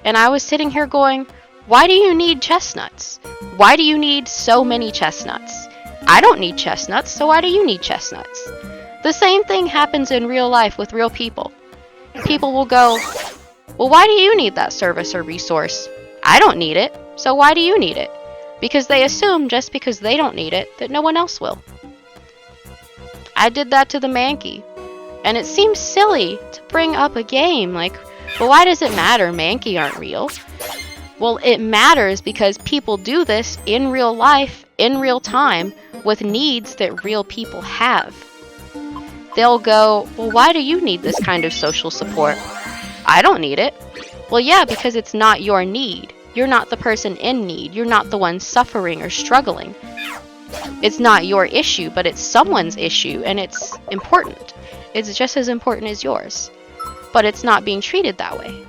[SPEAKER 1] And I was sitting here going, why do you need chestnuts? Why do you need so many chestnuts? I don't need chestnuts, so why do you need chestnuts? The same thing happens in real life with real people. People will go, well, why do you need that service or resource? I don't need it, so why do you need it? Because they assume just because they don't need it, that no one else will. I did that to the Mankey. And it seems silly to bring up a game like, well, why does it matter? Mankey aren't real. Well, it matters because people do this in real life, in real time, with needs that real people have. They'll go, well, why do you need this kind of social support? I don't need it. Well, yeah, because it's not your need. You're not the person in need. You're not the one suffering or struggling. It's not your issue, but it's someone's issue, and it's important. It's just as important as yours. But it's not being treated that way.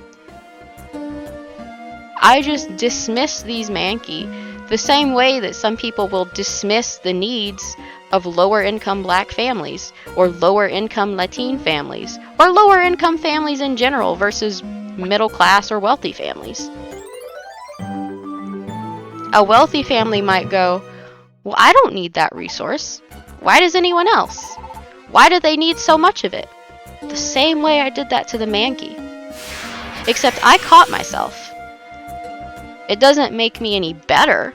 [SPEAKER 1] I just dismiss these Mankey the same way that some people will dismiss the needs of lower income black families, or lower income Latin families, or lower income families in general versus middle class or wealthy families. A wealthy family might go, well, I don't need that resource. Why does anyone else? Why do they need so much of it? The same way I did that to the Mankey. Except I caught myself. It doesn't make me any better.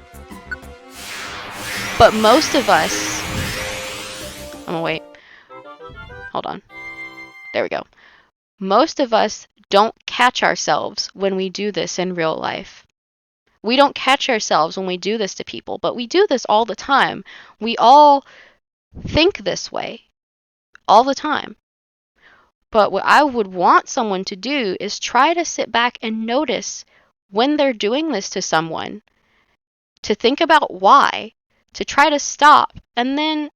[SPEAKER 1] But most of us... I'm gonna wait. Hold on. There we go. Most of us don't catch ourselves when we do this in real life. We don't catch ourselves when we do this to people, but we do this all the time. We all think this way all the time. But what I would want someone to do is try to sit back and notice when they're doing this to someone, to think about why, to try to stop, and then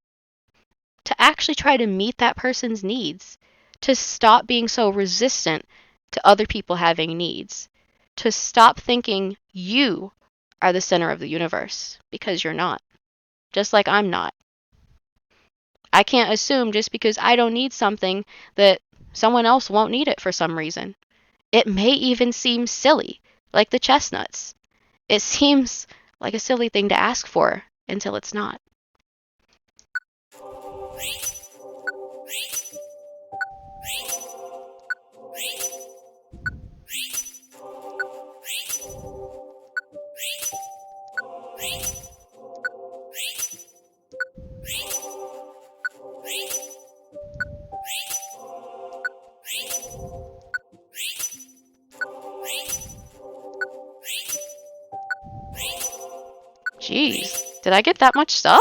[SPEAKER 1] to actually try to meet that person's needs, to stop being so resistant to other people having needs, to stop thinking you are the center of the universe, because you're not. Just like I'm not. I can't assume just because I don't need something that someone else won't need it for some reason. It may even seem silly, like the chestnuts. It seems like a silly thing to ask for until it's not. Jeez, did I get that much stuff?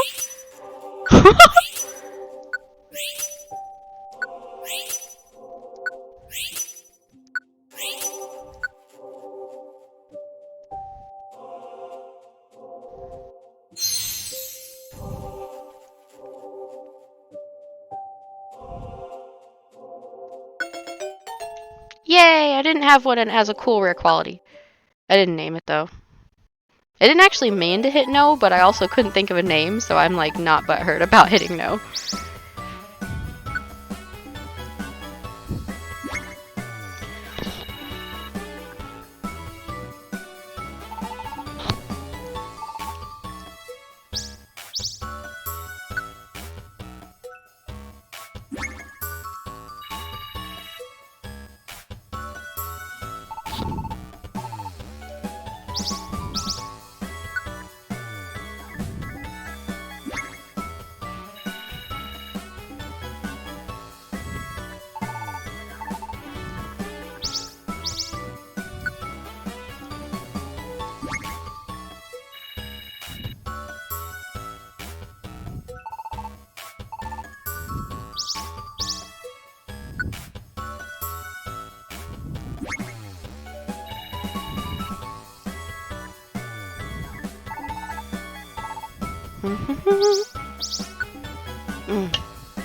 [SPEAKER 1] Yay, I didn't have one that has a cool rare quality. I didn't name it though. I didn't actually mean to hit no, but I also couldn't think of a name, so I'm like not butthurt about hitting no.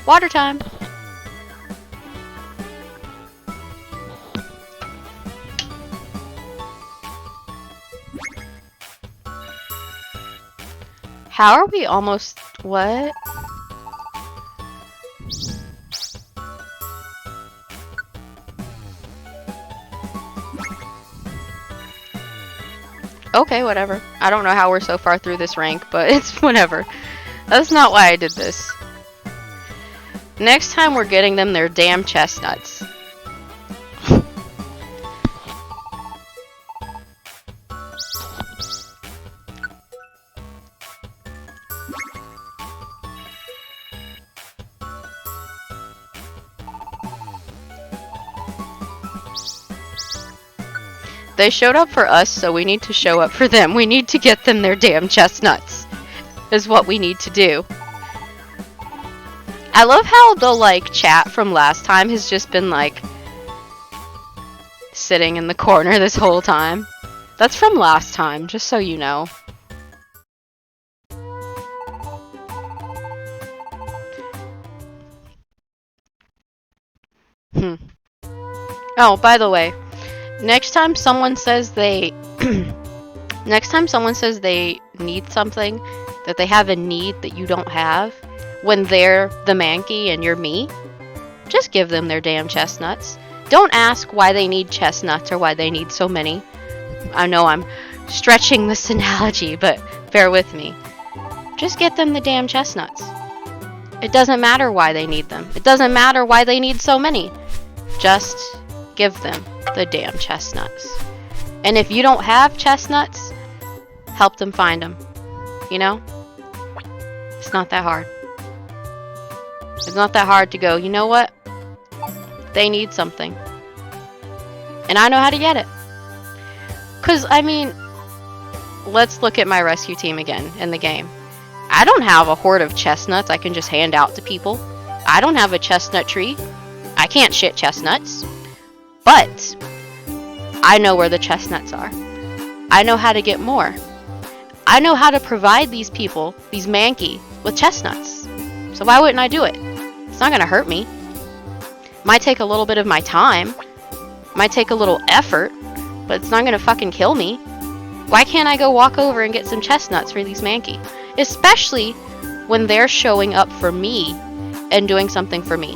[SPEAKER 1] Water time. How are we almost... what? Okay, whatever. I don't know how we're so far through this rank, but it's whatever. That's not why I did this. Next time we're getting them their damn chestnuts. They showed up for us, so we need to show up for them. We need to get them their damn chestnuts. Is what we need to do. I love how the, like, chat from last time has just been, like, sitting in the corner this whole time. That's from last time, just so you know. Oh, by the way, next time someone says they next time someone says they need something, that they have a need that you don't have, when they're the Mankey and you're me, just give them their damn chestnuts. Don't ask why they need chestnuts or why they need so many. I know I'm stretching this analogy, but bear with me. Just get them the damn chestnuts. It doesn't matter why they need them. It doesn't matter why they need so many. Just give them. the damn chestnuts. And if you don't have chestnuts, help them find them. You know? It's not that hard. It's not that hard to go, you know what? They need something. And I know how to get it. Because, I mean, let's look at my rescue team again in the game. I don't have a horde of chestnuts I can just hand out to people. I don't have a chestnut tree. I can't shit chestnuts. But I know where the chestnuts are. I know how to get more. I know how to provide these people, these Mankey, with chestnuts. So why wouldn't I do it? It's not going to hurt me. Might take a little bit of my time. Might take a little effort. But it's not going to fucking kill me. Why can't I go walk over and get some chestnuts for these Mankey? Especially when they're showing up for me and doing something for me.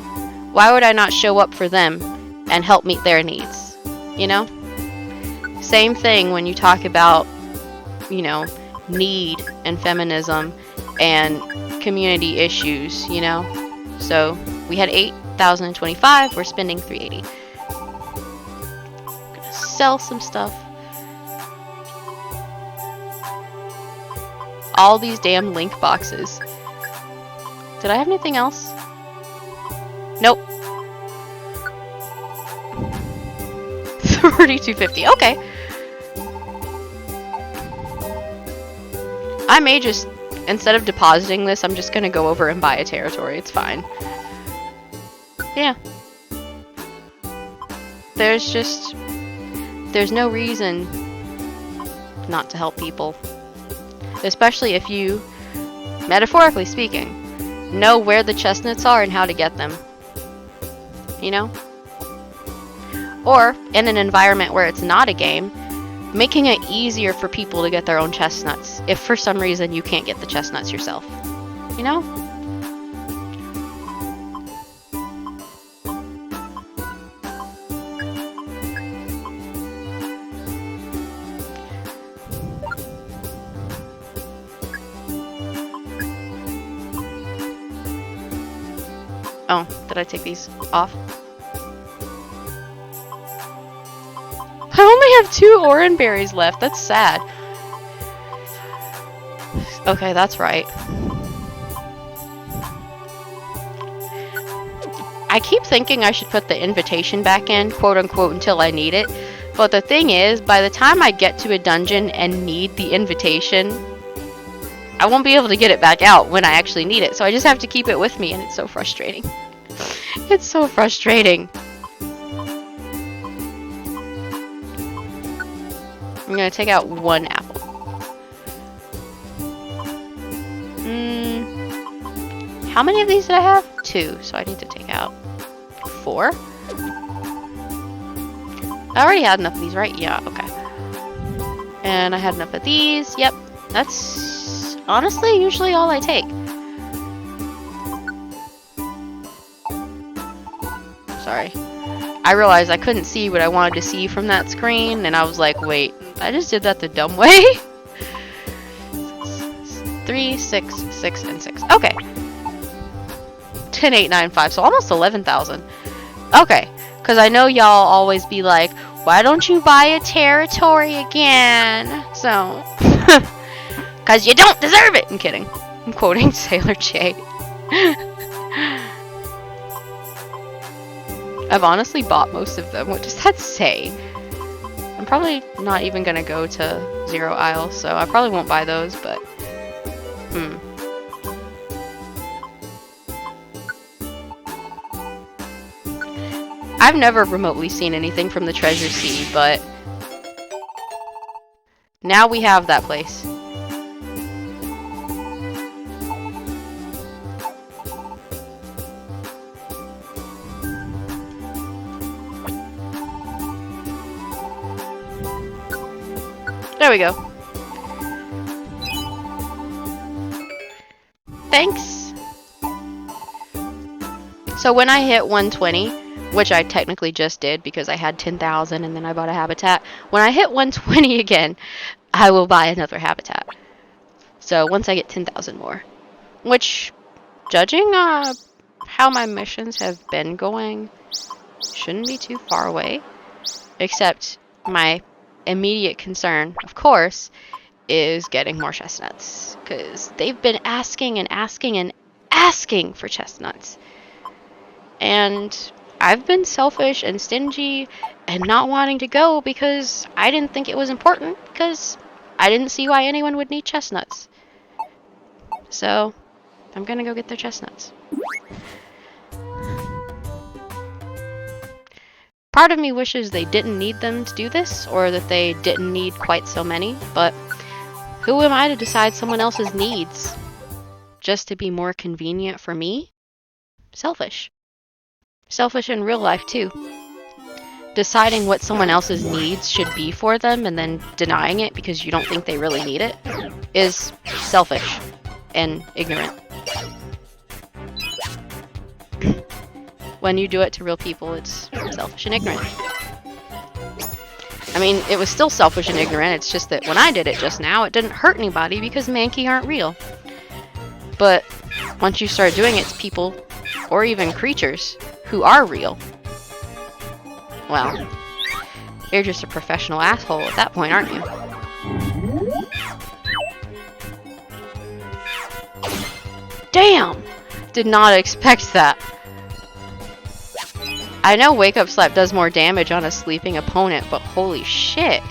[SPEAKER 1] Why would I not show up for them and help meet their needs? You know? Same thing when you talk about, you know, need and feminism and community issues, you know? So we had 8,025, we're spending 380. I'm gonna sell some stuff. All these damn link boxes. Did I have anything else? Nope. 3250. Okay. I may just, instead of depositing this, I'm just gonna go over and buy a territory. It's fine. Yeah. There's no reason not to help people. Especially if you, metaphorically speaking, know where the chestnuts are and how to get them. You know? Or, in an environment where it's not a game, making it easier for people to get their own chestnuts, if for some reason you can't get the chestnuts yourself. You know? Oh, did I take these off? I only have 2 orange berries left. That's sad. Okay, that's right. I keep thinking I should put the invitation back in, quote unquote, until I need it. But the thing is, by the time I get to a dungeon and need the invitation, I won't be able to get it back out when I actually need it. So I just have to keep it with me, and it's so frustrating. It's so frustrating. I'm gonna take out 1 apple. How many of these did I have? 2, so I need to take out 4. I already had enough of these, right? Yeah, okay. And I had enough of these. Yep, that's honestly usually all I take. Sorry. I realized I couldn't see what I wanted to see from that screen, and I was like, wait, I just did that the dumb way? 3, 6, 6, and 6. Okay. 10,895, so almost 11,000. Okay, because I know y'all always be like, why don't you buy a territory again? So, because you don't deserve it. I'm kidding. I'm quoting Sailor J. I've honestly bought most of them. What does that say? I'm probably not even going to go to Zero Isle, so I probably won't buy those, but... I've never remotely seen anything from the Treasure Sea, but... now we have that place. There we go. Thanks. So when I hit 120, which I technically just did because I had 10,000 and then I bought a habitat. When I hit 120 again, I will buy another habitat. So once I get 10,000 more. Which, judging how my missions have been going, shouldn't be too far away. Except my immediate concern, of course, is getting more chestnuts. Because they've been asking and asking and asking for chestnuts. And I've been selfish and stingy and not wanting to go because I didn't think it was important, because I didn't see why anyone would need chestnuts. So, I'm gonna go get their chestnuts. Part of me wishes they didn't need them to do this, or that they didn't need quite so many, but who am I to decide someone else's needs just to be more convenient for me? Selfish. Selfish in real life, too. Deciding what someone else's needs should be for them and then denying it because you don't think they really need it is selfish and ignorant. When you do it to real people, it's selfish and ignorant. I mean, it was still selfish and ignorant, it's just that when I did it just now, it didn't hurt anybody because Mankey aren't real. But once you start doing it to people, or even creatures, who are real, well, you're just a professional asshole at that point, aren't you? Damn! Did not expect that. I know Wake Up Slap does more damage on a sleeping opponent, but holy shit.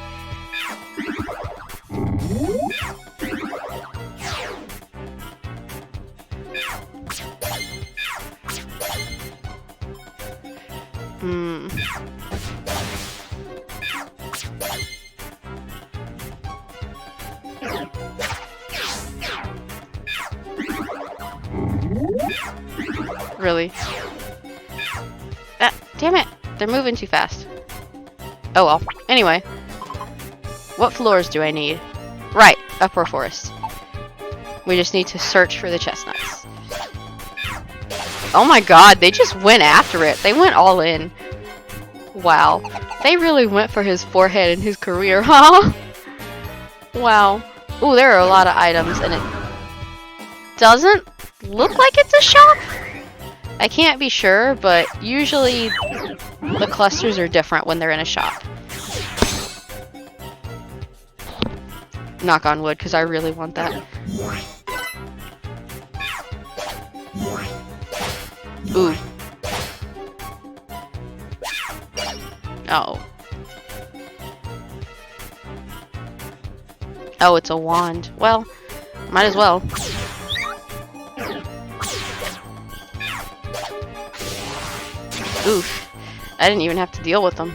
[SPEAKER 1] Really? Damn it! They're moving too fast. Oh well. Anyway. What floors do I need? Right, upper forest. We just need to search for the chestnuts. Oh my god, they just went after it. They went all in. Wow. They really went for his forehead and his career, huh? Wow. Ooh, there are a lot of items, and it doesn't look like it's a shop? I can't be sure, but usually the clusters are different when they're in a shop. Knock on wood, because I really want that. Ooh. Oh. Oh, it's a wand. Well, might as well. Oof. I didn't even have to deal with them.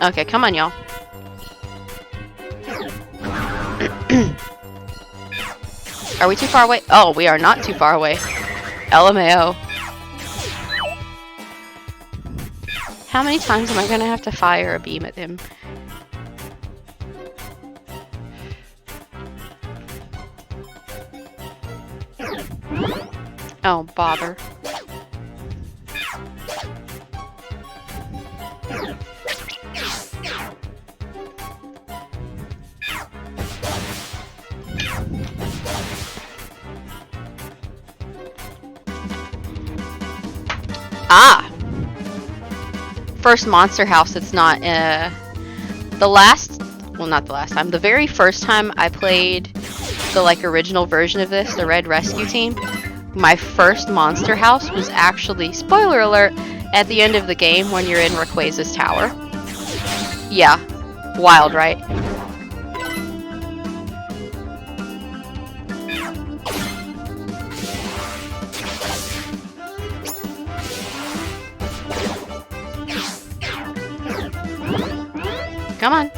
[SPEAKER 1] Okay, come on, y'all. Are we too far away? Oh, we are not too far away. LMAO. How many times am I gonna have to fire a beam at him? Oh, bother. Ah! First monster house that's not, the last, well, not the last time, the very first time I played the, like, original version of this, the Red Rescue Team, my first monster house was actually, spoiler alert, at the end of the game when you're in Rayquaza's tower. Yeah. Wild, right? Come on.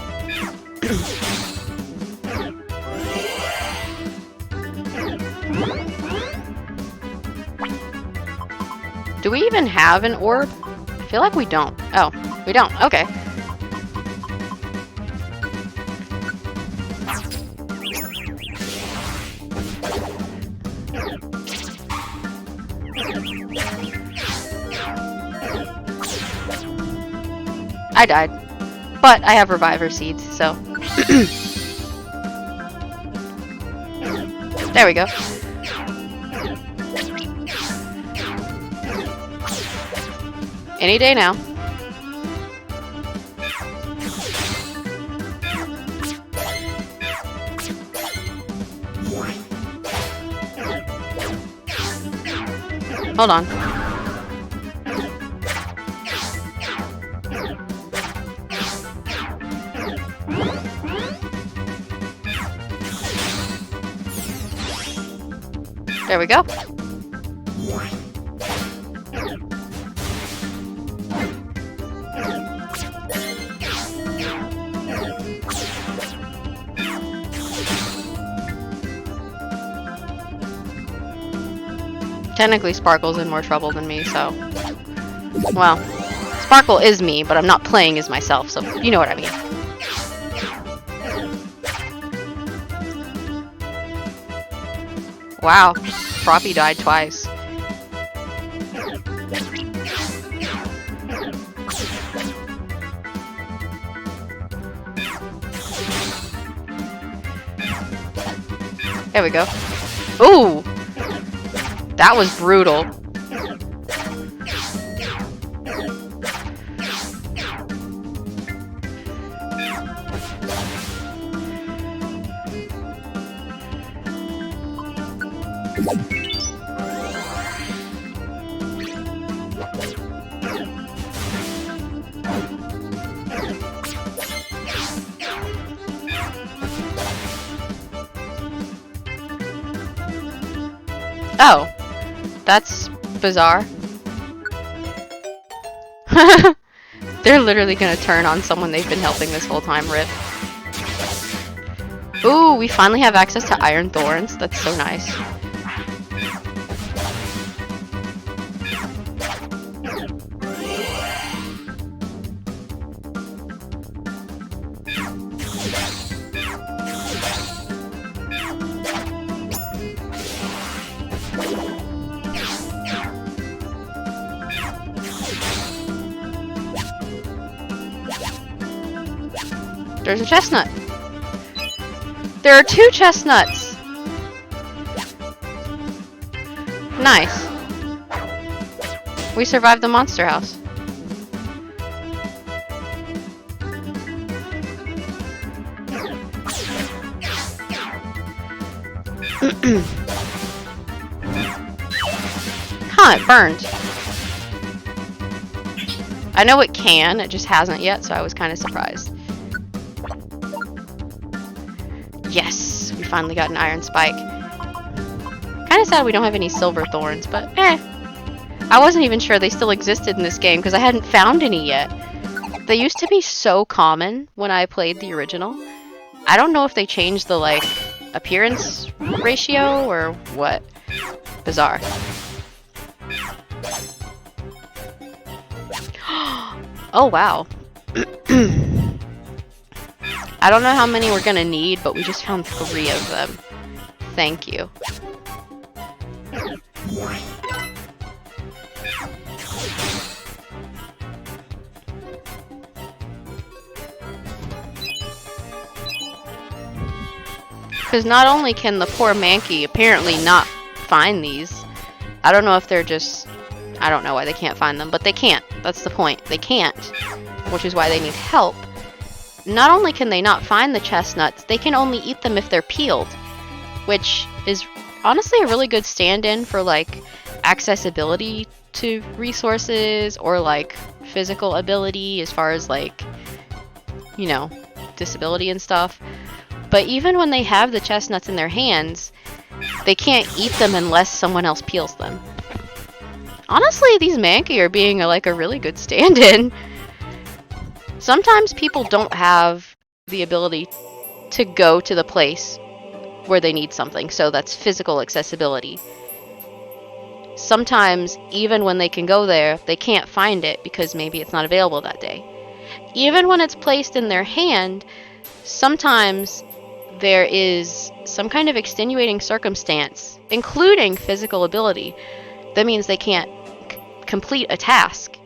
[SPEAKER 1] Do we even have an orb? I feel like we don't. Oh, we don't. Okay. I died. But I have reviver seeds, so. There we go. Any day now. Hold on. There we go. Technically, Sparkle's in more trouble than me, so... Well, Sparkle is me, but I'm not playing as myself, so you know what I mean. Wow, Froppy died twice. There we go. Ooh! That was brutal. Oh, that's bizarre. They're literally gonna turn on someone they've been helping this whole time, rip. Ooh, we finally have access to Iron Thorns. That's so nice. There's a chestnut. There are 2 chestnuts. Nice. We survived the monster house. Huh, it burned. I know it can, it just hasn't yet, so I was kind of surprised. Yes, we finally got an iron spike. Kind of sad we don't have any silver thorns, but I wasn't even sure they still existed in this game because I hadn't found any yet. They used to be so common when I played the original. I don't know if they changed the, like, appearance ratio or what. Bizarre. Oh, wow. I don't know how many we're gonna need, but we just found 3 of them. Thank you. Because not only can the poor Mankey apparently not find these, I don't know if they're just... I don't know why they can't find them, but they can't. That's the point. They can't. Which is why they need help. Not only can they not find the chestnuts, they can only eat them if they're peeled. Which is honestly a really good stand-in for, like, accessibility to resources or, like, physical ability as far as, like, you know, disability and stuff. But even when they have the chestnuts in their hands, they can't eat them unless someone else peels them. Honestly, these Mankey are being like a really good stand-in. Sometimes people don't have the ability to go to the place where they need something, so that's physical accessibility. Sometimes, even when they can go there, they can't find it because maybe it's not available that day. Even when it's placed in their hand, sometimes there is some kind of extenuating circumstance, including physical ability, that means they can't complete a task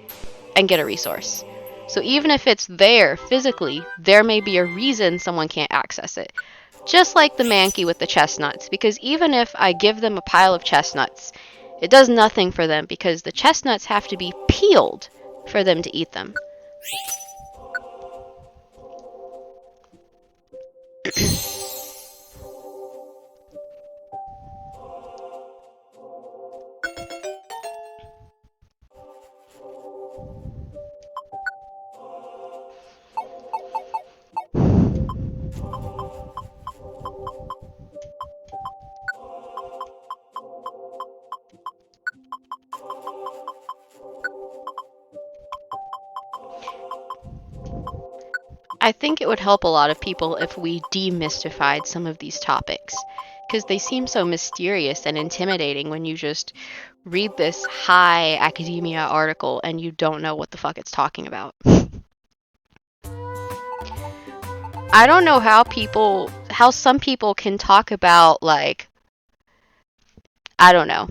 [SPEAKER 1] and get a resource. So even if it's there physically, there may be a reason someone can't access it. Just like the Mankey with the chestnuts, because even if I give them a pile of chestnuts, it does nothing for them because the chestnuts have to be peeled for them to eat them. I think it would help a lot of people if we demystified some of these topics, because they seem so mysterious and intimidating when you just read this high academia article and you don't know what the fuck it's talking about. I don't know how some people can talk about, like, I don't know,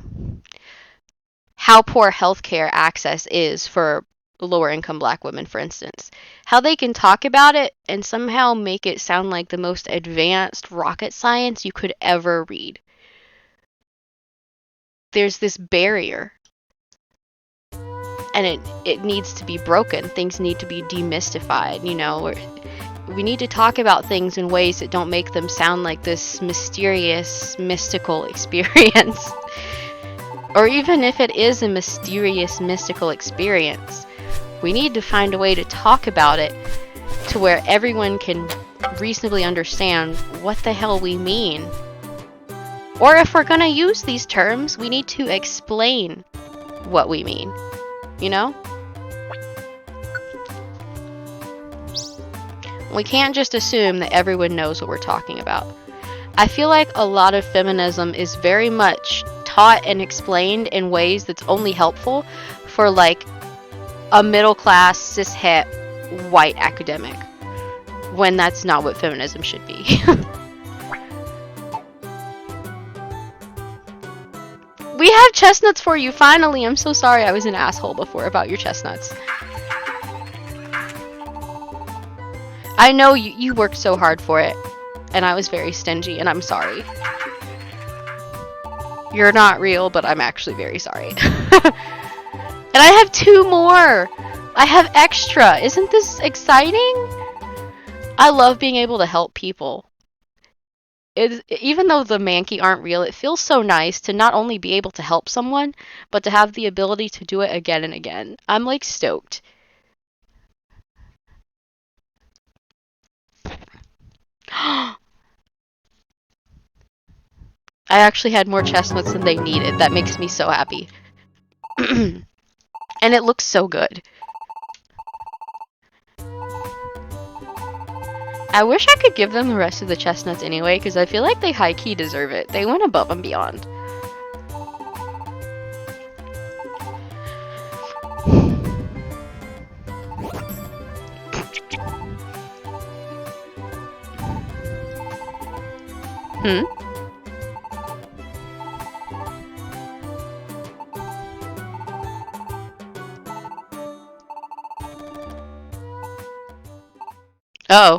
[SPEAKER 1] how poor healthcare access is for lower income black women, for instance. How they can talk about it and somehow make it sound like the most advanced rocket science you could ever read. There's this barrier, and it needs to be broken. Things need to be demystified, you know. We need to talk about things in ways that don't make them sound like this mysterious, mystical experience. Or even if it is a mysterious, mystical experience, we need to find a way to talk about it to where everyone can reasonably understand what the hell we mean. Or if we're gonna use these terms, we need to explain what we mean, you know? We can't just assume that everyone knows what we're talking about. I feel like a lot of feminism is very much taught and explained in ways that's only helpful for, like, a middle-class, cis-het, white academic, when that's not what feminism should be. We have chestnuts for you, finally! I'm so sorry I was an asshole before about your chestnuts. I know you worked so hard for it, and I was very stingy, and I'm sorry. You're not real, but I'm actually very sorry. And I have 2 more! I have extra! Isn't this exciting? I love being able to help people. Even though the Mankey aren't real, it feels so nice to not only be able to help someone, but to have the ability to do it again and again. I'm, like, stoked. I actually had more chestnuts than they needed. That makes me so happy. And it looks so good. I wish I could give them the rest of the chestnuts anyway, because I feel like they high-key deserve it. They went above and beyond. Hmm? Oh.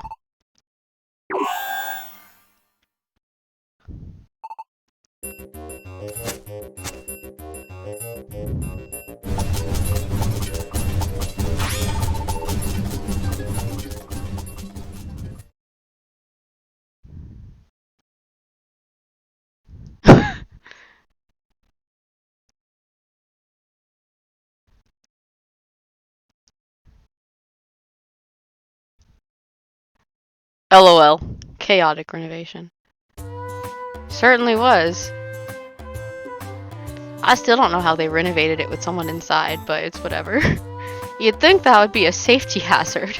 [SPEAKER 1] LOL. Chaotic renovation. Certainly was. I still don't know how they renovated it with someone inside, but it's whatever. You'd think that would be a safety hazard.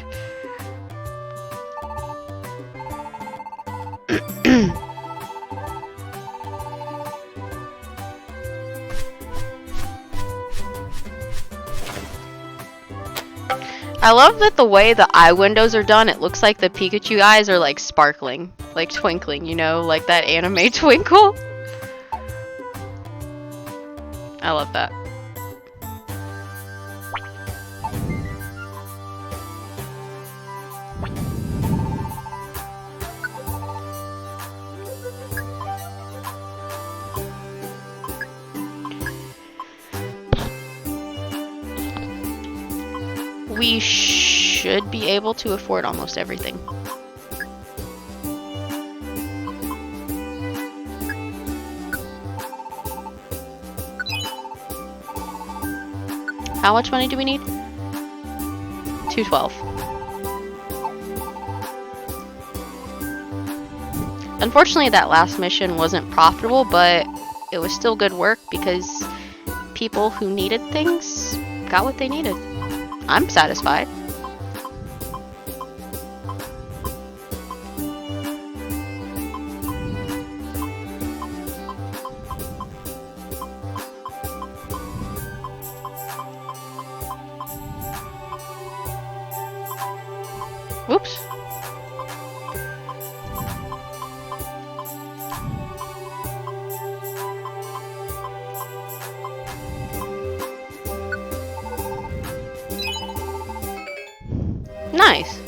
[SPEAKER 1] I love that the way the eye windows are done, it looks like the Pikachu eyes are like sparkling, like twinkling, you know, like that anime twinkle. I love that. We should be able to afford almost everything. How much money do we need? 212. Unfortunately, that last mission wasn't profitable, but it was still good work because people who needed things got what they needed. I'm satisfied. Whoops. Nice.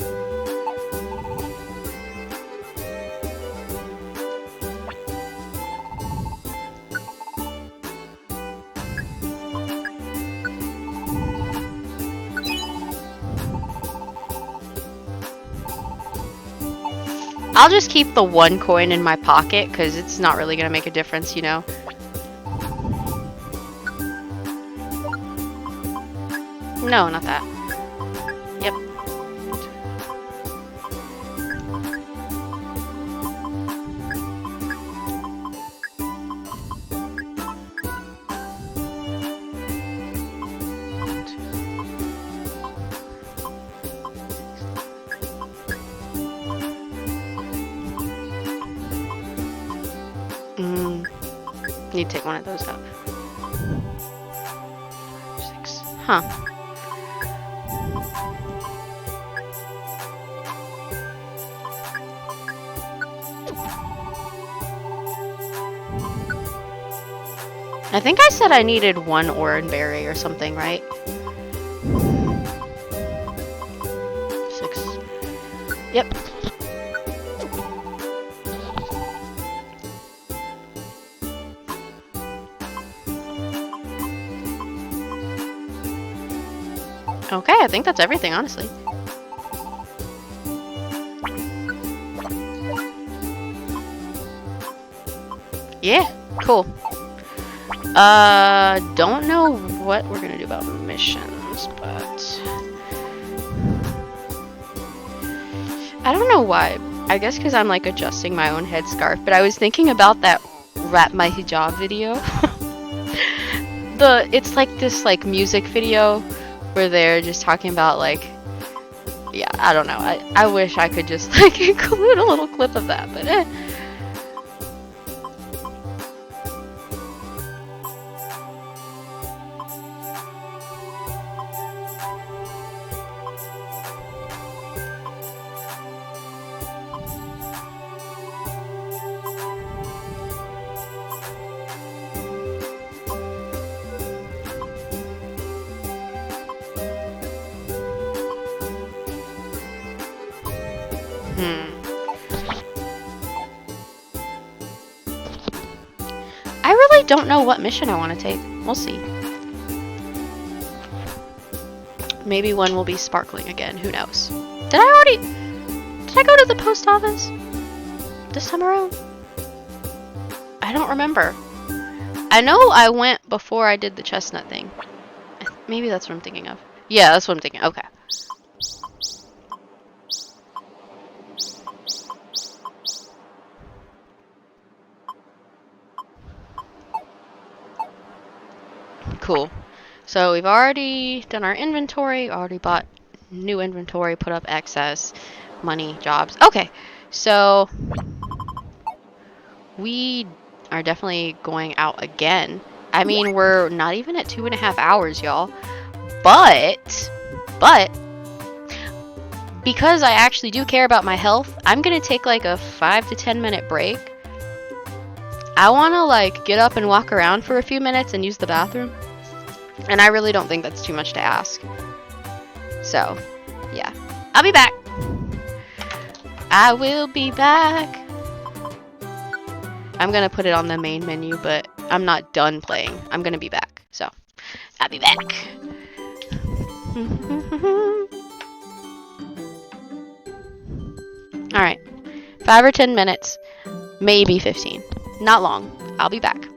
[SPEAKER 1] I'll just keep the 1 coin in my pocket because it's not really going to make a difference, you know? No, not that. Yep. Need to take one of those out. 6. Huh. I think I said I needed 1 orange berry or something, right? 6. Yep. Okay, I think that's everything, honestly. Yeah, cool. Don't know what we're gonna do about missions, but I don't know why. I guess because I'm like adjusting my own headscarf, but I was thinking about that Wrap My Hijab video. It's like this like music video where they're just talking about like, yeah, I don't know. I wish I could just like include a little clip of that, but I really don't know what mission I want to take. We'll see. Maybe one will be sparkling again. Who knows? Did I go to the post office this time around? I don't remember. I know I went before I did the chestnut thing. Maybe that's what I'm thinking of. Yeah, that's what I'm thinking. Okay. Cool. So we've already done our inventory, already bought new inventory, put up excess, money, jobs. Okay, so we are definitely going out again. I mean, we're not even at 2.5 hours, y'all. But, because I actually do care about my health, I'm gonna take like a 5 to 10 minute break. I wanna like get up and walk around for a few minutes and use the bathroom. And I really don't think that's too much to ask. So, yeah. I'll be back. I will be back. I'm gonna put it on the main menu, but I'm not done playing. I'm gonna be back. So, I'll be back. Alright. 5 or 10 minutes. Maybe 15. Not long. I'll be back.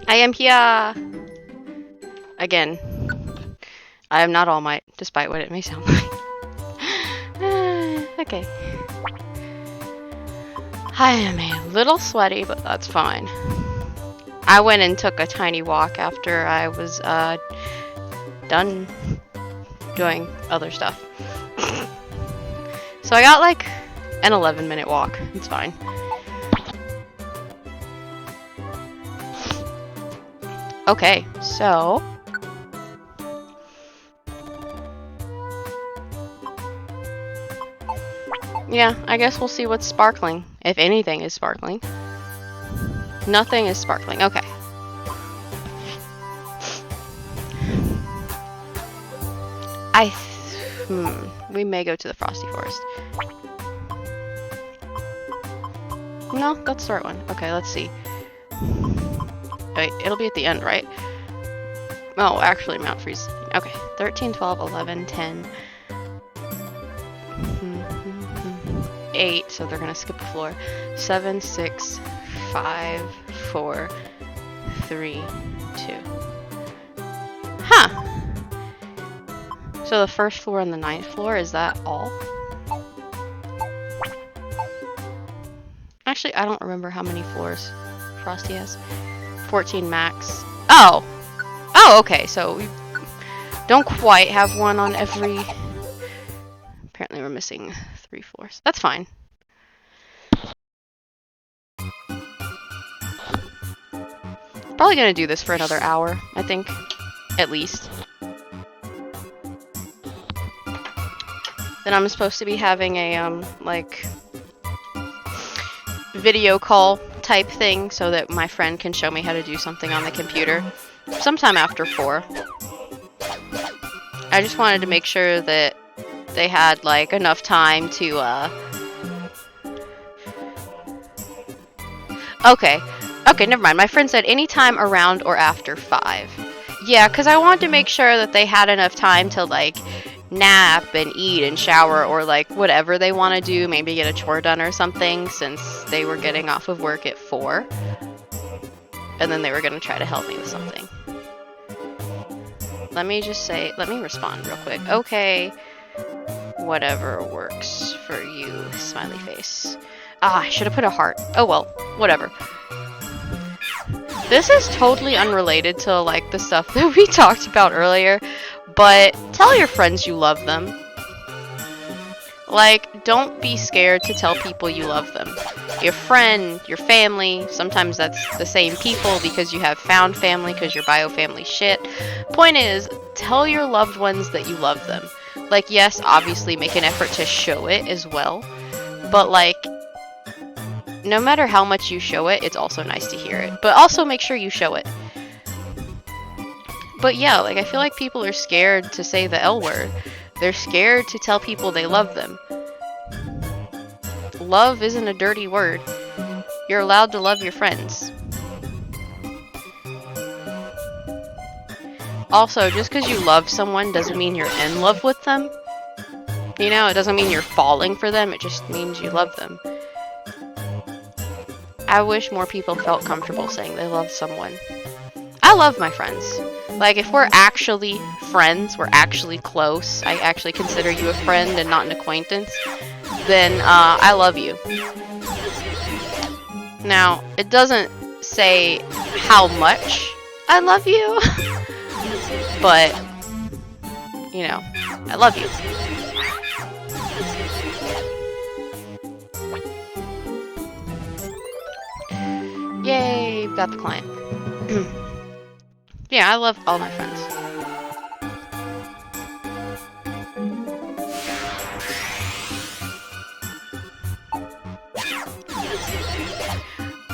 [SPEAKER 1] I am here! Again, I am not All Might, despite what it may sound like. Okay. I am a little sweaty, but that's fine. I went and took a tiny walk after I was done doing other stuff. So I got like an 11-minute walk. It's fine. Okay, so yeah, I guess we'll see what's sparkling. If anything is sparkling. Nothing is sparkling. Okay. We may go to the Frosty Forest. No, that's the right one. Okay, let's see. Wait, it'll be at the end, right? Oh, actually, Mount Freeze. Okay, 13, 12, 11, 10. 8, so they're gonna skip a floor. 7, 6, 5, 4, 3, 2. Huh. So the first floor and the 9th floor, is that all? Actually, I don't remember how many floors Frosty has. 14 max. Oh! Oh, okay, so we don't quite have one on every... Apparently we're missing 3 floors. That's fine. Probably gonna do this for another hour, I think. At least. Then I'm supposed to be having a, like, video call type thing so that my friend can show me how to do something on the computer. Sometime after 4. I just wanted to make sure that they had, like, enough time to, Okay. Okay, never mind. My friend said anytime around or after 5. Yeah, because I wanted to make sure that they had enough time to, like, nap and eat and shower or, like, whatever they want to do. Maybe get a chore done or something since they were getting off of work at 4. And then they were going to try to help me with something. Let me respond real quick. Okay. Whatever works for you, smiley face. Ah, I should have put a heart. Oh well, whatever. This is totally unrelated to, like, the stuff that we talked about earlier, but tell your friends you love them. Like, don't be scared to tell people you love them. Your friend, your family, sometimes that's the same people because you have found family because your bio family shit. Point is, tell your loved ones that you love them. Like, yes, obviously make an effort to show it as well, but, like, no matter how much you show it, it's also nice to hear it. But also make sure you show it. But yeah, like, I feel like people are scared to say the L word. They're scared to tell people they love them. Love isn't a dirty word. You're allowed to love your friends. Also, just because you love someone doesn't mean you're in love with them. You know, it doesn't mean you're falling for them, it just means you love them. I wish more people felt comfortable saying they love someone. I love my friends. Like, if we're actually friends, we're actually close, I actually consider you a friend and not an acquaintance, then I love you. Now, it doesn't say how much I love you, but, you know, I love you. Yay, got the client. Yeah, I love all my friends.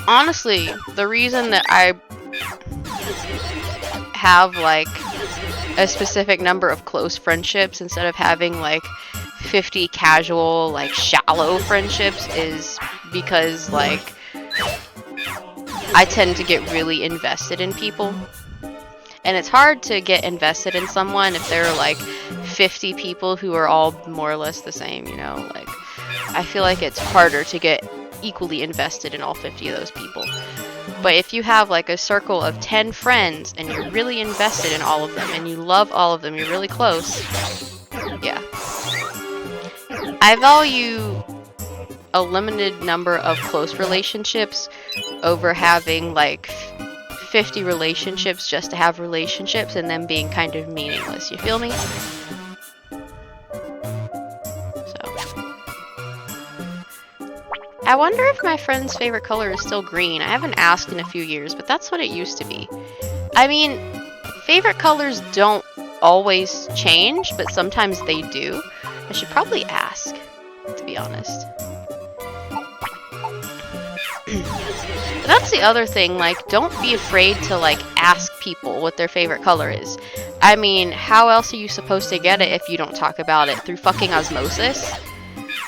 [SPEAKER 1] Honestly, the reason that I have, like, a specific number of close friendships instead of having, like, 50 casual, like, shallow friendships is because, like, I tend to get really invested in people. And it's hard to get invested in someone if there are, like, 50 people who are all more or less the same, you know? Like, I feel like it's harder to get equally invested in all 50 of those people. But if you have like a circle of 10 friends and you're really invested in all of them and you love all of them, you're really close, yeah. I value a limited number of close relationships over having like 50 relationships just to have relationships and them being kind of meaningless. You feel me? I wonder if my friend's favorite color is still green. I haven't asked in a few years, but that's what it used to be. I mean, favorite colors don't always change, but sometimes they do. I should probably ask, to be honest. That's the other thing, like, don't be afraid to, like, ask people what their favorite color is. I mean, how else are you supposed to get it if you don't talk about it? Through fucking osmosis?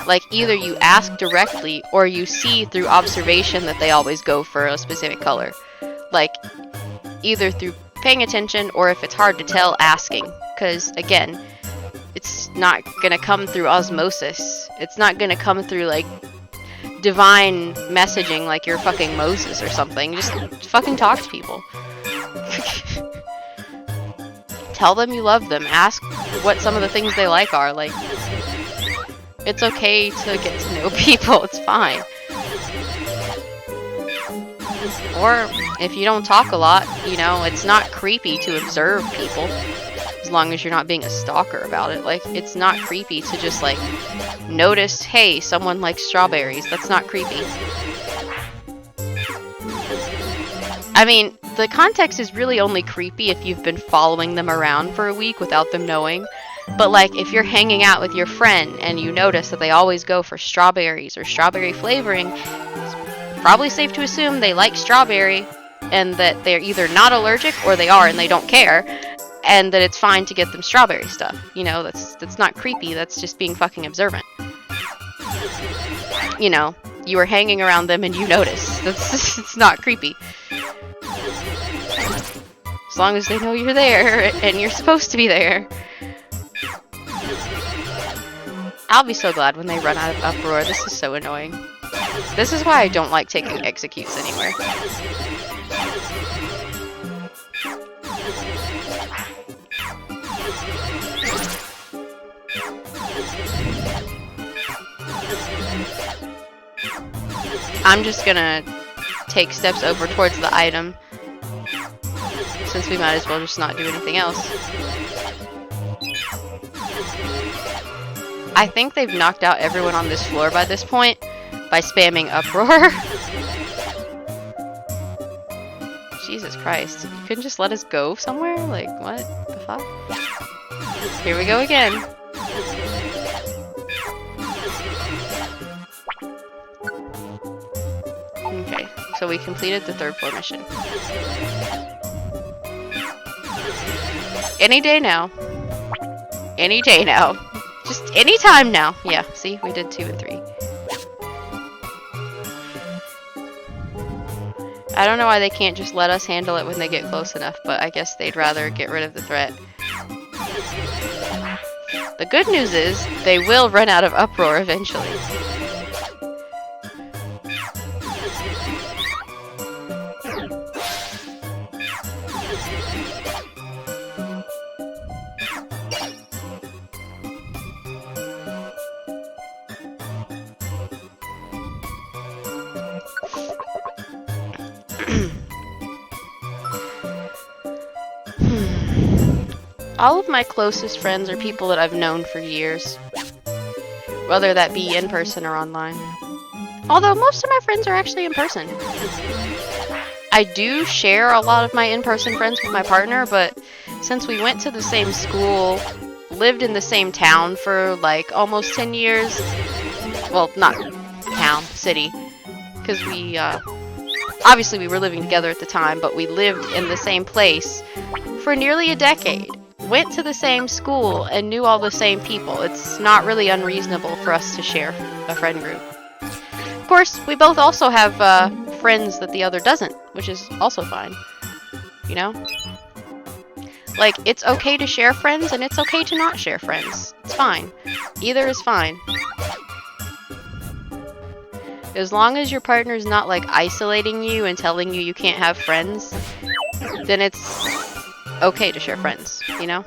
[SPEAKER 1] Like, either you ask directly, or you see through observation that they always go for a specific color. Like, either through paying attention, or if it's hard to tell, asking. Because, again, it's not gonna come through osmosis. It's not gonna come through, like, divine messaging like you're fucking Moses or something. Just fucking talk to people. Tell them you love them. Ask what some of the things they like are. Like, it's okay to get to know people. It's fine. Or if you don't talk a lot, you know, it's not creepy to observe people. As long as you're not being a stalker about it. Like, it's not creepy to just, like, notice, hey, someone likes strawberries. That's not creepy. I mean, the context is really only creepy if you've been following them around for a week without them knowing. But, like, if you're hanging out with your friend and you notice that they always go for strawberries or strawberry flavoring, it's probably safe to assume they like strawberry and that they're either not allergic or they are and they don't care. And that it's fine to get them strawberry stuff. You know, that's not creepy. That's just being fucking observant. You know, you were hanging around them and you noticed. It's not creepy. As long as they know you're there and you're supposed to be there. I'll be so glad when they run out of uproar. This is so annoying. This is why I don't like taking executes anywhere. I'm just gonna take steps over towards the item, since we might as well just not do anything else. I think they've knocked out everyone on this floor by this point by spamming uproar. Jesus Christ. You couldn't just let us go somewhere? Like, what the fuck? Here we go again. Okay, so we completed the 3rd floor mission. Any day now. Any day now. Just any time now. Yeah, see? We did 2 and 3. I don't know why they can't just let us handle it when they get close enough, but I guess they'd rather get rid of the threat. The good news is, they will run out of uproar eventually. All of my closest friends are people that I've known for years, whether that be in person or online. Although most of my friends are actually in person. I do share a lot of my in-person friends with my partner, but since we went to the same school, lived in the same town for like almost 10 years, well, not town, city, because we, obviously we were living together at the time, but we lived in the same place for nearly a decade. Went to the same school and knew all the same people. It's not really unreasonable for us to share a friend group. Of course, we both also have friends that the other doesn't, which is also fine. You know? Like, it's okay to share friends and it's okay to not share friends. It's fine. Either is fine. As long as your partner's not like isolating you and telling you you can't have friends, then it's okay to share friends, you know?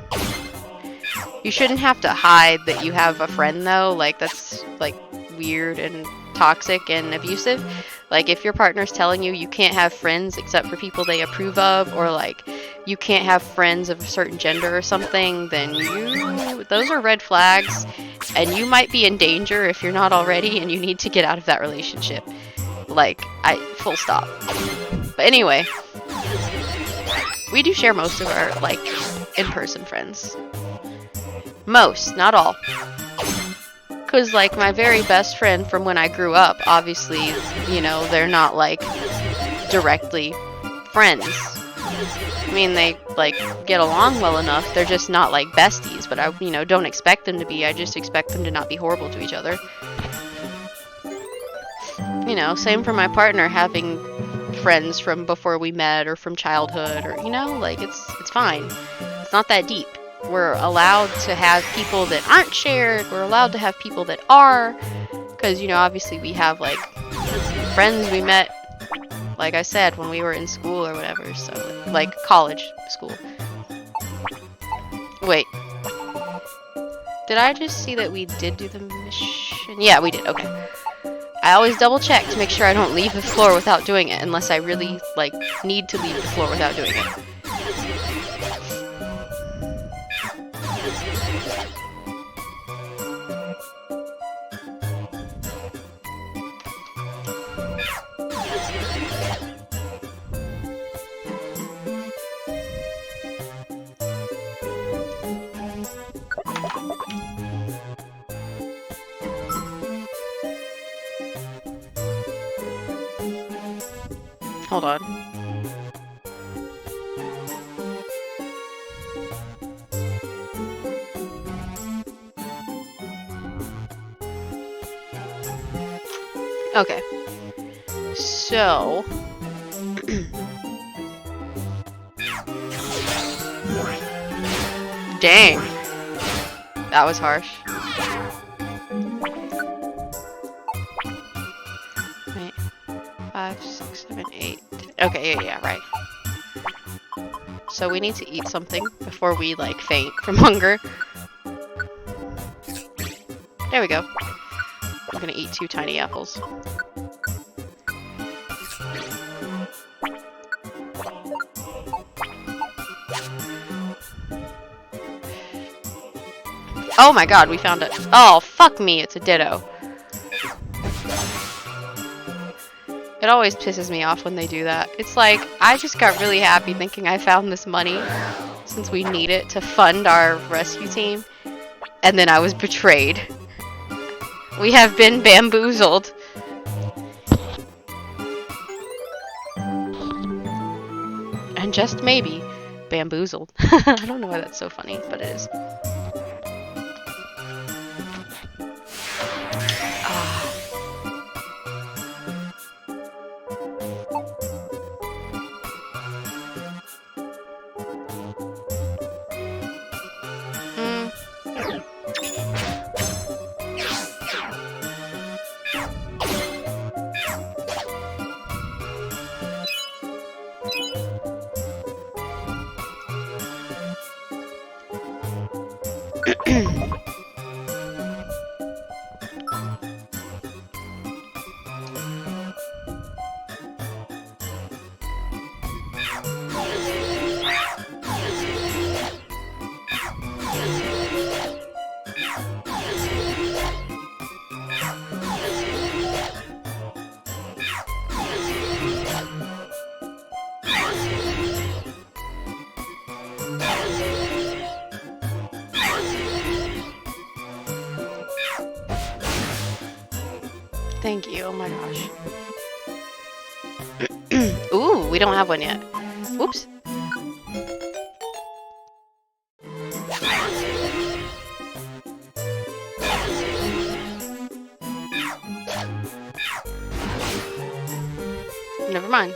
[SPEAKER 1] You shouldn't have to hide that you have a friend though, like that's like weird and toxic and abusive. Like if your partner's telling you you can't have friends except for people they approve of, or like you can't have friends of a certain gender or something, then those are red flags and you might be in danger if you're not already and you need to get out of that relationship. Like, full stop. But anyway, we do share most of our like in-person friends. Most, not all. Because, like, my very best friend from when I grew up, obviously, you know, they're not, like, directly friends. I mean, they, like, get along well enough. They're just not, like, besties. But I, you know, don't expect them to be. I just expect them to not be horrible to each other. You know, same for my partner, having friends from before we met or from childhood or, you know, like, it's fine. It's not that deep. We're allowed to have people that aren't shared. We're allowed to have people that are. Because, you know, obviously we have, like, friends we met, like I said, when we were in school or whatever. So, like, college school. Wait. Did I just see that we did do the mission? Yeah, we did. Okay. I always double check to make sure I don't leave the floor without doing it. Unless I really, like, need to leave the floor without doing it. Hold on. Okay. So... Dang. That was harsh. Wait. 5, 6, 7, 8. Okay, yeah, right. So we need to eat something before we, like, faint from hunger. There we go. I'm gonna eat 2 tiny apples. Oh my god, we found it. Oh, fuck me, it's a ditto. It always pisses me off when they do that. It's like, I just got really happy thinking I found this money, since we need it to fund our rescue team, and then I was betrayed. We have been bamboozled. And just maybe, bamboozled. I don't know why that's so funny, but it is. Thank you. Oh my gosh. Ooh, we don't have one yet. Whoops. Never mind.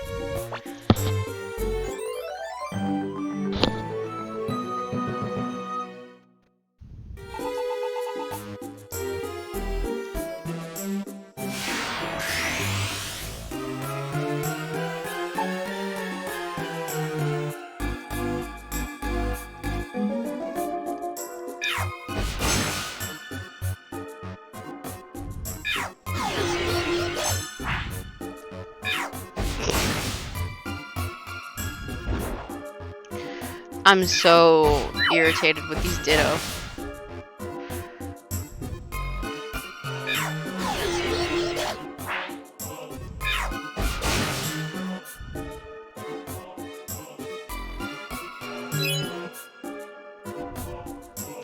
[SPEAKER 1] I'm so irritated with these Ditto.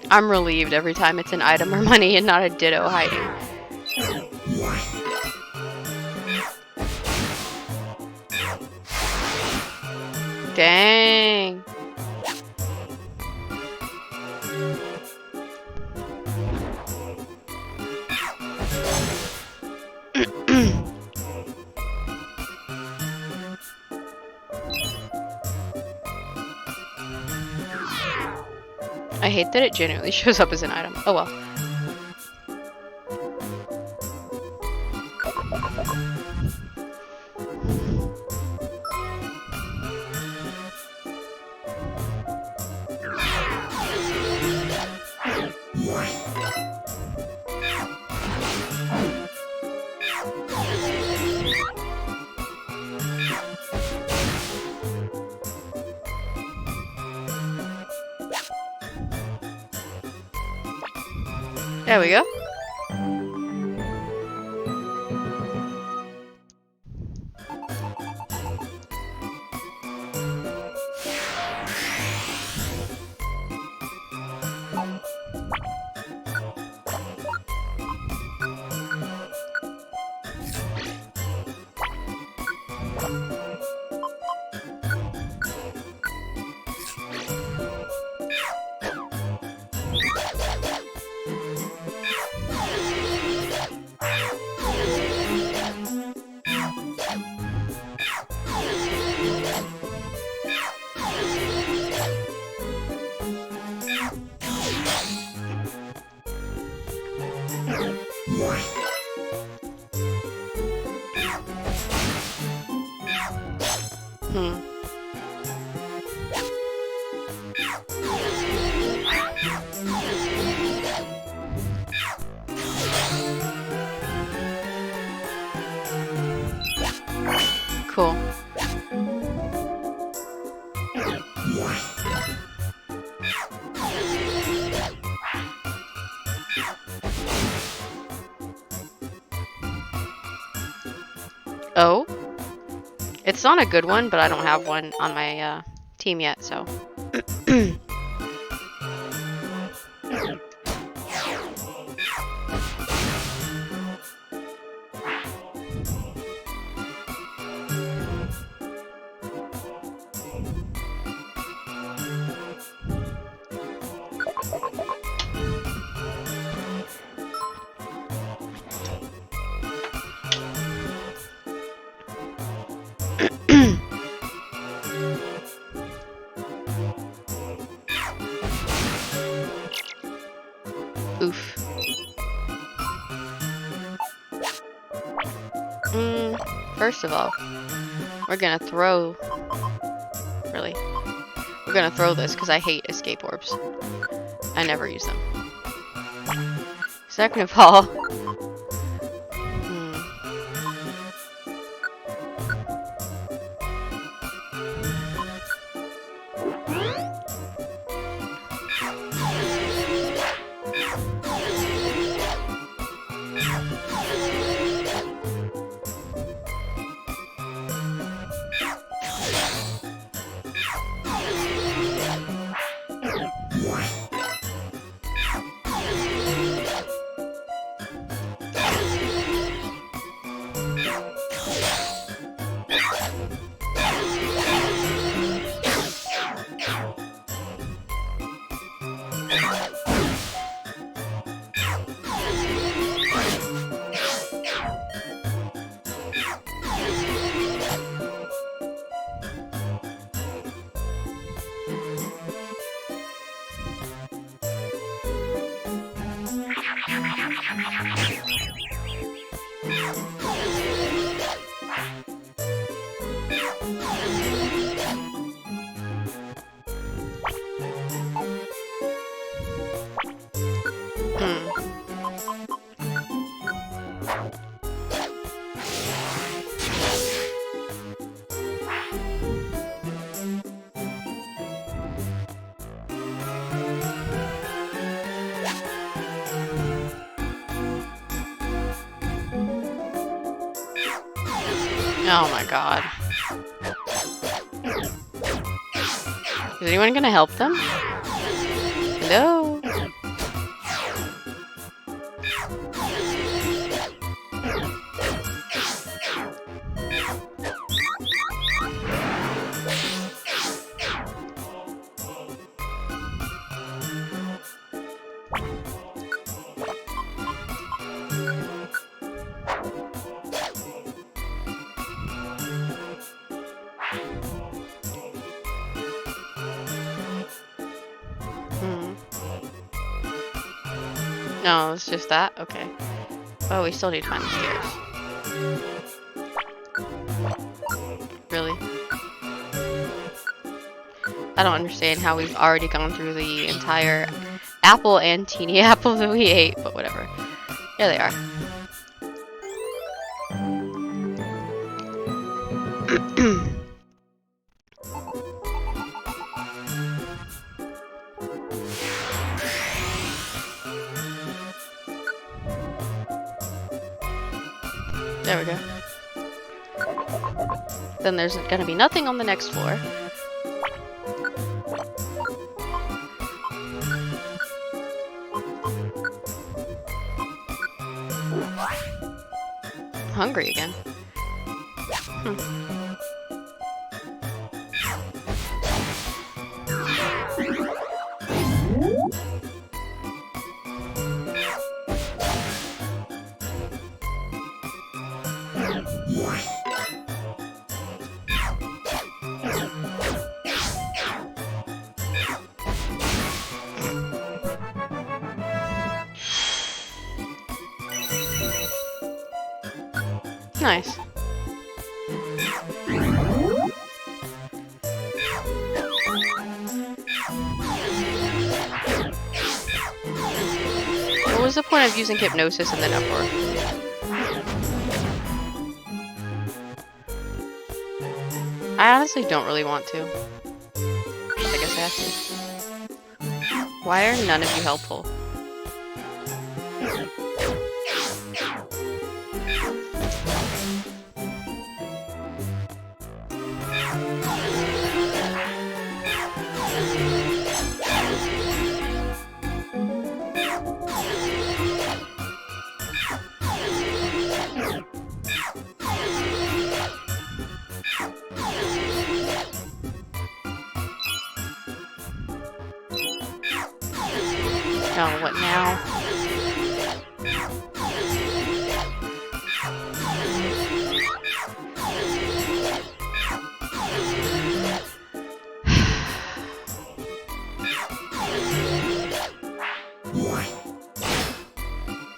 [SPEAKER 1] I'm relieved every time it's an item or money and not a Ditto hiding. Dang. I hate that it genuinely shows up as an item. Oh well. There we go. Cool. Oh? It's not a good one, but I don't have one on my team yet, so. Oof. First of all, we're gonna throw... Really? We're gonna throw this because I hate escape orbs. I never use them. Second of all... Oh my god. Is anyone gonna help them? Hello? No, it's just that? Okay. Oh, we still need to find the stairs. Really? I don't understand how we've already gone through the entire apple and teeny apple that we ate, but whatever. Here they are. There we go. Then there's gonna be nothing on the next floor. I'm hungry again. Nice. What was the point of using hypnosis and then uproar? I honestly don't really want to. I guess I have to. Why are none of you helpful? Oh, what now?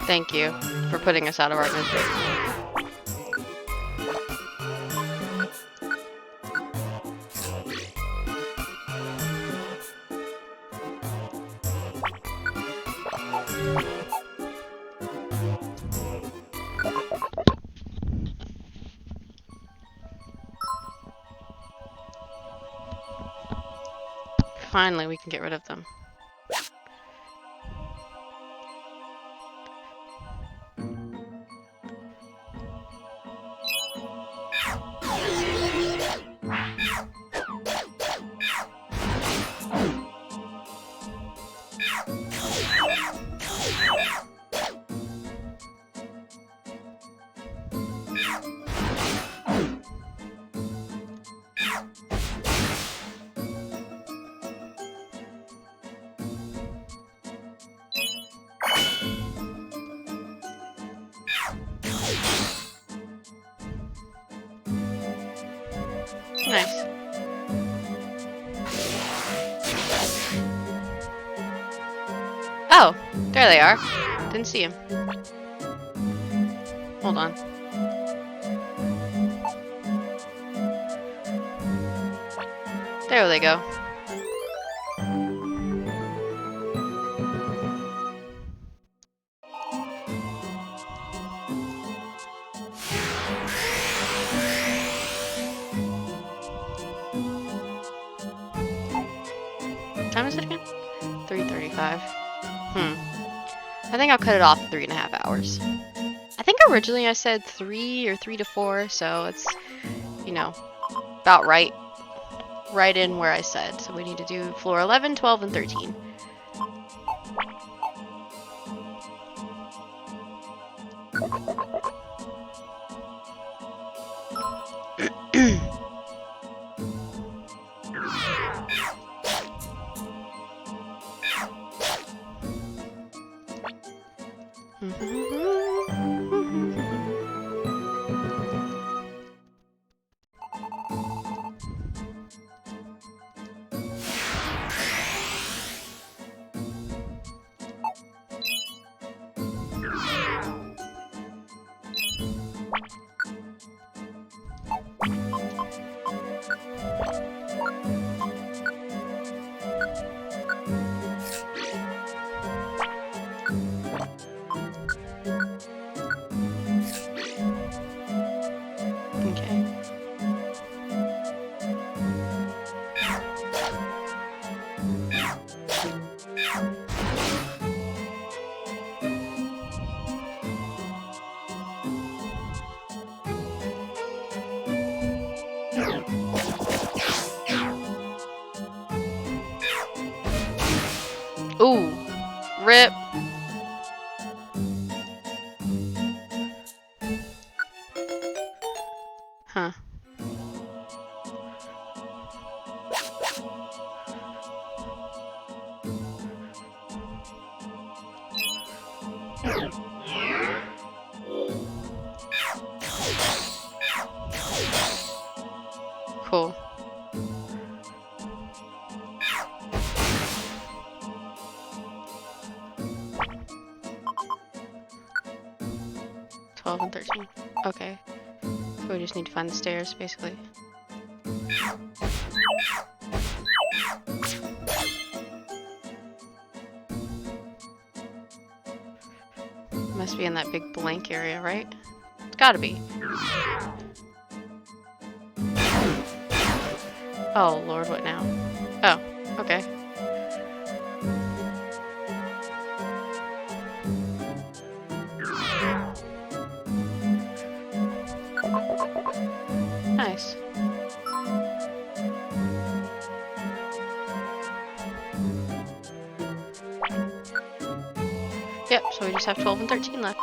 [SPEAKER 1] Thank you for putting us out of our misery. Finally, we can get rid of them. Nice. Oh, there they are. Didn't see him. Hold on. There they go. What time is it again? 3:35. I think I'll cut it off at 3.5 hours. I think originally I said 3 or 3 to 4, so it's you know, about right in where I said. So we need to do floor 11, 12, and 13. Okay. Ooh, rip. Huh. Cool. $12 and $13. Okay. So we just need to find the stairs, basically. Must be in that big blank area, right? It's gotta be. Oh, Lord, what now? Oh, okay. Nice. Yep, so we just have 12 and 13 left.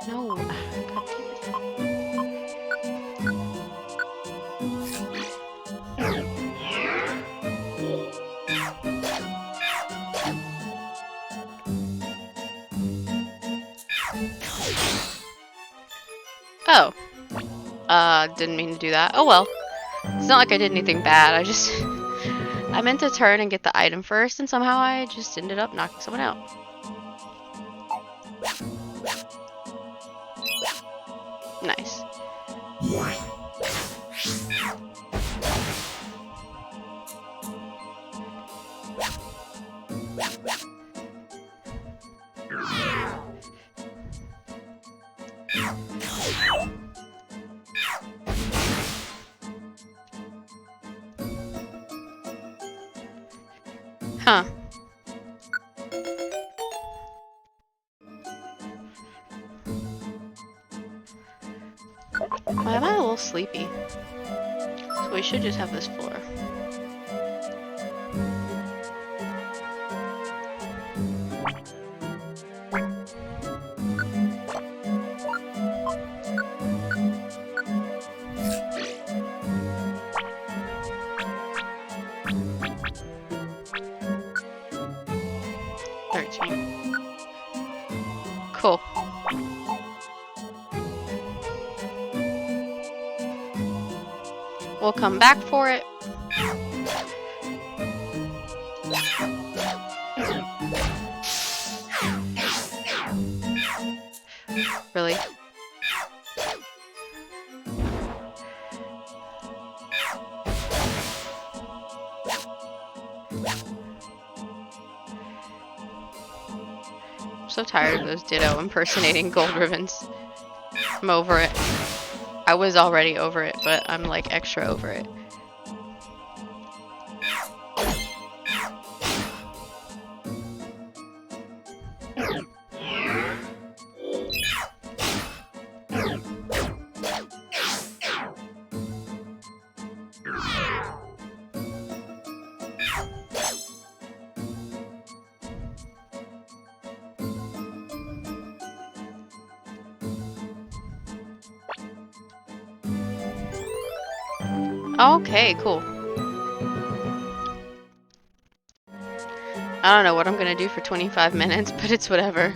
[SPEAKER 1] No. God damn it. Oh. Didn't mean to do that. Oh well. It's not like I did anything bad. I meant to turn and get the item first, and somehow I just ended up knocking someone out. Nice. Huh. Why am I a little sleepy? So we should just have this floor. Cool. We'll come back for it. Really? I'm so tired of those Ditto impersonating gold ribbons. I'm over it. I was already over it, but I'm like extra over it. Okay, cool. I don't know what I'm gonna do for 25 minutes, but it's whatever.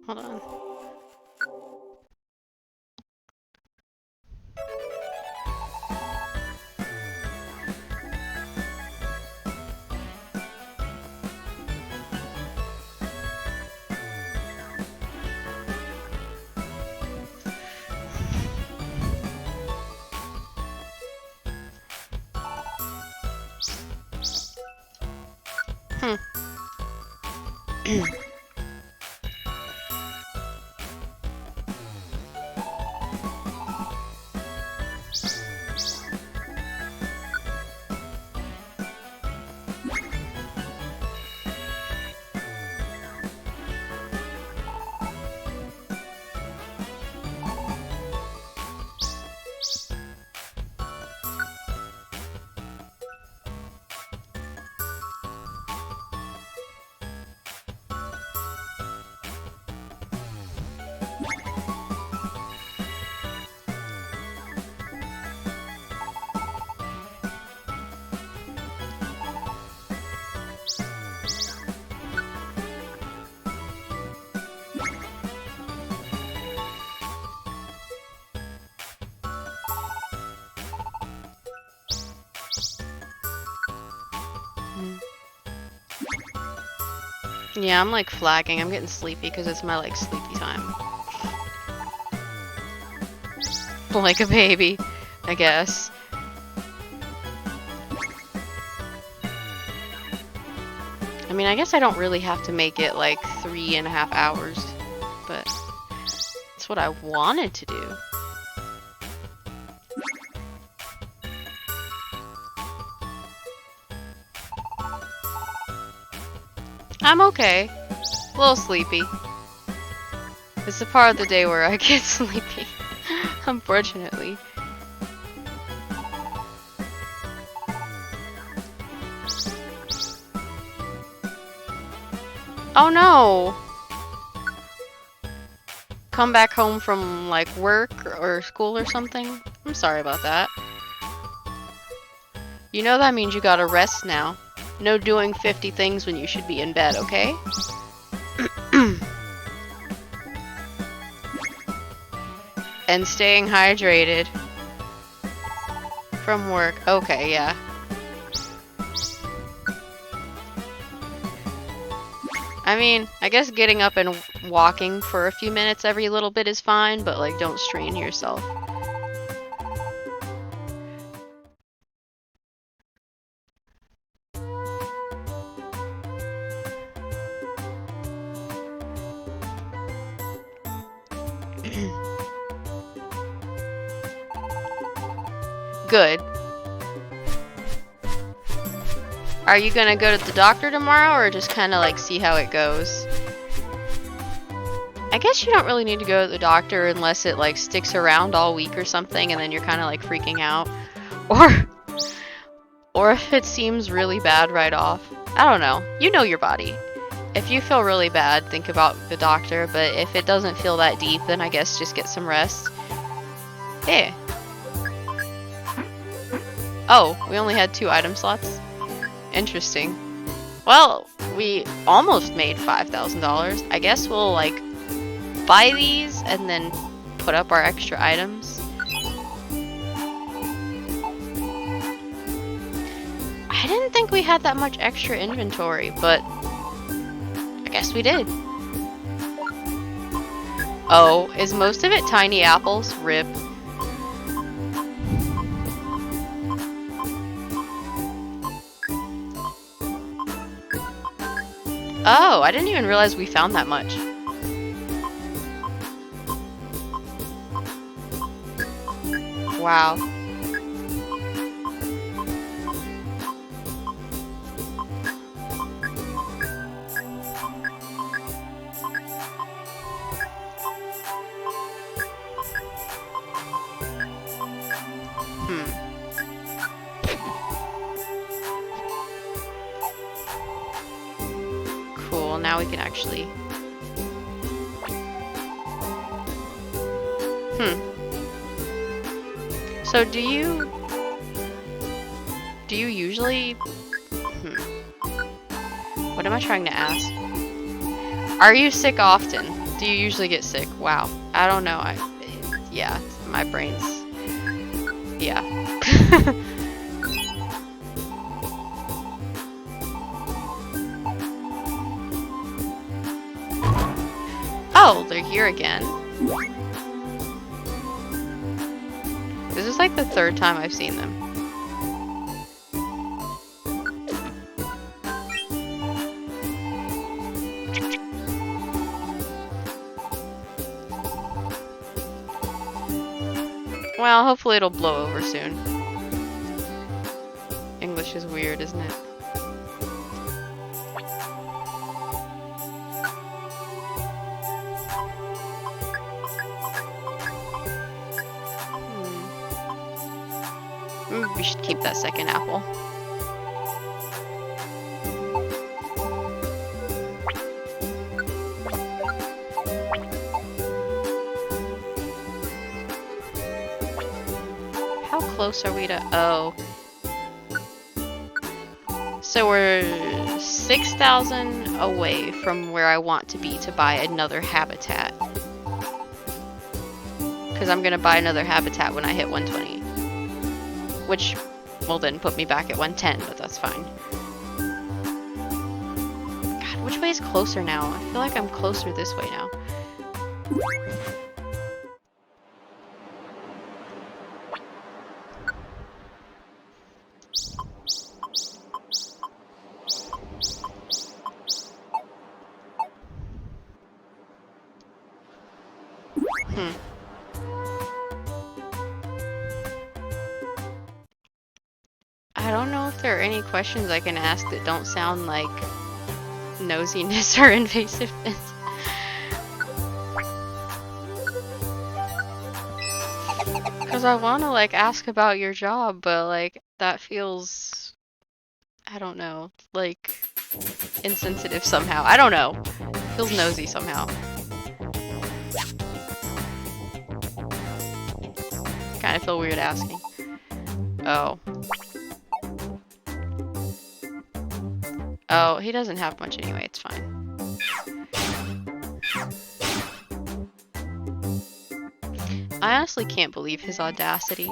[SPEAKER 1] Hold on. Yeah, I'm like flagging. I'm getting sleepy because it's my like sleepy time. Like a baby, I guess. I mean, I guess I don't really have to make it like 3.5 hours, but it's what I wanted to do. I'm okay. A little sleepy. It's the part of the day where I get sleepy, unfortunately. Oh no! Come back home from like work or school or something? I'm sorry about that. You know that means you gotta rest now. No doing 50 things when you should be in bed, okay? And staying hydrated. From work. Okay, yeah. I mean, I guess getting up and walking for a few minutes every little bit is fine, but like don't strain yourself. Good. Are you gonna go to the doctor tomorrow or just kind of like see how it goes? I guess you don't really need to go to the doctor unless it like sticks around all week or something and then you're kind of like freaking out. Or if it seems really bad right off. I don't know. You know your body. If you feel really bad, think about the doctor, but if it doesn't feel that deep, then I guess just get some rest. Hey. Oh, we only had 2 item slots? Interesting. Well, we almost made $5,000. I guess we'll like buy these and then put up our extra items. we had that much extra inventory, but I guess we did. Oh, is most of it tiny apples? Rip. Oh, I didn't even realize we found that much. Wow. Cool, now we can actually... So do you usually... What am I trying to ask? Are you sick often? Do you usually get sick? Wow. I don't know. Yeah, my brain's... Yeah. Oh, they're here again. This is like the third time I've seen them. Well, hopefully it'll blow over soon. English is weird, isn't it? We should keep that second apple. How close are we to... Oh. So we're 6,000 away from where I want to be to buy another habitat. Because I'm going to buy another habitat when I hit 120. Which will then put me back at 110, but that's fine. God, which way is closer now? I feel like I'm closer this way now. I don't know if there are any questions I can ask that don't sound like nosiness or invasiveness. Because I want to like ask about your job, but like that feels, I don't know, like insensitive somehow. I don't know. It feels nosy somehow. Kind of feel weird asking. Oh. Oh, he doesn't have much anyway, it's fine. I honestly can't believe his audacity.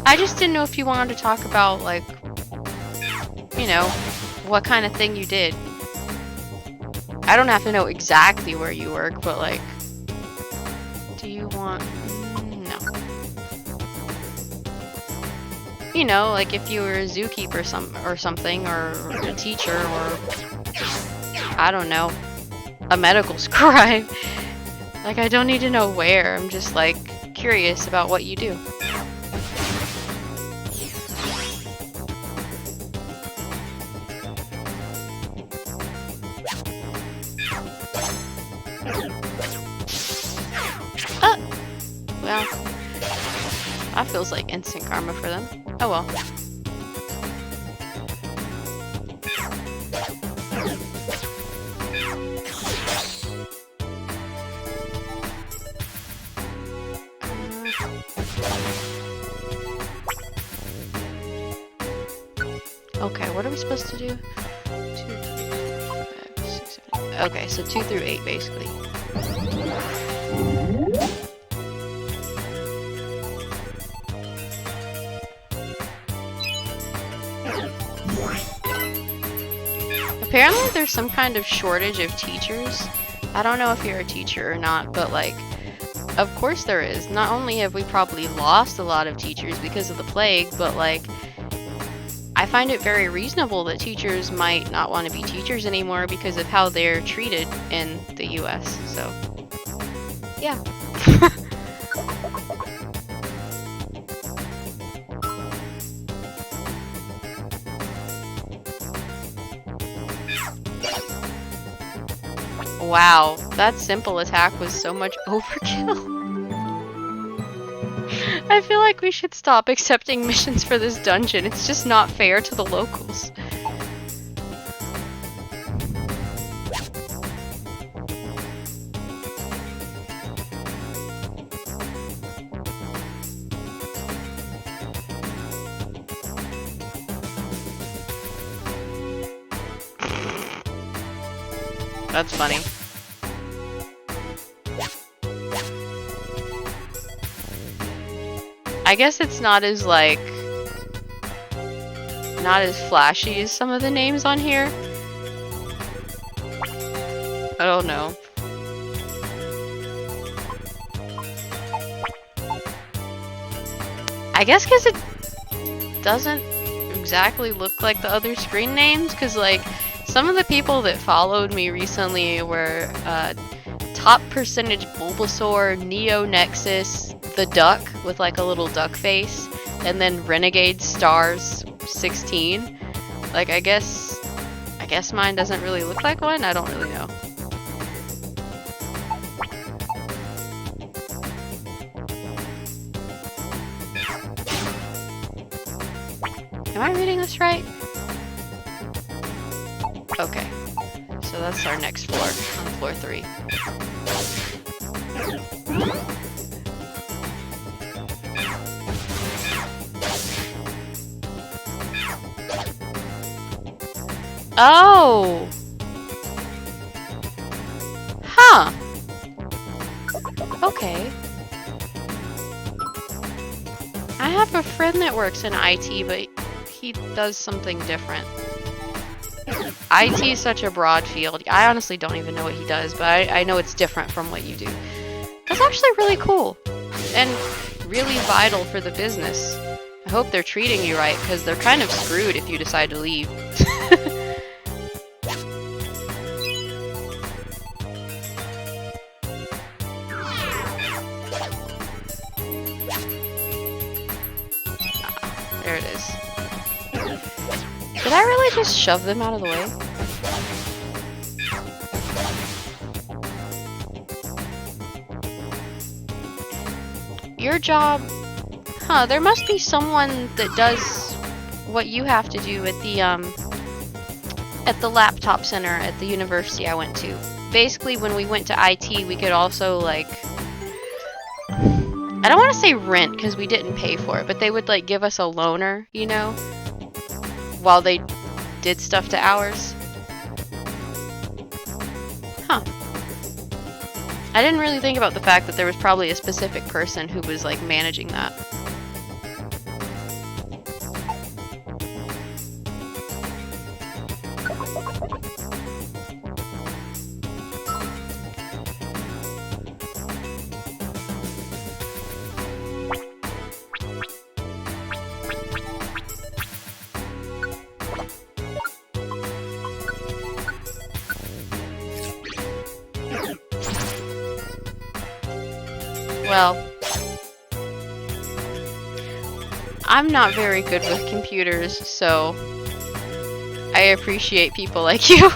[SPEAKER 1] I just didn't know if you wanted to talk about, like, you know, what kind of thing you did. I don't have to know exactly where you work, but, like, do you want... No. You know, like if you were a zookeeper or something, or a teacher, or I don't know, a medical scribe. Like, I don't need to know where. I'm just like curious about what you do. Well, that feels like instant karma for them. Oh well. Okay, what are we supposed to do? 2, 3, 5, 6, 7. Okay, so 2 through 8 basically. apparently there's some kind of shortage of teachers. I don't know if you're a teacher or not, but like, of course there is. Not only have we probably lost a lot of teachers because of the plague, but like, I find it very reasonable that teachers might not want to be teachers anymore because of how they're treated in the US. So, yeah. Wow, that simple attack was so much overkill. I feel like we should stop accepting missions for this dungeon. It's just not fair to the locals. That's funny. I guess it's not as like not as flashy as some of the names on here. I don't know. I guess because it doesn't exactly look like the other screen names, because like some of the people that followed me recently were Top Percentage Bulbasaur, Neo Nexus, the Duck with like a little duck face, and then Renegade Stars 16. Like I guess mine doesn't really look like one. I don't really know. Am I reading this right? Okay. So that's our next floor, on floor 3. Oh! Huh. Okay. I have a friend that works in IT, but he does something different. IT is such a broad field. I honestly don't even know what he does, but I know it's different from what you do. That's actually really cool and really vital for the business. I hope they're treating you right, because they're kind of screwed if you decide to leave. There it is. Did I really just shove them out of the way? Your job... Huh, there must be someone that does what you have to do at the laptop center at the university I went to. Basically, when we went to IT, we could also, like... I don't want to say rent, because we didn't pay for it, but they would, like, give us a loaner, you know? While they did stuff to ours. Huh. I didn't really think about the fact that there was probably a specific person who was like managing that. Well, I'm not very good with computers, so I appreciate people like you.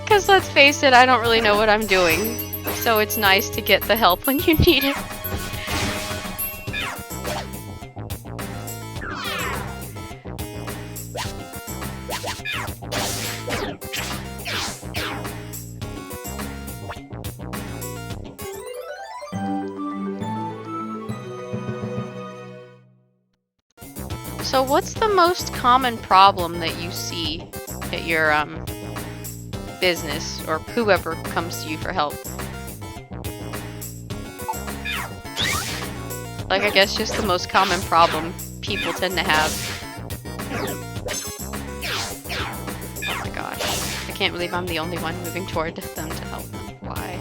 [SPEAKER 1] Because let's face it, I don't really know what I'm doing. So it's nice to get the help when you need it. So what's the most common problem that you see at your business, or whoever comes to you for help? Like, I guess just the most common problem people tend to have. can't believe I'm the only one moving toward them to help them. Why?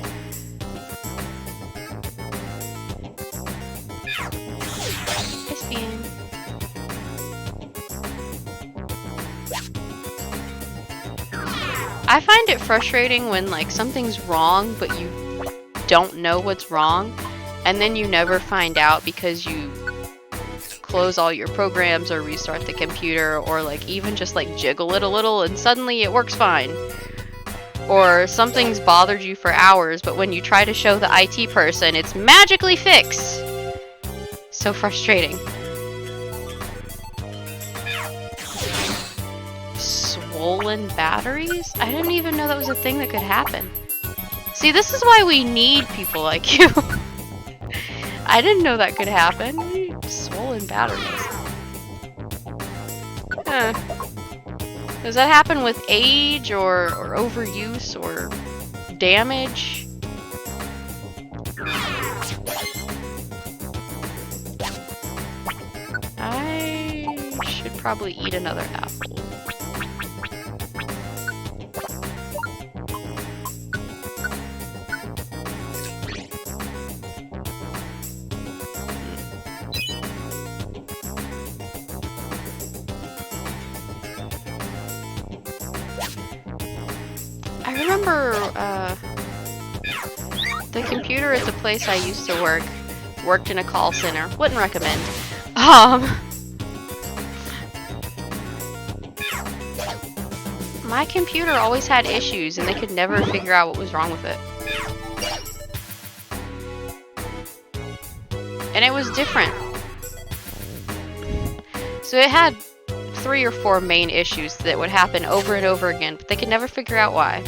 [SPEAKER 1] Hi, Spin. I find it frustrating when like something's wrong, but you don't know what's wrong, and then you never find out because you close all your programs or restart the computer, or like even just like jiggle it a little and suddenly it works fine. Or something's bothered you for hours, but when you try to show the IT person, it's magically fixed. So frustrating. Swollen batteries? I didn't even know that was a thing that could happen. See, this is why we need people like you. I didn't know that could happen. Swollen batteries. Does that happen with age or overuse or damage? I should probably eat another apple. I remember the computer at the place I used to worked in a call center. Wouldn't recommend. My computer always had issues and they could never figure out what was wrong with it. And it was different. So it had 3 or 4 main issues that would happen over and over again, but they could never figure out why.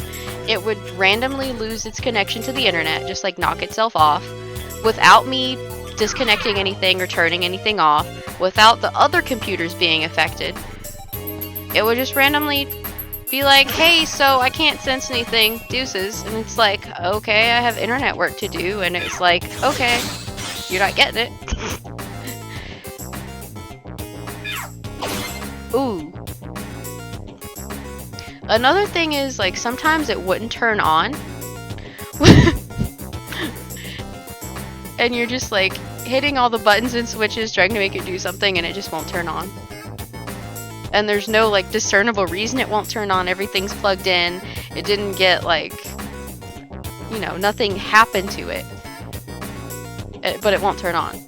[SPEAKER 1] It would randomly lose its connection to the internet, just like knock itself off, without me disconnecting anything or turning anything off, without the other computers being affected. It would just randomly be like, hey, so I can't sense anything, deuces. And it's like, okay, I have internet work to do. And it's like, okay, you're not getting it. Ooh. Another thing is, like, sometimes it wouldn't turn on. And you're just, like, hitting all the buttons and switches, trying to make it do something, and it just won't turn on. And there's no, like, discernible reason it won't turn on. Everything's plugged in. It didn't get, like, you know, nothing happened to it. But it won't turn on.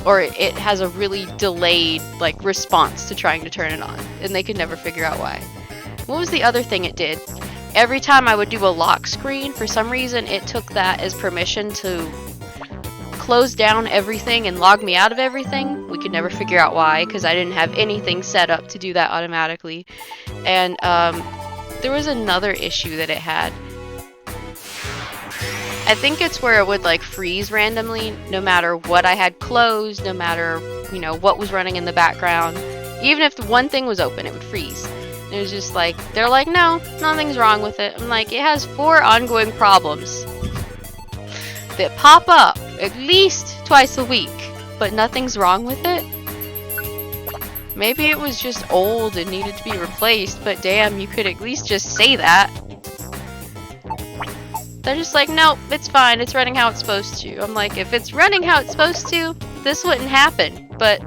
[SPEAKER 1] Or it has a really delayed, like, response to trying to turn it on. And they could never figure out why. What was the other thing it did? Every time I would do a lock screen, for some reason, it took that as permission to close down everything and log me out of everything. We could never figure out why, because I didn't have anything set up to do that automatically. And there was another issue that it had. I think it's where it would like freeze randomly, no matter what I had closed, no matter, you know, what was running in the background. Even if the one thing was open, it would freeze. And it was just like, they're like, no, nothing's wrong with it. I'm like, it has 4 ongoing problems that pop up at least twice a week, but nothing's wrong with it. Maybe it was just old and needed to be replaced, but damn, you could at least just say that. They're just like, nope, it's fine, it's running how it's supposed to. I'm like, if it's running how it's supposed to, this wouldn't happen. But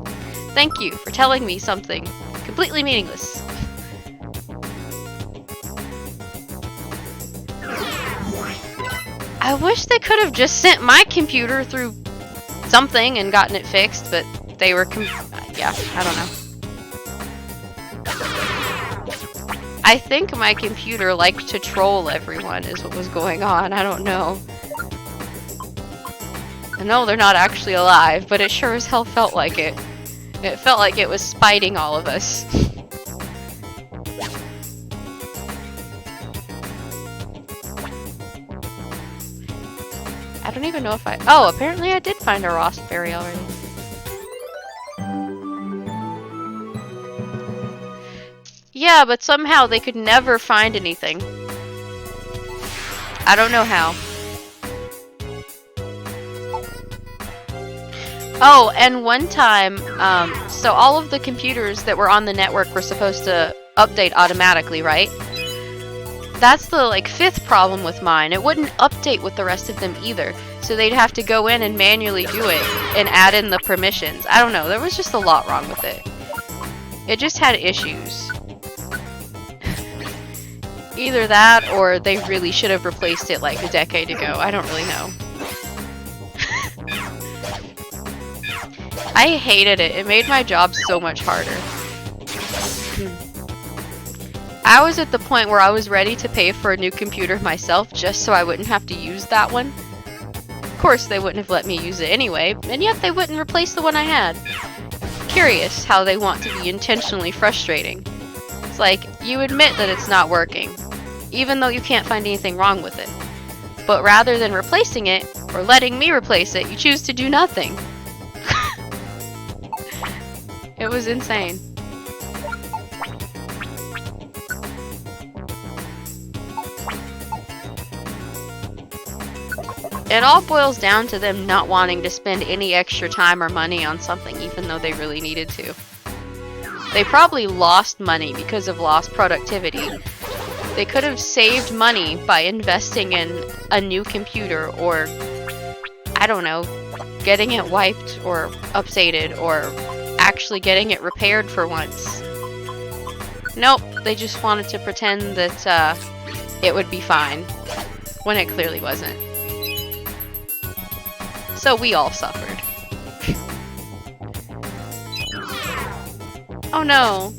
[SPEAKER 1] thank you for telling me something completely meaningless. I wish they could have just sent my computer through something and gotten it fixed, but they were yeah, I don't know. I think my computer liked to troll everyone is what was going on. I don't know. I know they're not actually alive, but it sure as hell felt like it. It felt like it was spiting all of us. I don't even know if oh, apparently I did find a raspberry already. Yeah, but somehow they could never find anything. I don't know how. Oh, and one time, so all of the computers that were on the network were supposed to update automatically, right? that's the like 5th problem with mine. It wouldn't update with the rest of them either. So they'd have to go in and manually do it and add in the permissions. I don't know, there was just a lot wrong with it. It just had issues. Either that or they really should have replaced it like a decade ago. I don't really know. I hated it. It made my job so much harder. I was at the point where I was ready to pay for a new computer myself just so I wouldn't have to use that one. Of course, they wouldn't have let me use it anyway, and yet they wouldn't replace the one I had. Curious how they want to be intentionally frustrating. It's like, you admit that it's not working, even though you can't find anything wrong with it. But rather than replacing it, or letting me replace it, you choose to do nothing. It was insane. It all boils down to them not wanting to spend any extra time or money on something even though they really needed to. They probably lost money because of lost productivity. They could have saved money by investing in a new computer or, I don't know, getting it wiped or updated or actually getting it repaired for once. Nope, they just wanted to pretend that it would be fine when it clearly wasn't. So we all suffered. Oh no.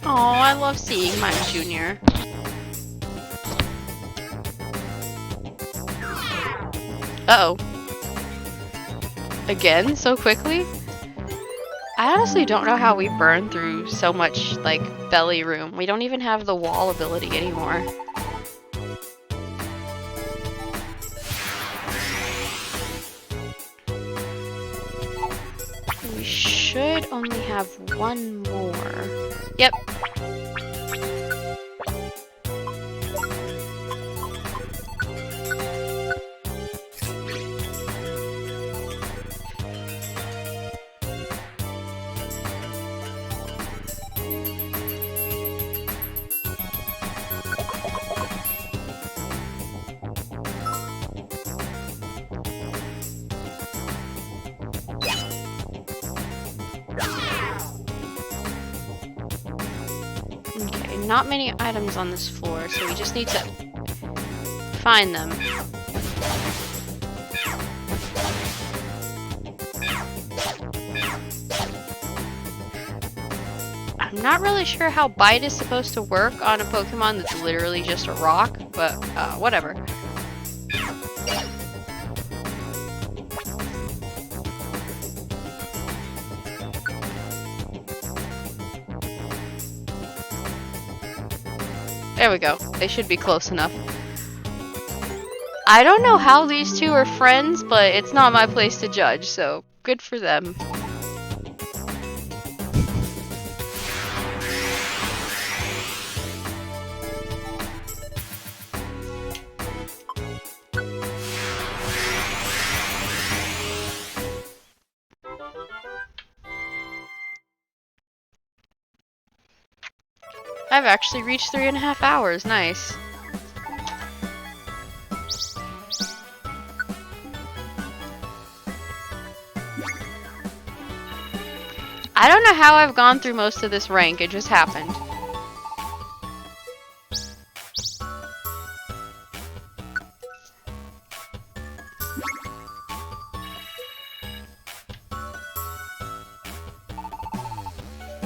[SPEAKER 1] Oh, I love seeing my junior. Uh-oh. Again, so quickly? I honestly don't know how we burn through so much, like, belly room. We don't even have the wall ability anymore. We should only have one more. Yep. Okay, not many items on this floor, so we just need to find them. I'm not really sure how bite is supposed to work on a Pokemon that's literally just a rock, but whatever. There we go. They should be close enough. I don't know how these two are friends, but it's not my place to judge, so good for them. I've actually reached 3.5 hours. Nice. I don't know how I've gone through most of this rank. It just happened.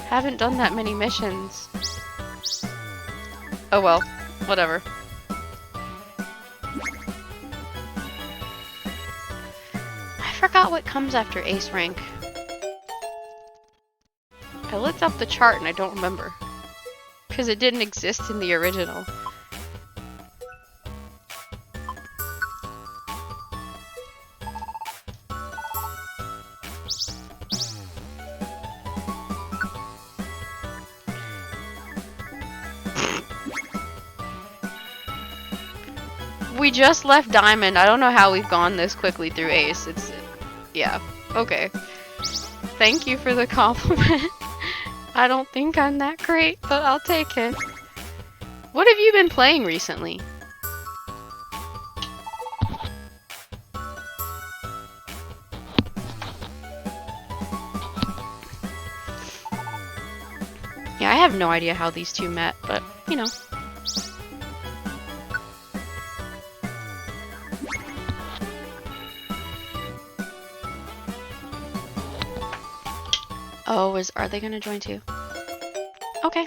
[SPEAKER 1] Haven't done that many missions. Oh well, whatever. I forgot what comes after Ace rank. I looked up the chart and I don't remember. Because it didn't exist in the original. We just left Diamond. I don't know how we've gone this quickly through Ace. Yeah, okay. Thank you for the compliment. I don't think I'm that great, but I'll take it. What have you been playing recently? Yeah, I have no idea how these two met, but, you know. Oh, are they gonna join too? Okay.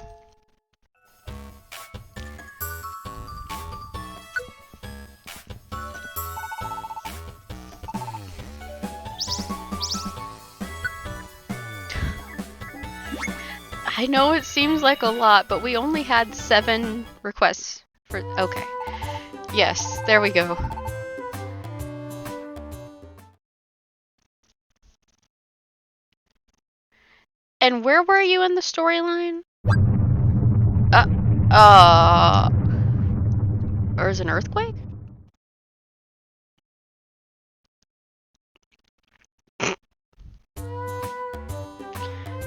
[SPEAKER 1] I know it seems like a lot, but we only had 7 requests for. Okay. Yes, there we go. And where were you in the storyline? Or is an earthquake?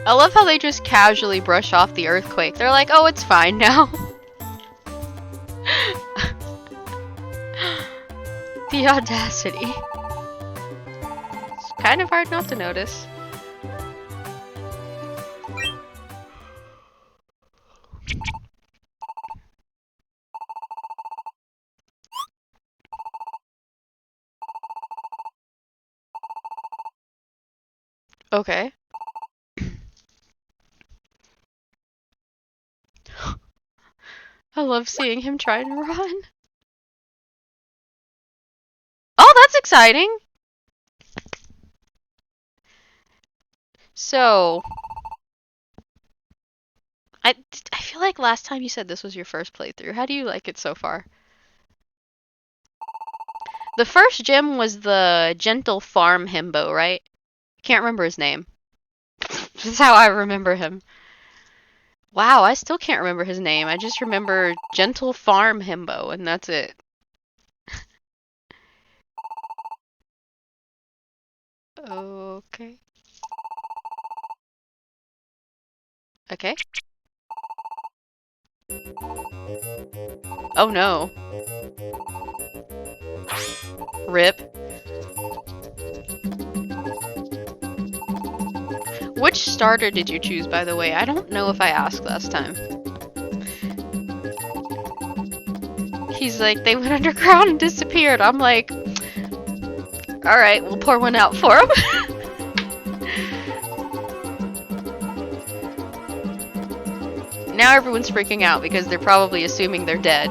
[SPEAKER 1] I love how they just casually brush off the earthquake. They're like, oh, it's fine now. The audacity. It's kind of hard not to notice. Okay. I love seeing him try to run. Oh, that's exciting! So... I feel like last time you said this was your first playthrough. How do you like it so far? The first gym was the Gentle Farm Himbo, right? Can't remember his name. That's how I remember him. Wow, I still can't remember his name. I just remember Gentle Farm Himbo, and that's it. Okay. Okay. Oh no. Rip. Which starter did you choose, by the way? I don't know if I asked last time. He's like, they went underground and disappeared. I'm like, alright, we'll pour one out for him. Now everyone's freaking out because they're probably assuming they're dead.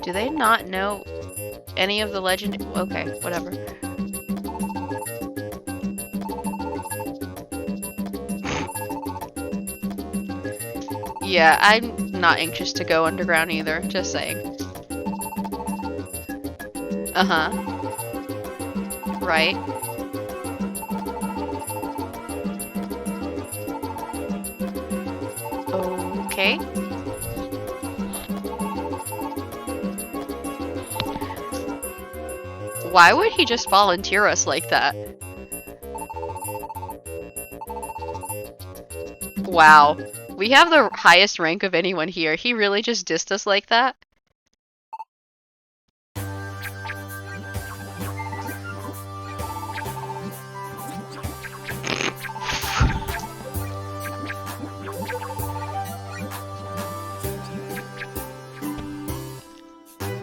[SPEAKER 1] Do they not know any of the legend? Okay, whatever. Yeah, I'm not anxious to go underground either, just saying. Uh-huh. Right. Okay. Why would he just volunteer us like that? Wow. We have the highest rank of anyone here. He really just dissed us like that?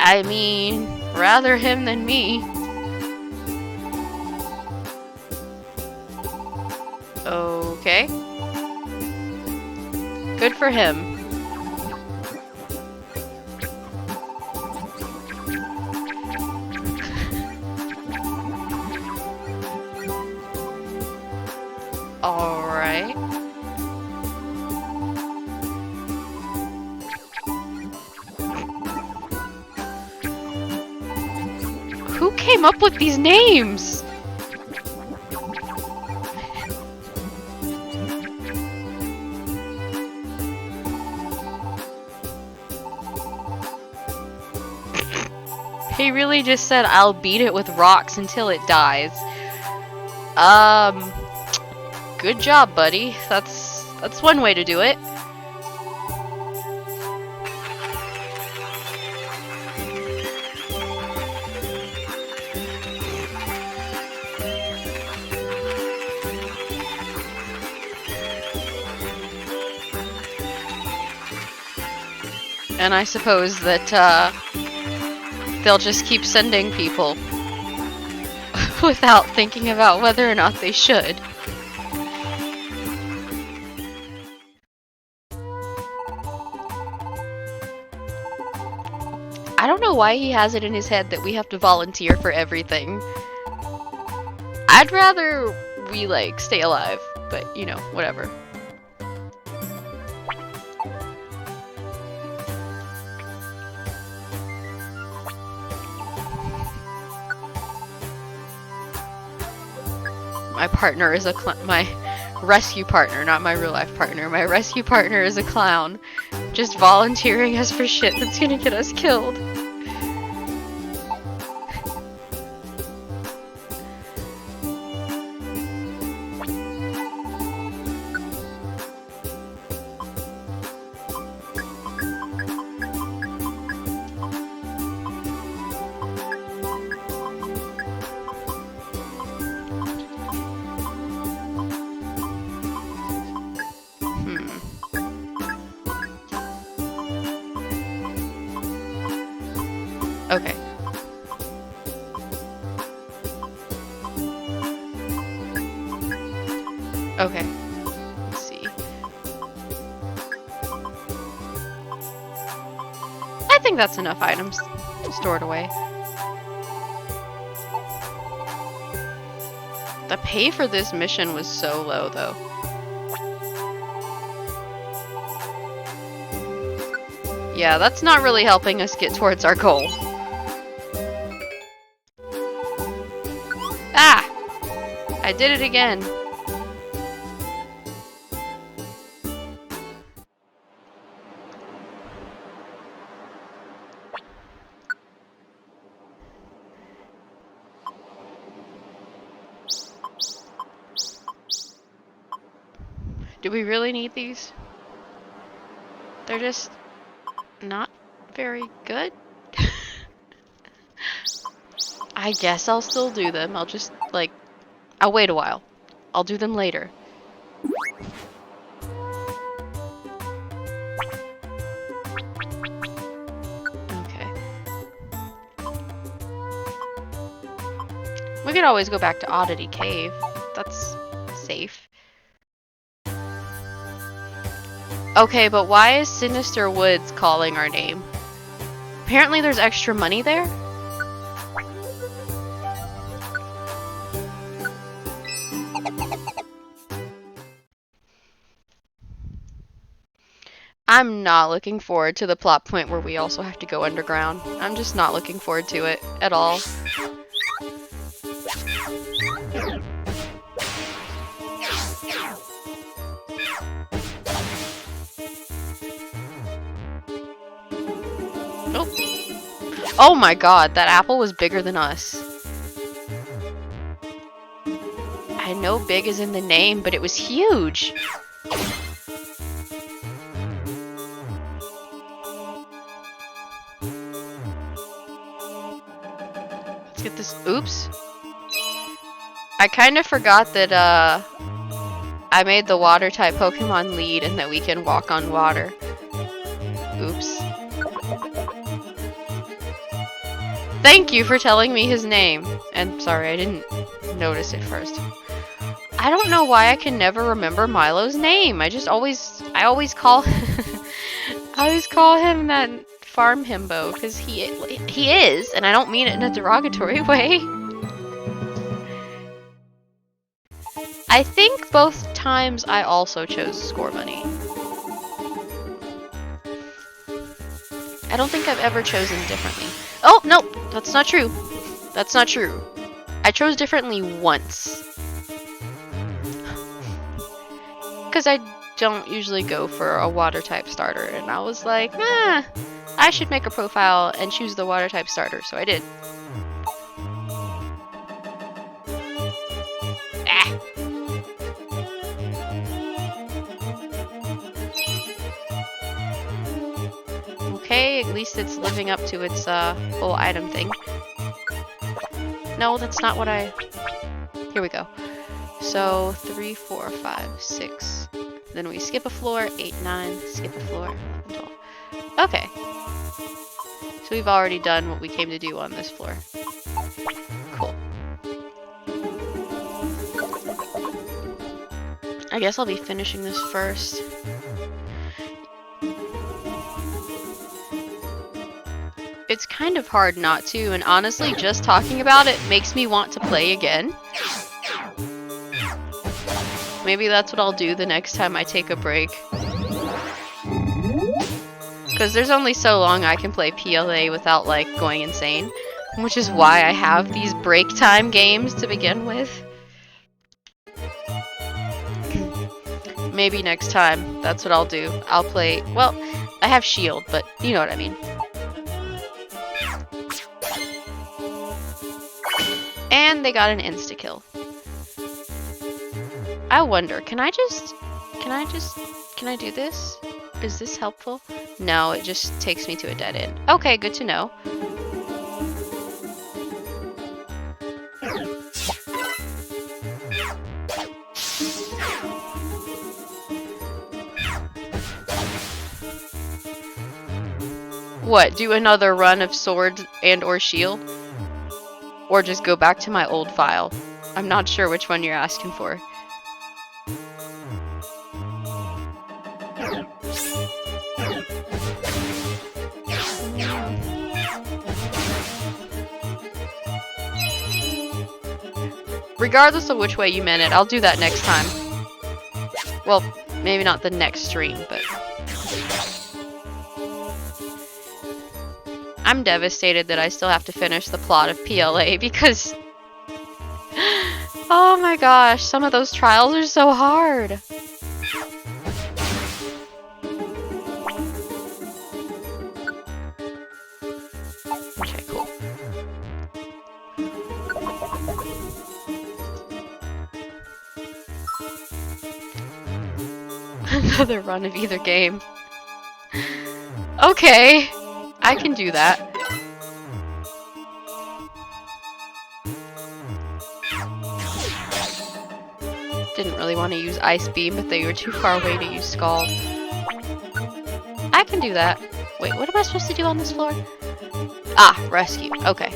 [SPEAKER 1] I mean, rather him than me. Okay. Good for him. Who came up with these names? He really just said, I'll beat it with rocks until it dies. Good job, buddy. That's one way to do it. And I suppose that, they'll just keep sending people without thinking about whether or not they should. I don't know why he has it in his head that we have to volunteer for everything. I'd rather we, like, stay alive, but, you know, whatever. My partner is my rescue partner, not my real life partner. My rescue partner is a clown, just volunteering us for shit that's gonna get us killed. Okay. Okay. Let's see. I think that's enough items stored away. The pay for this mission was so low, though. Yeah, that's not really helping us get towards our goal. Ah! I did it again. Do we really need these? They're just not very good. I guess I'll still do them. I'll just, like, I'll wait a while. I'll do them later. Okay. We could always go back to Oddity Cave. That's safe. Okay, but why is Sinister Woods calling our name? Apparently there's extra money there? I'm not looking forward to the plot point where we also have to go underground. I'm just not looking forward to it at all. Oh. Oh my god, that apple was bigger than us. I know big is in the name, but it was huge. Let's get this. Oops. I kind of forgot that I made the water type Pokemon lead and that we can walk on water. Oops. Thank you for telling me his name. And sorry, I didn't notice it first. I don't know why I can never remember Milo's name. I always call I always call him that farm himbo because he is, and I don't mean it in a derogatory way. I think both times I also chose Score Bunny. I don't think I've ever chosen differently. Oh, no, that's not true. That's not true. I chose differently once. Because I don't usually go for a water type starter, and I was like, I should make a profile and choose the water type starter, so I did. Ah. Okay, at least it's living up to its full item thing. No, that's not what I... Here we go. So 3, 4, 5, 6. Then we skip a floor. 8, 9. Skip a floor. 11, 12. Okay. So we've already done what we came to do on this floor. Cool. I guess I'll be finishing this first. It's kind of hard not to, and honestly, just talking about it makes me want to play again. Maybe that's what I'll do the next time I take a break. Because there's only so long I can play PLA without, like, going insane. Which is why I have these break time games to begin with. Maybe next time, that's what I'll do. I'll play... Well, I have Shield, but you know what I mean. And they got an insta-kill. I wonder, can I do this? Is this helpful? No, it just takes me to a dead end. Okay, good to know. What, do another run of sword and or shield? Or just go back to my old file? I'm not sure which one you're asking for. Regardless of which way you meant it, I'll do that next time. Well, maybe not the next stream, but... I'm devastated that I still have to finish the plot of PLA because... Oh my gosh, some of those trials are so hard! Okay, cool. Another run of either game. Okay, I can do that. Didn't really want to use Ice Beam, but they were too far away to use Scald. I can do that. Wait, what am I supposed to do on this floor? Ah, rescue. Okay.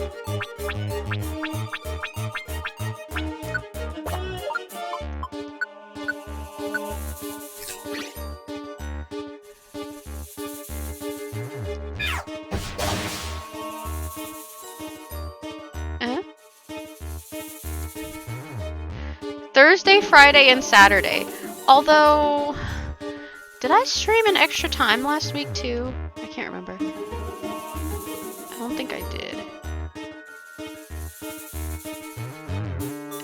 [SPEAKER 1] Thursday, Friday, and Saturday. Although, did I stream an extra time last week too? I can't remember. I don't think I did.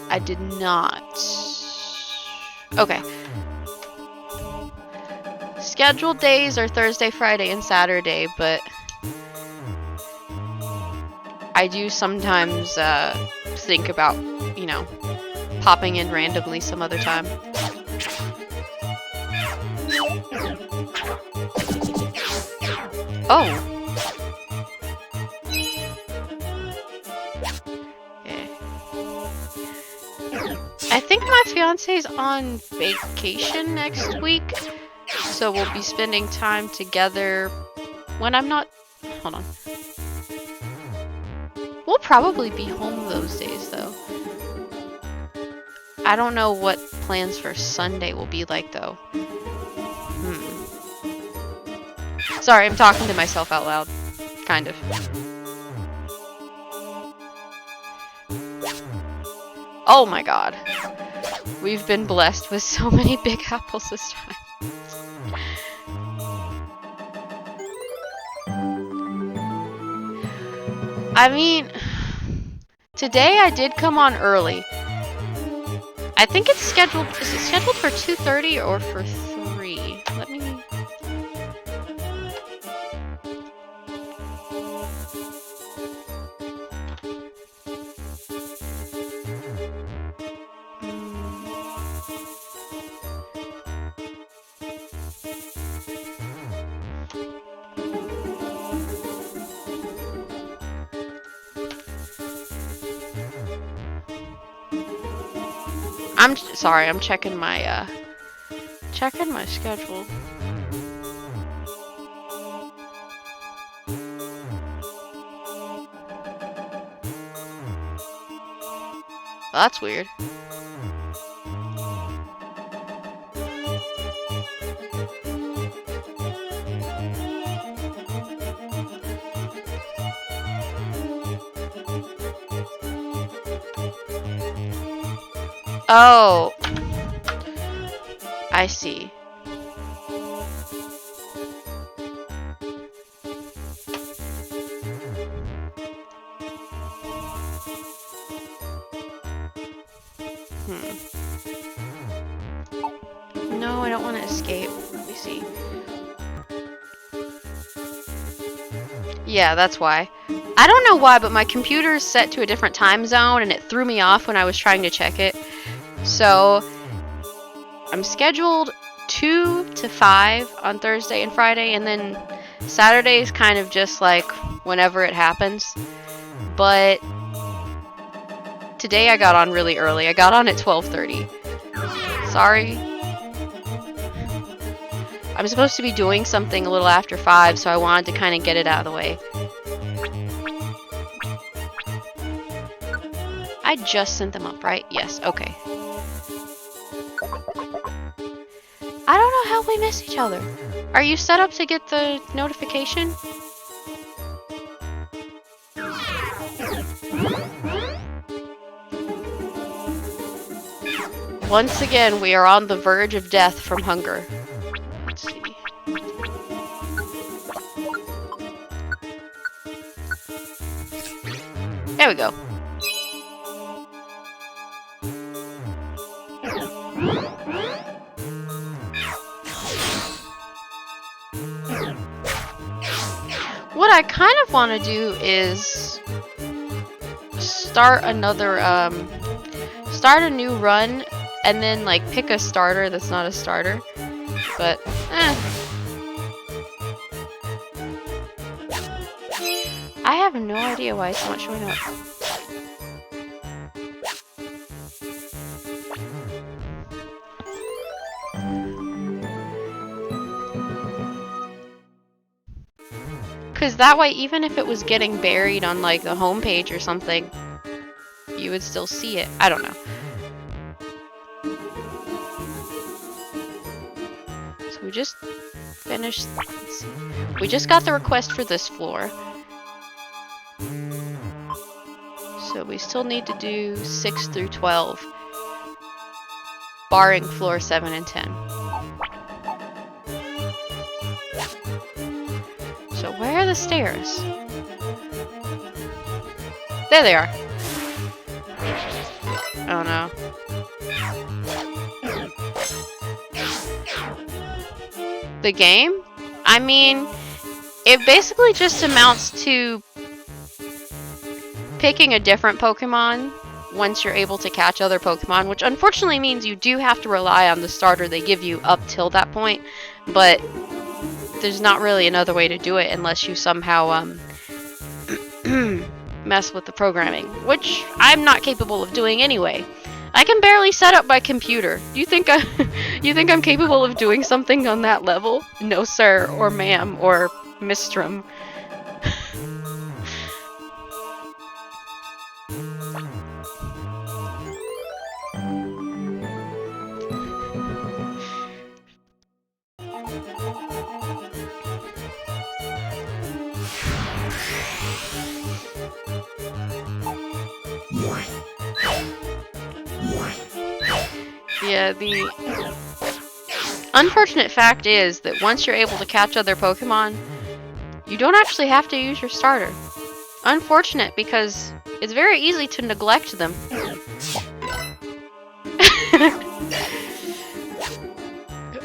[SPEAKER 1] I did not. Okay. Scheduled days are Thursday, Friday, and Saturday, but I do sometimes think about, you know, popping in randomly some other time. Oh. Okay. I think my fiance's on vacation next week, so we'll be spending time together when I'm not... Hold on. We'll probably be home those days, though. I don't know what plans for Sunday will be like, though. Sorry, I'm talking to myself out loud. Kind of. Oh my god. We've been blessed with so many big apples this time. I mean, Today I did come on early. I think it's scheduled. Is it scheduled for 2:30 or for 3? Let me. I'm sorry. I'm checking my schedule. Well, that's weird. Oh, I see. No, I don't want to escape. Let me see. Yeah, that's why. I don't know why, but my computer is set to a different time zone and it threw me off when I was trying to check it. So, I'm scheduled 2 to 5 on Thursday and Friday, and then Saturday is kind of just like whenever it happens. But today I got on really early. I got on at 12:30. Sorry. I'm supposed to be doing something a little after 5, so I wanted to kind of get it out of the way. I just sent them up, right? Yes, okay. I don't know how we miss each other. Are you set up to get the notification? Once again, we are on the verge of death from hunger. Let's see. There we go. What I kind of want to do is start another, start a new run and then like pick a starter that's not a starter. But, I have no idea why it's not showing up. Because that way, even if it was getting buried on like the home page or something, you would still see it. I don't know. So we just finished. Let's see. We just got the request for this floor. So we still need to do 6 through 12, barring floor 7 and 10. So where are the stairs? There they are. Oh no. The game? I mean, it basically just amounts to picking a different Pokemon once you're able to catch other Pokemon, which unfortunately means you do have to rely on the starter they give you up till that point, but there's not really another way to do it unless you somehow mess with the programming, which I'm not capable of doing anyway. I can barely set up my computer. You think I'm capable of doing something on that level? No, sir, or ma'am, or mistrum. Yeah, the unfortunate fact is that once you're able to catch other Pokemon, you don't actually have to use your starter. Unfortunate, because It's very easy to neglect them.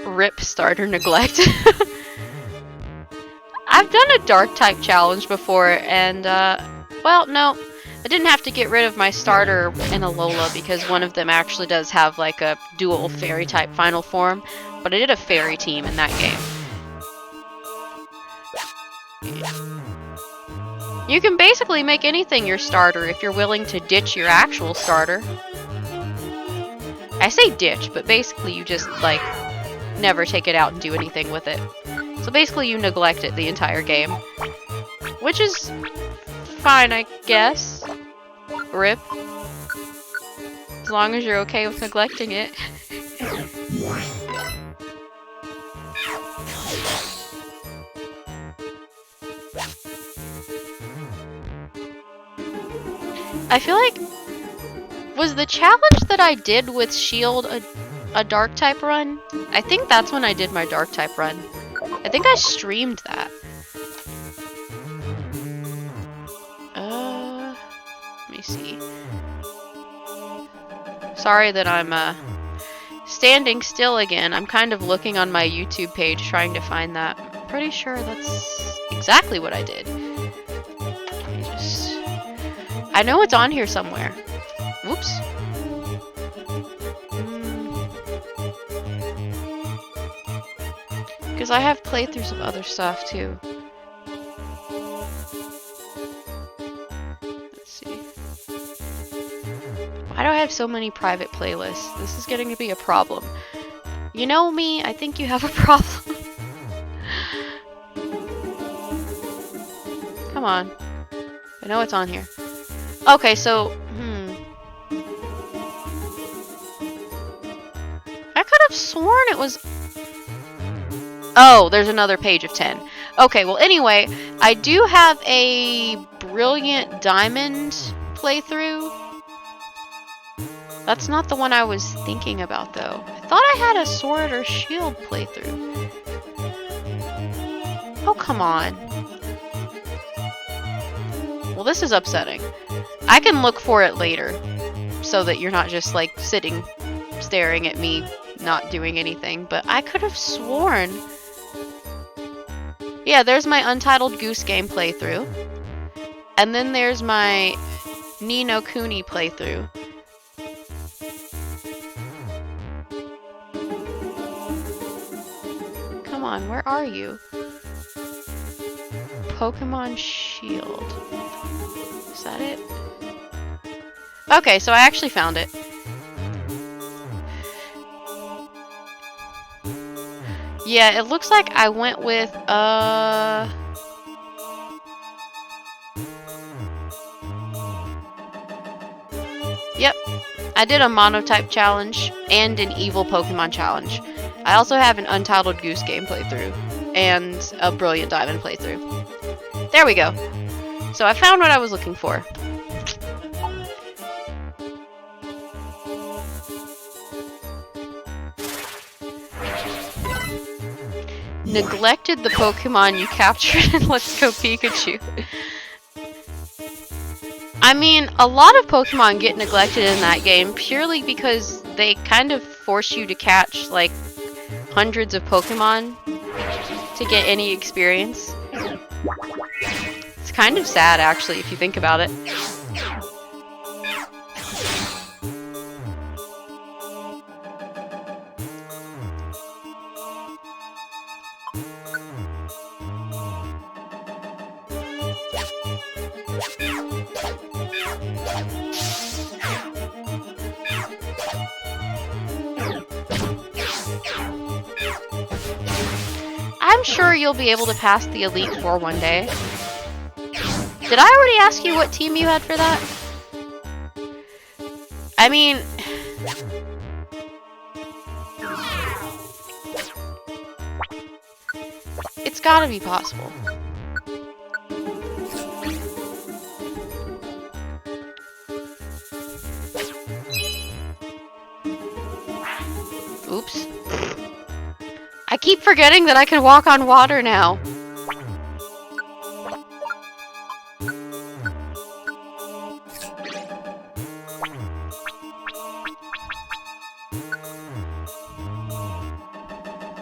[SPEAKER 1] Rip starter neglect. I've done a dark type challenge before, and well, no, I didn't have to get rid of my starter in Alola because one of them actually does have like a dual fairy type final form, but I did a fairy team in that game. You can basically make anything your starter if you're willing to ditch your actual starter. I say ditch, but basically you just like never take it out and do anything with it. So basically you neglect it the entire game. Which is fine, I guess. Rip. As long as you're okay with neglecting it. I feel like... Was the challenge that I did with Shield a dark type run? I think that's when I did my dark type run. I think I streamed that. Let me see. Sorry that I'm standing still again. I'm kind of looking on my YouTube page trying to find that. I'm pretty sure that's exactly what I did. Let me just... I know it's on here somewhere. Whoops. Because I have playthroughs of other stuff too. Let's see. Why do I have so many private playlists? This is getting to be a problem. You know me, I think you have a problem. Come on. I know it's on here. Okay, so... I could have sworn it was... Oh, there's another page of 10. Okay, well anyway, I do have a Brilliant Diamond playthrough. That's not the one I was thinking about though. I thought I had a Sword or Shield playthrough. Oh, come on. Well, this is upsetting. I can look for it later so that you're not just like sitting staring at me not doing anything, but I could have sworn... Yeah, there's my Untitled Goose Game playthrough. And then there's my Ni no Kuni playthrough. Come on, where are you? Pokemon Shield. Is that it? Okay, so I actually found it. Yeah, it looks like I went with, Yep, I did a Monotype challenge and an Evil Pokemon challenge. I also have an Untitled Goose Game playthrough and a Brilliant Diamond playthrough. There we go. So I found what I was looking for. Neglected the Pokemon you captured in Let's Go Pikachu. I mean, a lot of Pokemon get neglected in that game purely because they kind of force you to catch like hundreds of Pokemon to get any experience. It's kind of sad actually if you think about it. I'm sure you'll be able to pass the Elite Four one day. Did I already ask you what team you had for that? I mean... It's gotta be possible. Oops. I keep forgetting that I can walk on water now.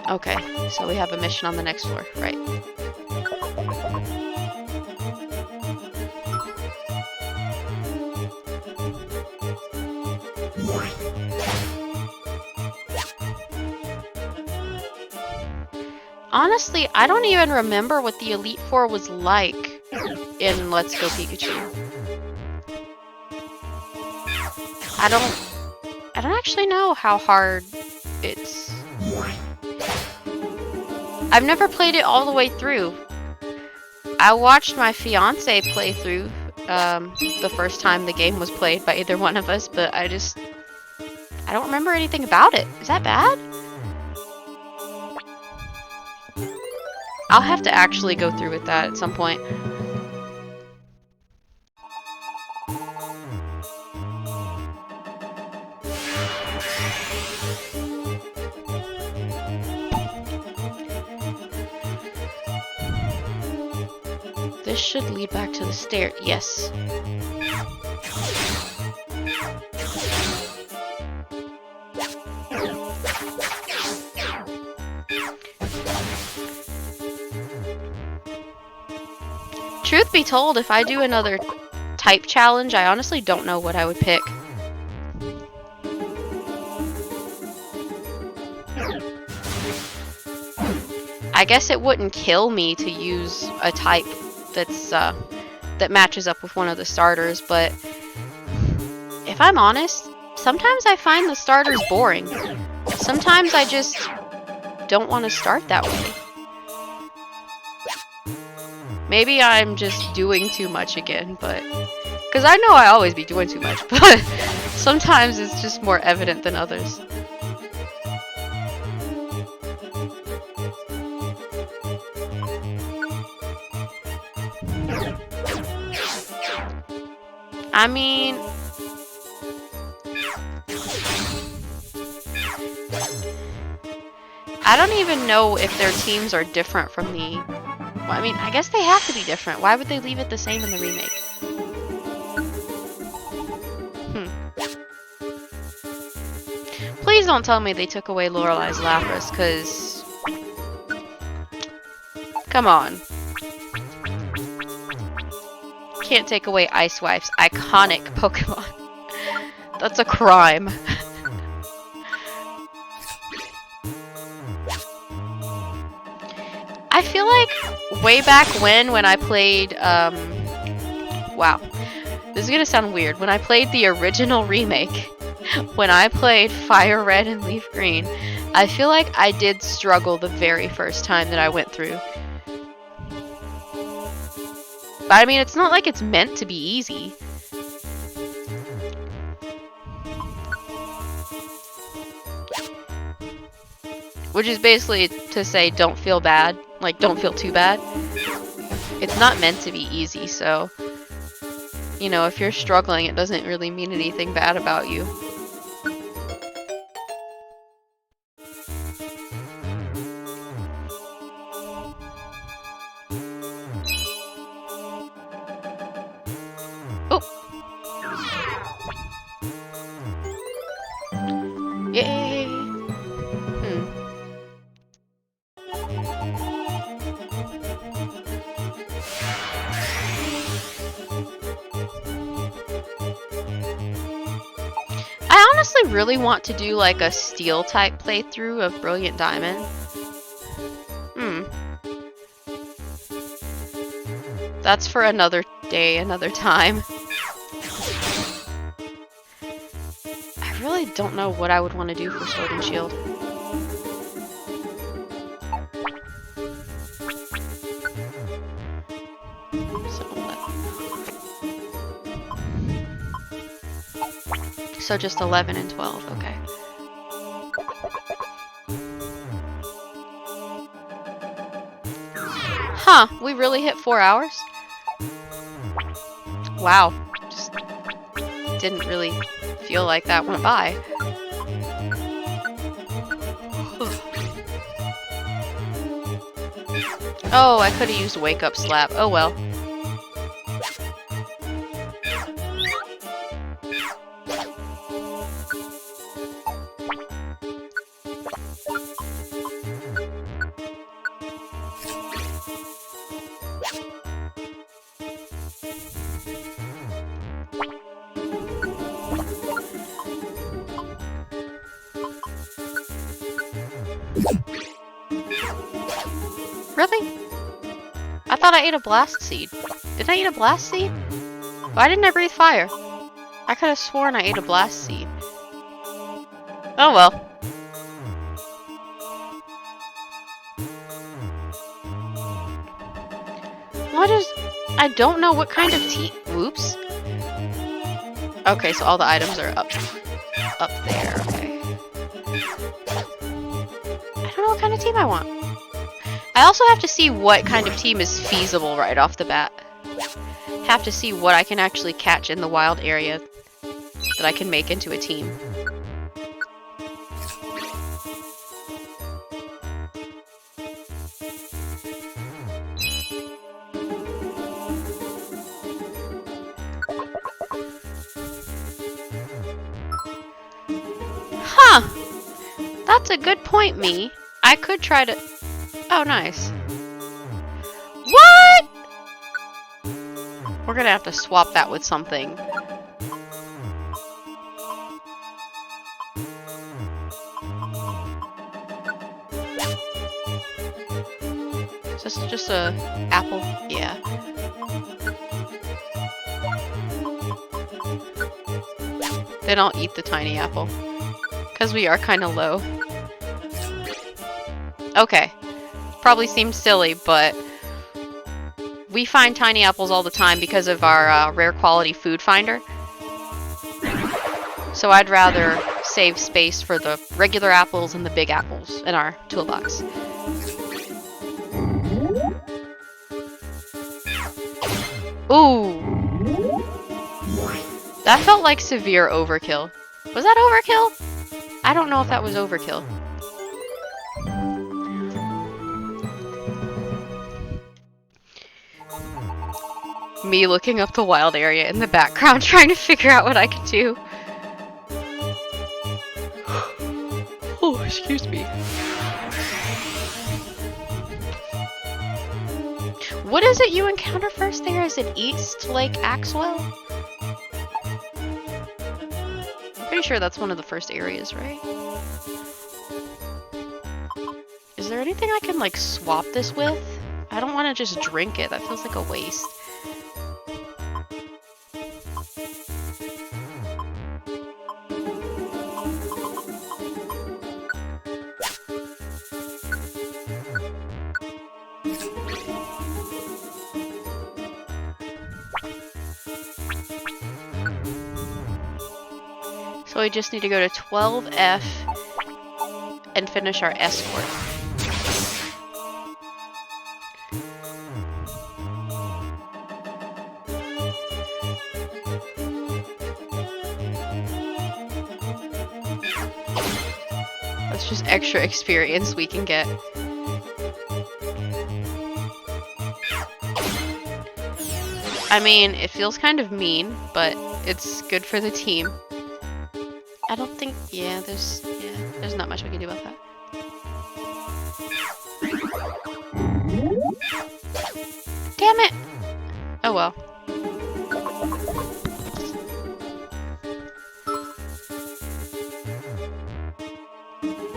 [SPEAKER 1] Okay, so we have a mission on the next floor, right? Honestly, I don't even remember what the Elite Four was like in Let's Go Pikachu. I don't actually know how hard it's... I've never played it all the way through. I watched my fiance play through the first time the game was played by either one of us, but I don't remember anything about it. Is that bad? I'll have to actually go through with that at some point. This should lead back to the stair. Yes. Truth be told, if I do another type challenge, I honestly don't know what I would pick. I guess it wouldn't kill me to use a type that's that matches up with one of the starters, but if I'm honest, sometimes I find the starters boring. Sometimes I just don't want to start that way. Maybe I'm just doing too much again, but... Because I know I always be doing too much, but sometimes it's just more evident than others. I mean... I don't even know if their teams are different from the... Well, I mean, I guess they have to be different. Why would they leave it the same in the remake? Please don't tell me they took away Lorelei's Lapras, because... Come on. Can't take away Ice Wife's iconic Pokemon. That's a crime. I feel like way back when I played, wow, this is gonna sound weird. When I played the original remake, when I played Fire Red and Leaf Green, I feel like I did struggle the very first time that I went through. But I mean, it's not like it's meant to be easy. Which is basically to say don't feel bad. Like, don't feel too bad. It's not meant to be easy, so... You know, if you're struggling, it doesn't really mean anything bad about you. Oh! Yay! I honestly really want to do like a steel type playthrough of Brilliant Diamond. That's for another day, another time. I really don't know what I would want to do for Sword and Shield. So just 11 and 12, okay. Huh, we really hit 4 hours? Wow, just didn't really feel like that went by. Oh, I could have used Wake Up Slap. Oh well. Really? I thought I ate a blast seed. Did I eat a blast seed? Why didn't I breathe fire? I could have sworn I ate a blast seed. Oh well. What is... I don't know what kind of tea... Whoops. Okay, so all the items are up there. Okay. I don't know what kind of team I want. I also have to see what kind of team is feasible right off the bat. Have to see what I can actually catch in the wild area that I can make into a team. Huh! That's a good point, me. I could try to... Oh, nice. What?! We're gonna have to swap that with something. Is this just a apple? Yeah. Then I'll eat the tiny apple. Because we are kind of low. Okay. Probably seems silly, but we find tiny apples all the time because of our rare quality food finder. So I'd rather save space for the regular apples and the big apples in our toolbox. Ooh! That felt like severe overkill. Was that overkill? I don't know if that was overkill. Me looking up the wild area in the background, trying to figure out what I could do. Oh, excuse me. What is it you encounter first there? Is it East Lake Axwell? Pretty sure that's one of the first areas, right? Is there anything I can, like, swap this with? I don't want to just drink it. That feels like a waste. So we just need to go to 12F and finish our escort. That's just extra experience we can get. I mean, it feels kind of mean, but it's good for the team. I don't think, yeah, there's not much we can do about that. Damn it! Oh well.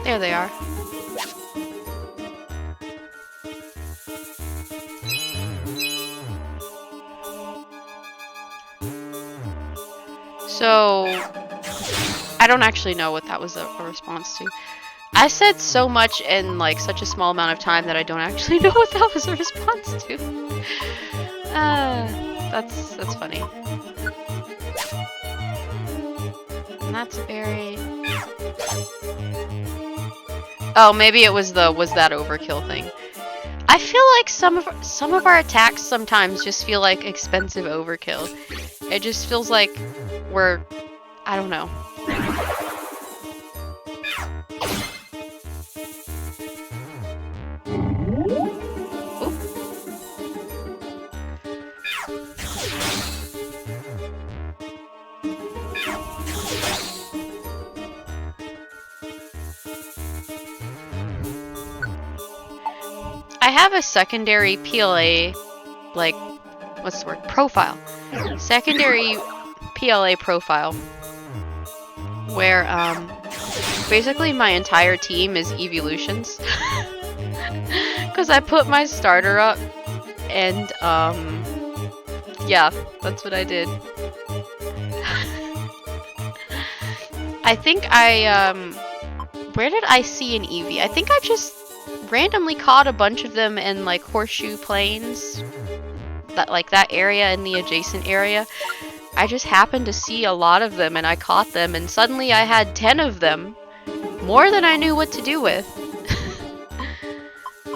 [SPEAKER 1] There they are. So... I don't actually know what that was a response to. I said so much in like such a small amount of time that I don't actually know what that was a response to. That's funny. And that's very... Oh, maybe it was that overkill thing. I feel like some of our attacks sometimes just feel like expensive overkill. It just feels like we're... I don't know. I have a secondary PLA, like, what's the word? Profile. Secondary PLA profile. Where, Basically, my entire team is evolutions. Because I put my starter up, and, yeah, that's what I did. I think where did I see an Eevee? I think I just randomly caught a bunch of them in, like, Horseshoe Plains. That area in the adjacent area. I just happened to see a lot of them, and I caught them, and suddenly I had 10 of them. More than I knew what to do with.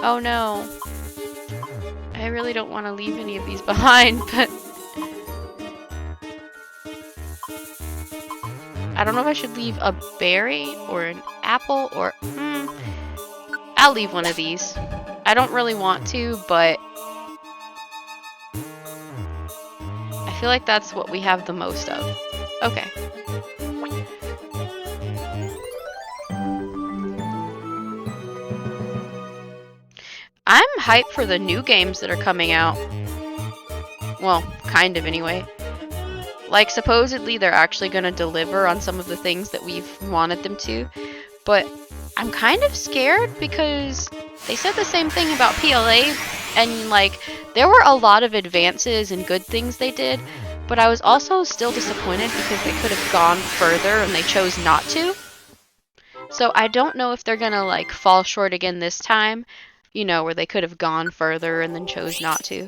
[SPEAKER 1] Oh no. I really don't want to leave any of these behind, but... I don't know if I should leave a berry or an apple or... I'll leave one of these. I don't really want to, but... I feel like that's what we have the most of. Okay. I'm hyped for the new games that are coming out. Well, kind of anyway. Like, supposedly they're actually going to deliver on some of the things that we've wanted them to. But I'm kind of scared because they said the same thing about PLA. And, like, there were a lot of advances and good things they did. But I was also still disappointed because they could have gone further and they chose not to. So I don't know if they're going to, like, fall short again this time. You know, where they could have gone further and then chose not to.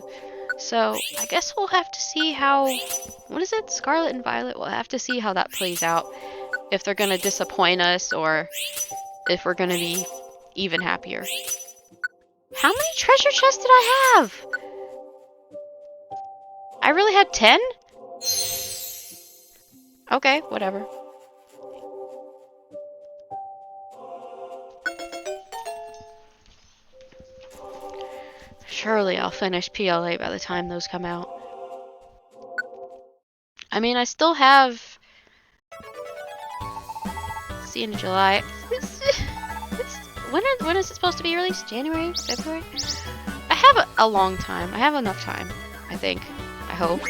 [SPEAKER 1] So, I guess we'll have to see how... What is it? Scarlet and Violet? We'll have to see how that plays out. If they're gonna disappoint us, or if we're gonna be even happier. How many treasure chests did I have? I really had 10? Okay, whatever. Surely I'll finish PLA by the time those come out. I mean, I still have... See in July. When is it supposed to be released? January? February? I have a long time. I have enough time, I think. I hope.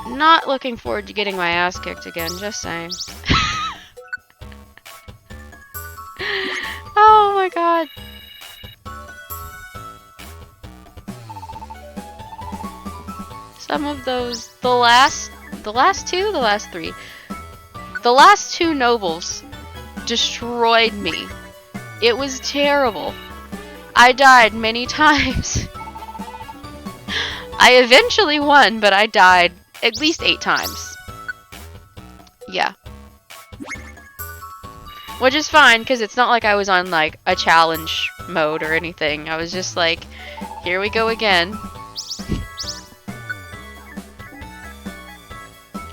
[SPEAKER 1] Not looking forward to getting my ass kicked again, just saying. Oh my god. Some of those, the last three. The last two nobles destroyed me. It was terrible. I died many times. I eventually won, but I died at least 8 times. Yeah. Which is fine, because it's not like I was on, like, a challenge mode or anything. I was just like, here we go again.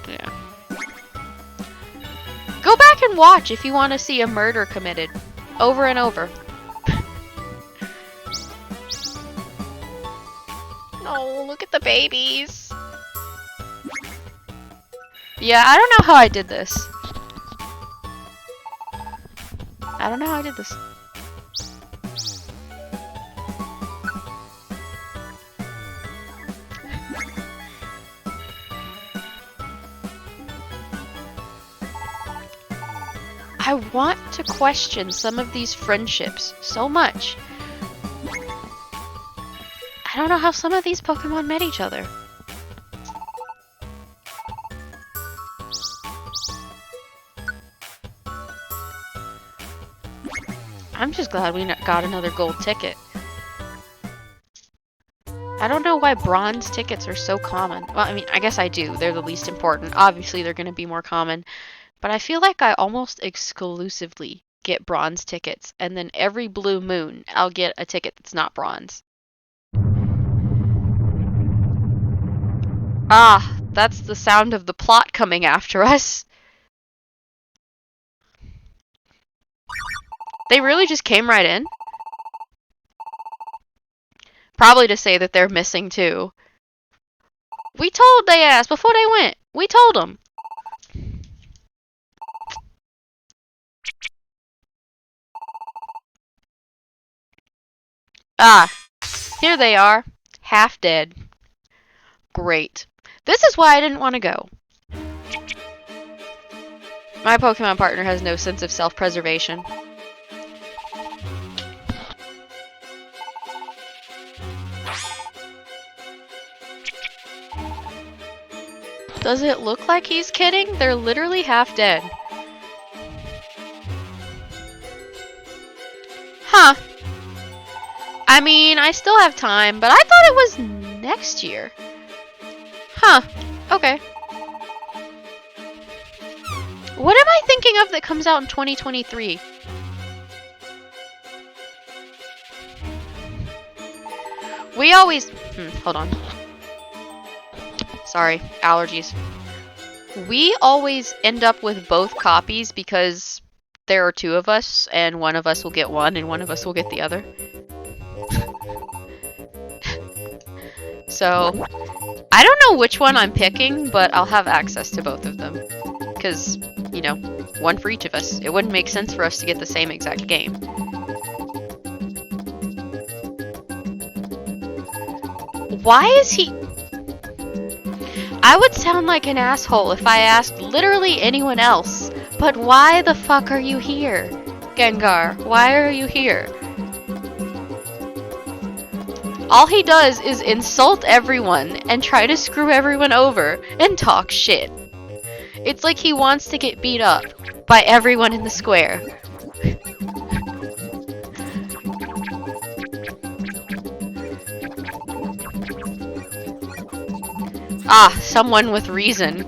[SPEAKER 1] Yeah. Go back and watch if you want to see a murder committed. Over and over. No, look at the babies. Yeah, I don't know how I did this. I don't know how I did this. I want to question some of these friendships so much. I don't know how some of these Pokemon met each other. I'm just glad we got another gold ticket. I don't know why bronze tickets are so common. Well, I mean, I guess I do. They're the least important. Obviously, they're going to be more common. But I feel like I almost exclusively get bronze tickets. And then every blue moon, I'll get a ticket that's not bronze. Ah, that's the sound of the plot coming after us. They really just came right in? Probably to say that they're missing too. We told they asked before they went. We told them. Ah, here they are. Half dead. Great. This is why I didn't want to go. My Pokemon partner has no sense of self-preservation. Does it look like he's kidding? They're literally half dead. Huh. I mean, I still have time, but I thought it was next year. Huh. Okay. What am I thinking of that comes out in 2023? We always... hold on. Sorry, allergies. We always end up with both copies because there are two of us, and one of us will get one, and one of us will get the other. So, I don't know which one I'm picking, but I'll have access to both of them. Because, you know, one for each of us. It wouldn't make sense for us to get the same exact game. Why is he... I would sound like an asshole if I asked literally anyone else, but why the fuck are you here? Gengar, why are you here? All he does is insult everyone and try to screw everyone over and talk shit. It's like he wants to get beat up by everyone in the square. Ah, someone with reason.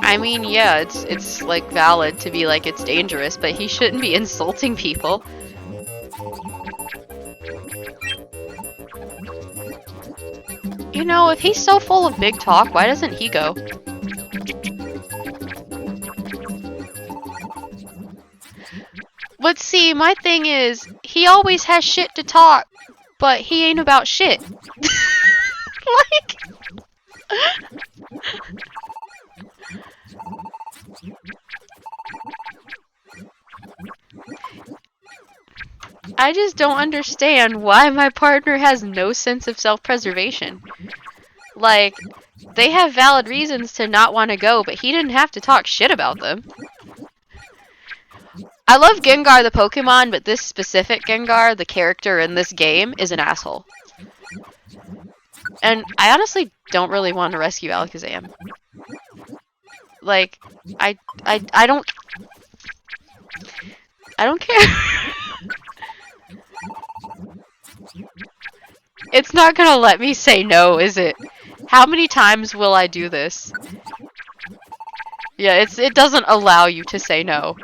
[SPEAKER 1] I mean, yeah, it's like valid to be like it's dangerous, but he shouldn't be insulting people. You know, if he's so full of big talk, why doesn't he go? But see, my thing is, he always has shit to talk, but he ain't about shit. Like... I just don't understand why my partner has no sense of self-preservation. Like, they have valid reasons to not want to go, but he didn't have to talk shit about them. I love Gengar the Pokemon, but this specific Gengar, the character in this game, is an asshole. And I honestly don't really want to rescue Alakazam. Like, I don't care. It's not gonna let me say no, is it? How many times will I do this? Yeah, it doesn't allow you to say no.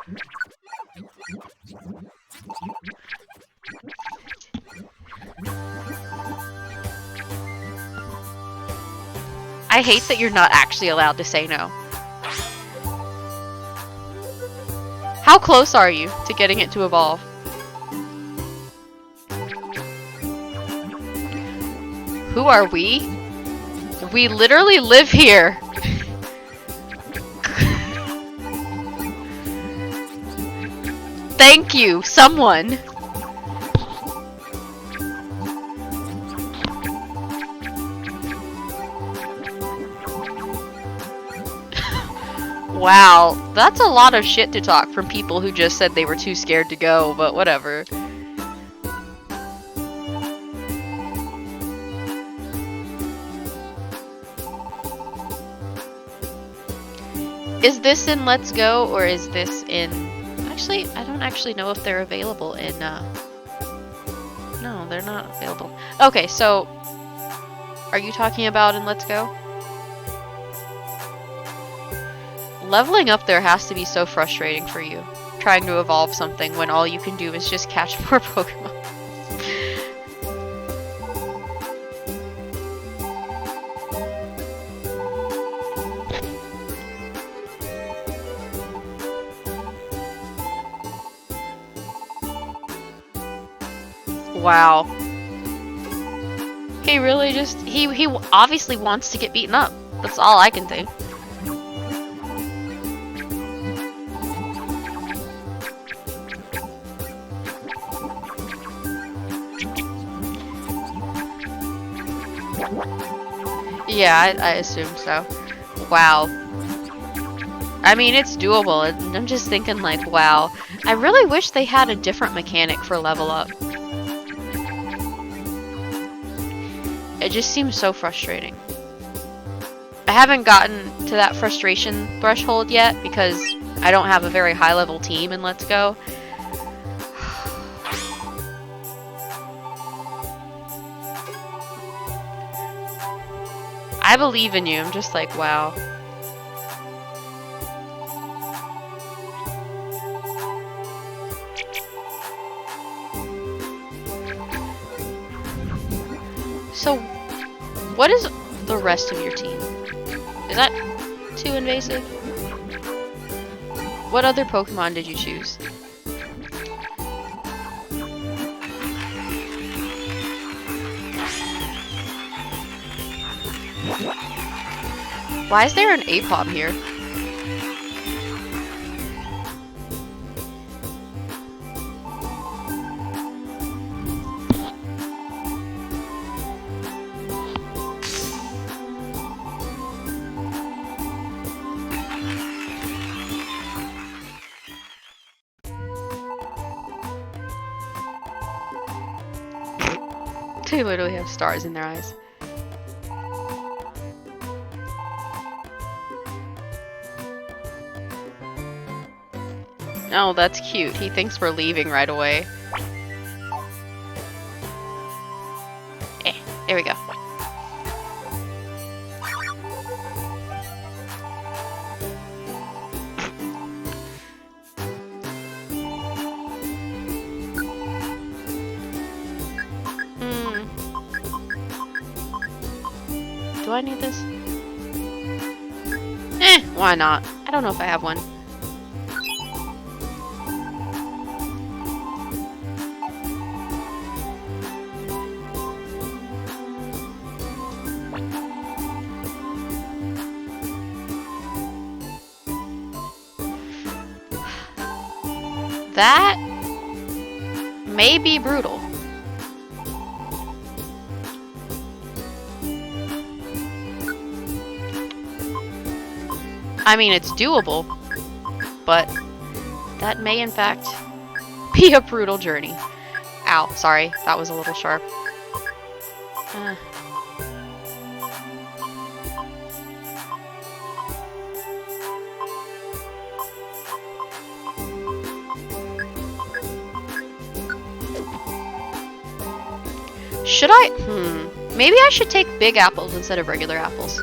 [SPEAKER 1] I hate that you're not actually allowed to say no. How close are you to getting it to evolve? Who are we? We literally live here. Thank you, someone. Wow, that's a lot of shit to talk from people who just said they were too scared to go, but whatever. Is this in Let's Go, or is this in... Actually, I don't actually know if they're available in, No, they're not available. Okay, so... Are you talking about in Let's Go? Leveling up there has to be so frustrating for you. Trying to evolve something when all you can do is just catch more Pokemon. Wow. He really just... He obviously wants to get beaten up. That's all I can think. Yeah, I assume so. Wow. I mean, it's doable. I'm just thinking like, wow. I really wish they had a different mechanic for level up. It just seems so frustrating. I haven't gotten to that frustration threshold yet because I don't have a very high level team in Let's Go. I believe in you. I'm just like, wow. So, what is the rest of your team? Is that too invasive? What other Pokemon did you choose? Why is there an Apom here? They literally have stars in their eyes. Oh, that's cute. He thinks we're leaving right away. There we go. Do I need this? Why not? I don't know if I have one. That may be brutal. I mean, it's doable, but that may in fact be a brutal journey. Ow, sorry, that was a little sharp. Should I? Maybe I should take big apples instead of regular apples.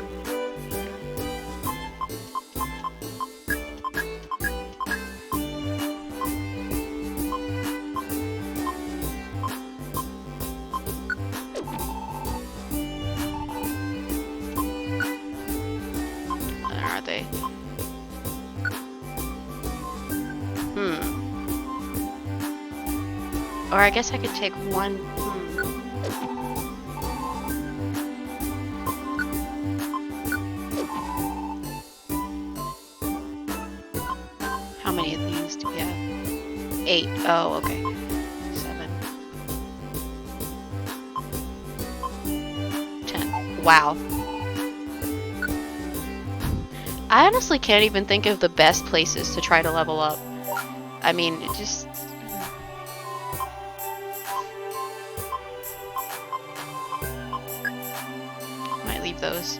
[SPEAKER 1] Where are they? Or I guess I could take one. How many of these do we have? 8. Oh, okay. 7. 10. Wow. I honestly can't even think of the best places to try to level up. I mean, it just... might leave those.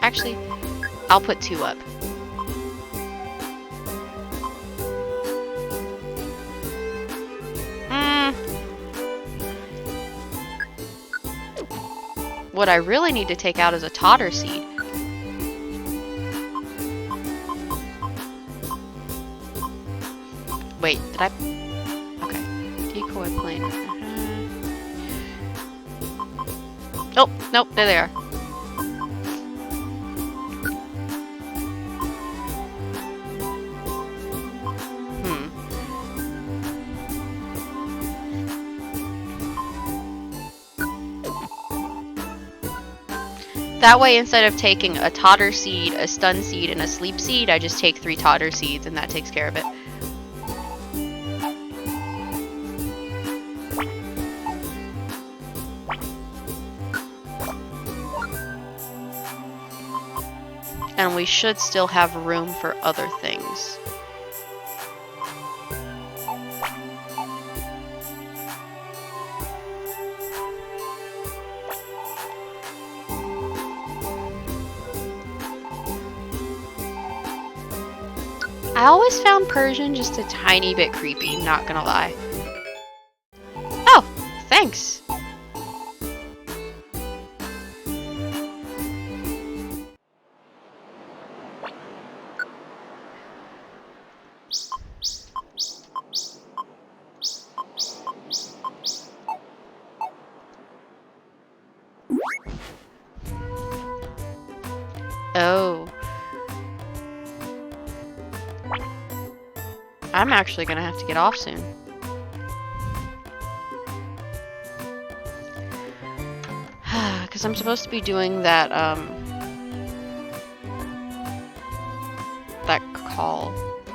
[SPEAKER 1] Actually, I'll put 2 up. What I really need to take out is a Totter Seed. Wait, did I? Okay. Decoy plane. Oh, nope, there they are. That way, instead of taking a Totter Seed, a Stun Seed, and a Sleep Seed, I just take 3 Totter Seeds, and that takes care of it. And we should still have room for other things. I always found Persian just a tiny bit creepy, not gonna lie. Oh, thanks. Oh. I'm actually gonna have to get off soon. Because I'm supposed to be doing that, that call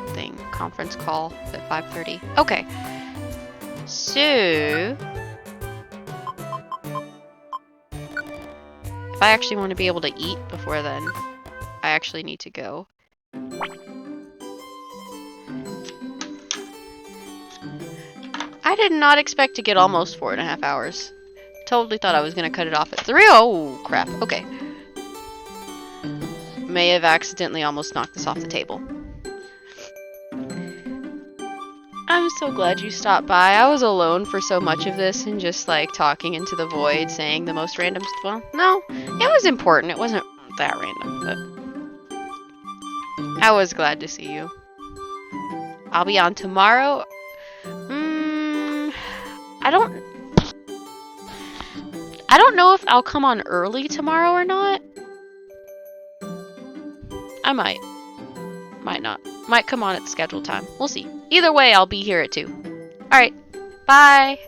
[SPEAKER 1] thing, conference call at 5:30. Okay. So... if I actually want to be able to eat before then, I actually need to go. I did not expect to get almost 4.5 hours. Totally thought I was going to cut it off at 3. Oh, crap. Okay. May have accidentally almost knocked this off the table. I'm so glad you stopped by. I was alone for so much of this and just like talking into the void, saying the most random stuff. Well, no, it was important. It wasn't that random, but I was glad to see you. I'll be on tomorrow. I don't know if I'll come on early tomorrow or not. I might. Might not. Might come on at scheduled time. We'll see. Either way, I'll be here at 2. Alright. Bye.